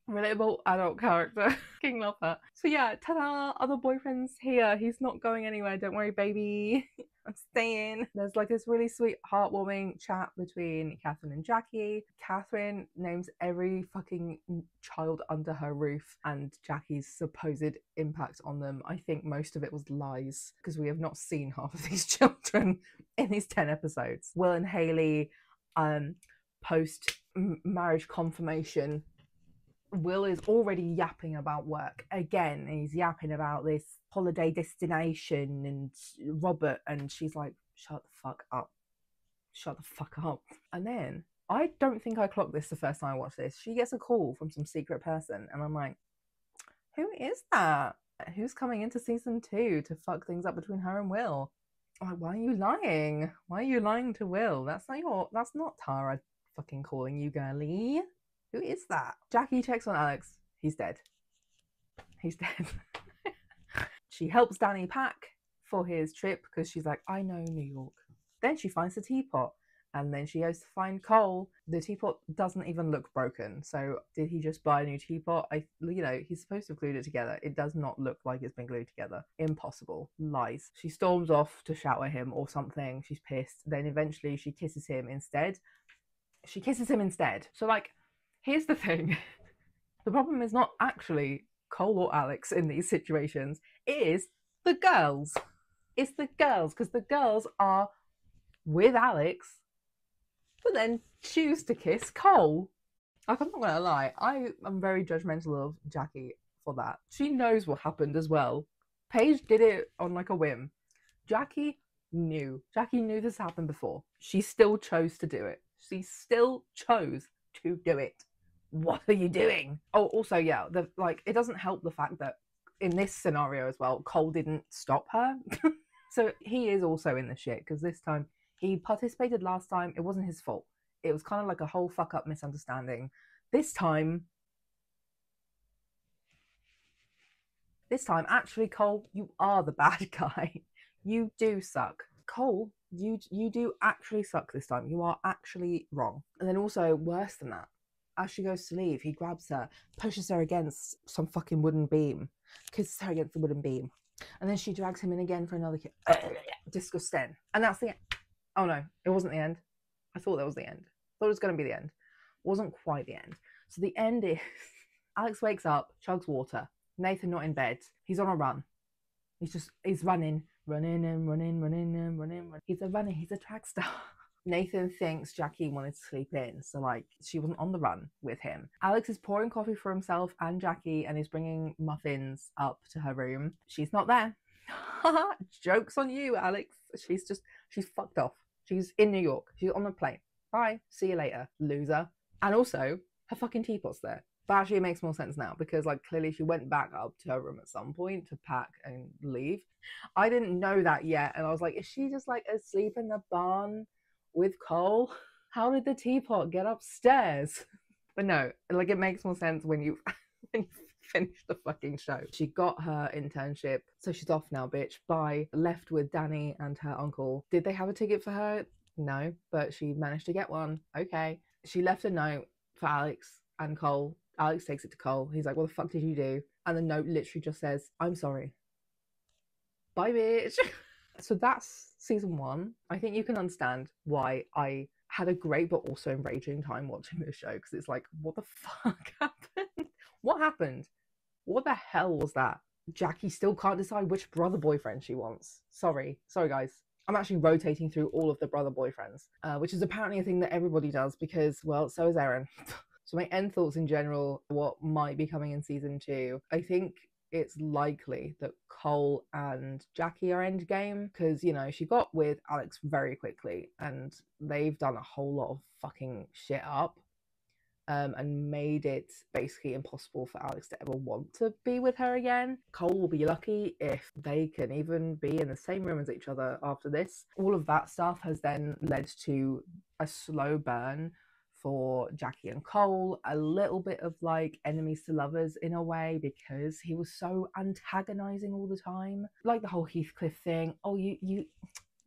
Relatable adult character. King love her. So yeah, ta-da, other boyfriend's here. He's not going anywhere. Don't worry, baby. I'm staying. There's like this really sweet, heartwarming chat between Catherine and Jackie. Catherine names every fucking child under her roof and Jackie's supposed impact on them. I think most of it was lies because we have not seen half of these children in these 10 episodes. Will and Hayley, post marriage confirmation, Will is already yapping about work again. He's yapping about this holiday destination and Robert, and she's like, "Shut the fuck up. Shut the fuck up." And then, I don't think I clocked this the first time I watched this, she gets a call from some secret person, and I'm like, who is that? Who's coming into season 2 to fuck things up between her and Will? I'm like, why are you lying? Why are you lying to Will? That's not Tara fucking calling you, girly. Who is that? Jackie checks on Alex. He's dead. He's dead. She helps Danny pack for his trip because she's like, "I know New York." Then she finds the teapot and then she goes to find Cole. The teapot doesn't even look broken. So did he just buy a new teapot? He's supposed to have glued it together. It does not look like it's been glued together. Impossible. Lies. She storms off to shout at him or something. She's pissed. Then eventually she kisses him instead. So like, here's the thing. The problem is not actually Cole or Alex in these situations. It is the girls. It's the girls, because the girls are with Alex, but then choose to kiss Cole. Like, I'm not gonna lie, I am very judgmental of Jackie for that. She knows what happened as well. Paige did it on like a whim. Jackie knew this happened before. She still chose to do it. She still chose to do it. What are you doing? Oh, also, yeah, it doesn't help the fact that in this scenario as well, Cole didn't stop her. So he is also in the shit, because this time he participated last time. It wasn't his fault. It was kind of like a whole fuck up misunderstanding. This time, actually, Cole, you are the bad guy. You do suck. Cole, you do actually suck this time. You are actually wrong. And then also, worse than that, as she goes to leave, he grabs her, pushes her against some fucking wooden beam, kisses her against the wooden beam, and then she drags him in again for another kiss. Disgusting. And that's the end. Oh no, it wasn't the end. I thought that was the end. I thought it was going to be the end. It wasn't quite the end. So the end is Alex wakes up, chugs water. Nathan not in bed. He's on a run. He's running. He's a track star. Nathan thinks Jackie wanted to sleep in, so like she wasn't on the run with him. Alex is pouring coffee for himself and Jackie and is bringing muffins up to her room. She's not there. Joke's on you, Alex. She's fucked off. She's in New York. She's on the plane. Bye. See you later, loser. And also, her fucking teapot's there. But actually it makes more sense now, because like clearly she went back up to her room at some point to pack and leave. I didn't know that yet, and I was like, is she just like asleep in the barn with Cole? How did the teapot get upstairs? But no, like it makes more sense when you finish the fucking show. She got her internship, so she's off now, bitch. Bye. Left with Danny and her uncle. Did they have a ticket for her? No, but she managed to get one. Okay. She left a note for Alex and Cole. Alex takes it to Cole. He's like, what the fuck did you do? And the note literally just says, I'm sorry. Bye, bitch. So that's season 1. I think you can understand why I had a great but also enraging time watching this show, because it's like, what the fuck happened? What happened? What the hell was that? Jackie still can't decide which brother boyfriend she wants. Sorry guys. I'm actually rotating through all of the brother boyfriends, which is apparently a thing that everybody does because, well, so is Erin. So my end thoughts in general, what might be coming in season 2, I think it's likely that Cole and Jackie are endgame because, you know, she got with Alex very quickly and they've done a whole lot of fucking shit up. And made it basically impossible for Alex to ever want to be with her again. Cole will be lucky if they can even be in the same room as each other after this. All of that stuff has then led to a slow burn for Jackie and Cole, a little bit of like enemies to lovers in a way, because he was so antagonizing all the time. Like the whole Heathcliff thing. Oh, you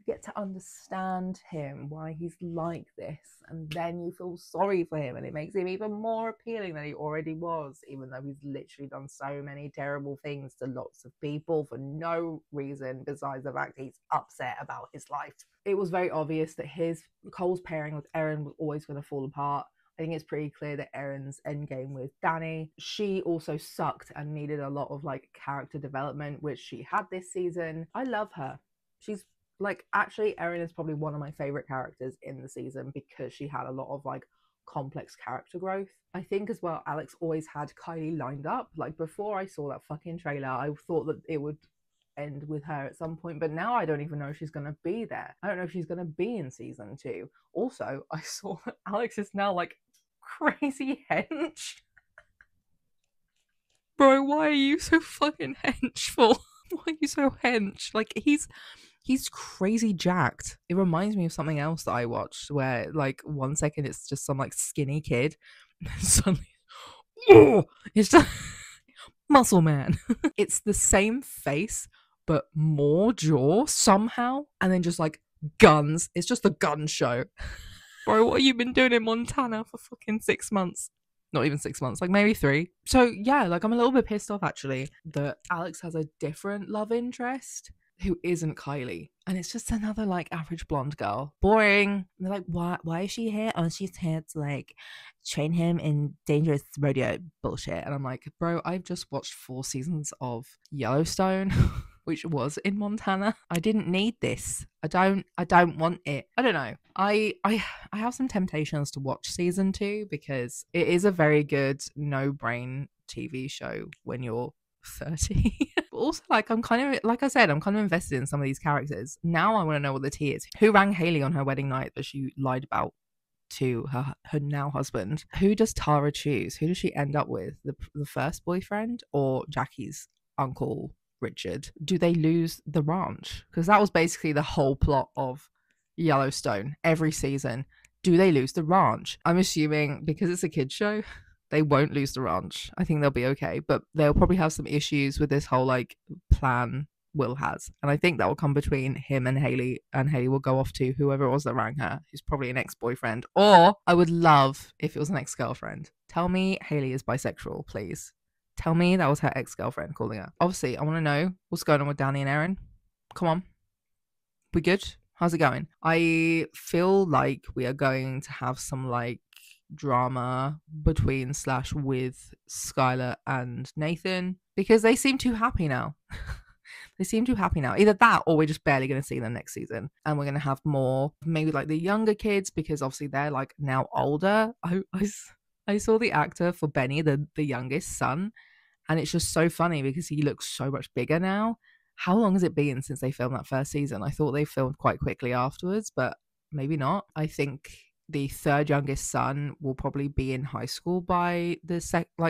get to understand him, why he's like this, and then you feel sorry for him and it makes him even more appealing than he already was, even though he's literally done so many terrible things to lots of people for no reason besides the fact he's upset about his life. It was very obvious that Cole's pairing with Erin was always going to fall apart. I think it's pretty clear that Erin's endgame with Danny. She also sucked and needed a lot of like character development, which she had this season. I love her. She's like, actually, Erin is probably one of my favorite characters in the season because she had a lot of like complex character growth. I think as well, Alex always had Kylie lined up. Like before I saw that fucking trailer, I thought that it would end with her at some point, but now I don't even know if she's going to be there. I don't know if she's going to be in season 2. Also, I saw that Alex is now like crazy hench. Bro, why are you so fucking henchful? Why are you so hench? Like, he's crazy jacked. It reminds me of something else that I watched where like 1 second it's just some like skinny kid and then suddenly it's just muscle man. It's the same face but more jaw somehow, and then just like guns. It's just a gun show. Bro, what have you been doing in Montana for fucking 6 months? Not even 6 months, like maybe 3. So yeah, like I'm a little bit pissed off actually that Alex has a different love interest who isn't Kylie, and it's just another like average blonde girl. Boring. And they're like, why is she here? Oh, she's here to like train him in dangerous rodeo bullshit. And I'm like, bro, I've just watched 4 seasons of Yellowstone which was in Montana. I didn't need this. I don't want it. I don't know. I have some temptations to watch season 2 because it is a very good no-brain TV show when you're 30. But also, like, I'm kind of invested in some of these characters. Now I want to know what the tea is. Who rang Haley on her wedding night that she lied about to her now husband? Who does Tara choose? Who does she end up with? The first boyfriend or Jackie's uncle Richard? Do they lose the ranch? Because that was basically the whole plot of Yellowstone every season. Do they lose the ranch? I'm assuming because it's a kids show, they won't lose the ranch. I think they'll be okay, but they'll probably have some issues with this whole like plan Will has, and I think that will come between him and Haley will go off to whoever it was that rang her, who's probably an ex-boyfriend, or I would love if it was an ex-girlfriend. Tell me Haley is bisexual, please. Tell me that was her ex-girlfriend calling her. Obviously, I want to know what's going on with Danny and Erin. Come on. We good? How's it going? I feel like we are going to have some like drama between / with Skylar and Nathan because they seem too happy now. They seem too happy now. Either that or we're just barely going to see them next season. And we're going to have more, maybe like the younger kids because obviously they're like now older. I saw the actor for Benny, the youngest son, and it's just so funny because he looks so much bigger now. How long has it been since they filmed that first season? I thought they filmed quite quickly afterwards, but maybe not. I think the third youngest son will probably be in high school by the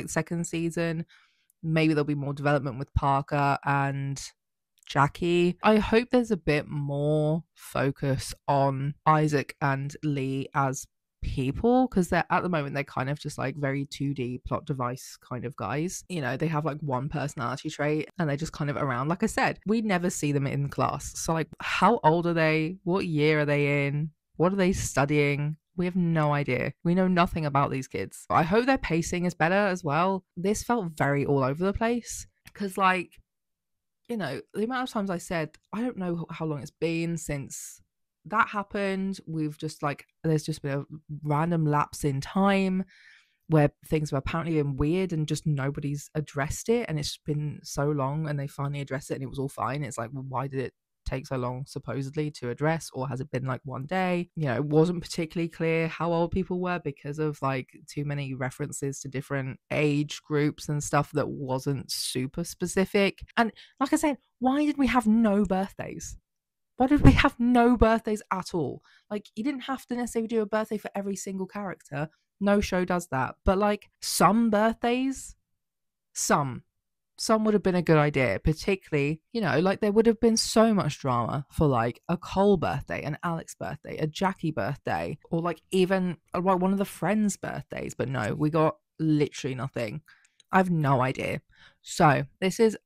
second season. Maybe there'll be more development with Parker and Jackie. I hope there's a bit more focus on Isaac and Lee as people, because they're at the moment they're kind of just like very 2D plot device kind of guys. You know, they have like one personality trait and they're just kind of around. Like I said, we never see them in class. So like, how old are they? What year are they in? What are they studying? We have no idea. We know nothing about these kids. I hope their pacing is better as well. This felt very all over the place because, like, you know, the amount of times I said, I don't know how long it's been since that happened. We've just like, there's just been a random lapse in time where things were apparently been weird and just nobody's addressed it. And it's been so long and they finally addressed it and it was all fine. It's like, well, why did it take so long supposedly to address, or has it been like one day? You know, it wasn't particularly clear how old people were because of like too many references to different age groups and stuff that wasn't super specific. And like I said, why did we have no birthdays? Why did we have no birthdays at all? Like, you didn't have to necessarily do a birthday for every single character. No show does that. But like some birthdays, some would have been a good idea, particularly, you know, like there would have been so much drama for like a Cole birthday, an Alex birthday, a Jackie birthday, or like even like one of the friends' birthdays. But no, we got literally nothing. I have no idea. So this is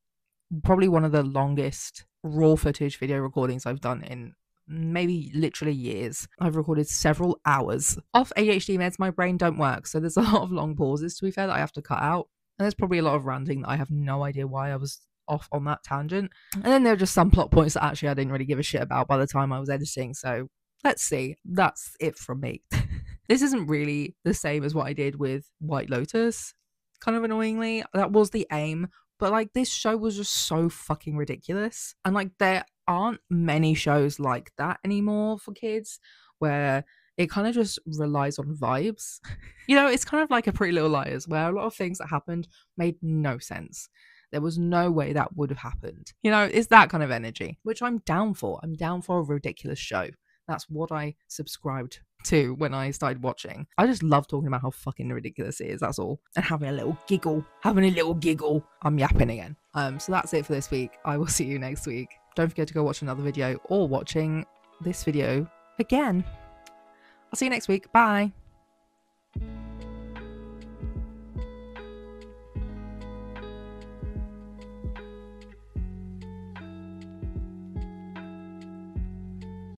probably one of the longest raw footage video recordings I've done in maybe literally years. I've recorded several hours. Off ADHD meds, my brain don't work, so there's a lot of long pauses, to be fair, that I have to cut out. And there's probably a lot of ranting that I have no idea why I was off on that tangent. And then there are just some plot points that actually I didn't really give a shit about by the time I was editing. So let's see. That's it from me. This isn't really the same as what I did with White Lotus, kind of annoyingly. That was the aim. But like, this show was just so fucking ridiculous. And like, there aren't many shows like that anymore for kids where it kind of just relies on vibes. You know, it's kind of like a Pretty Little Liars, where a lot of things that happened made no sense. There was no way that would have happened. You know, it's that kind of energy, which I'm down for. I'm down for a ridiculous show. That's what I subscribed to when I started watching. I just love talking about how fucking ridiculous it is, that's all. And having a little giggle. I'm yapping again. So that's it for this week. I will see you next week. Don't forget to go watch another video or watching this video again. I'll see you next week. Bye.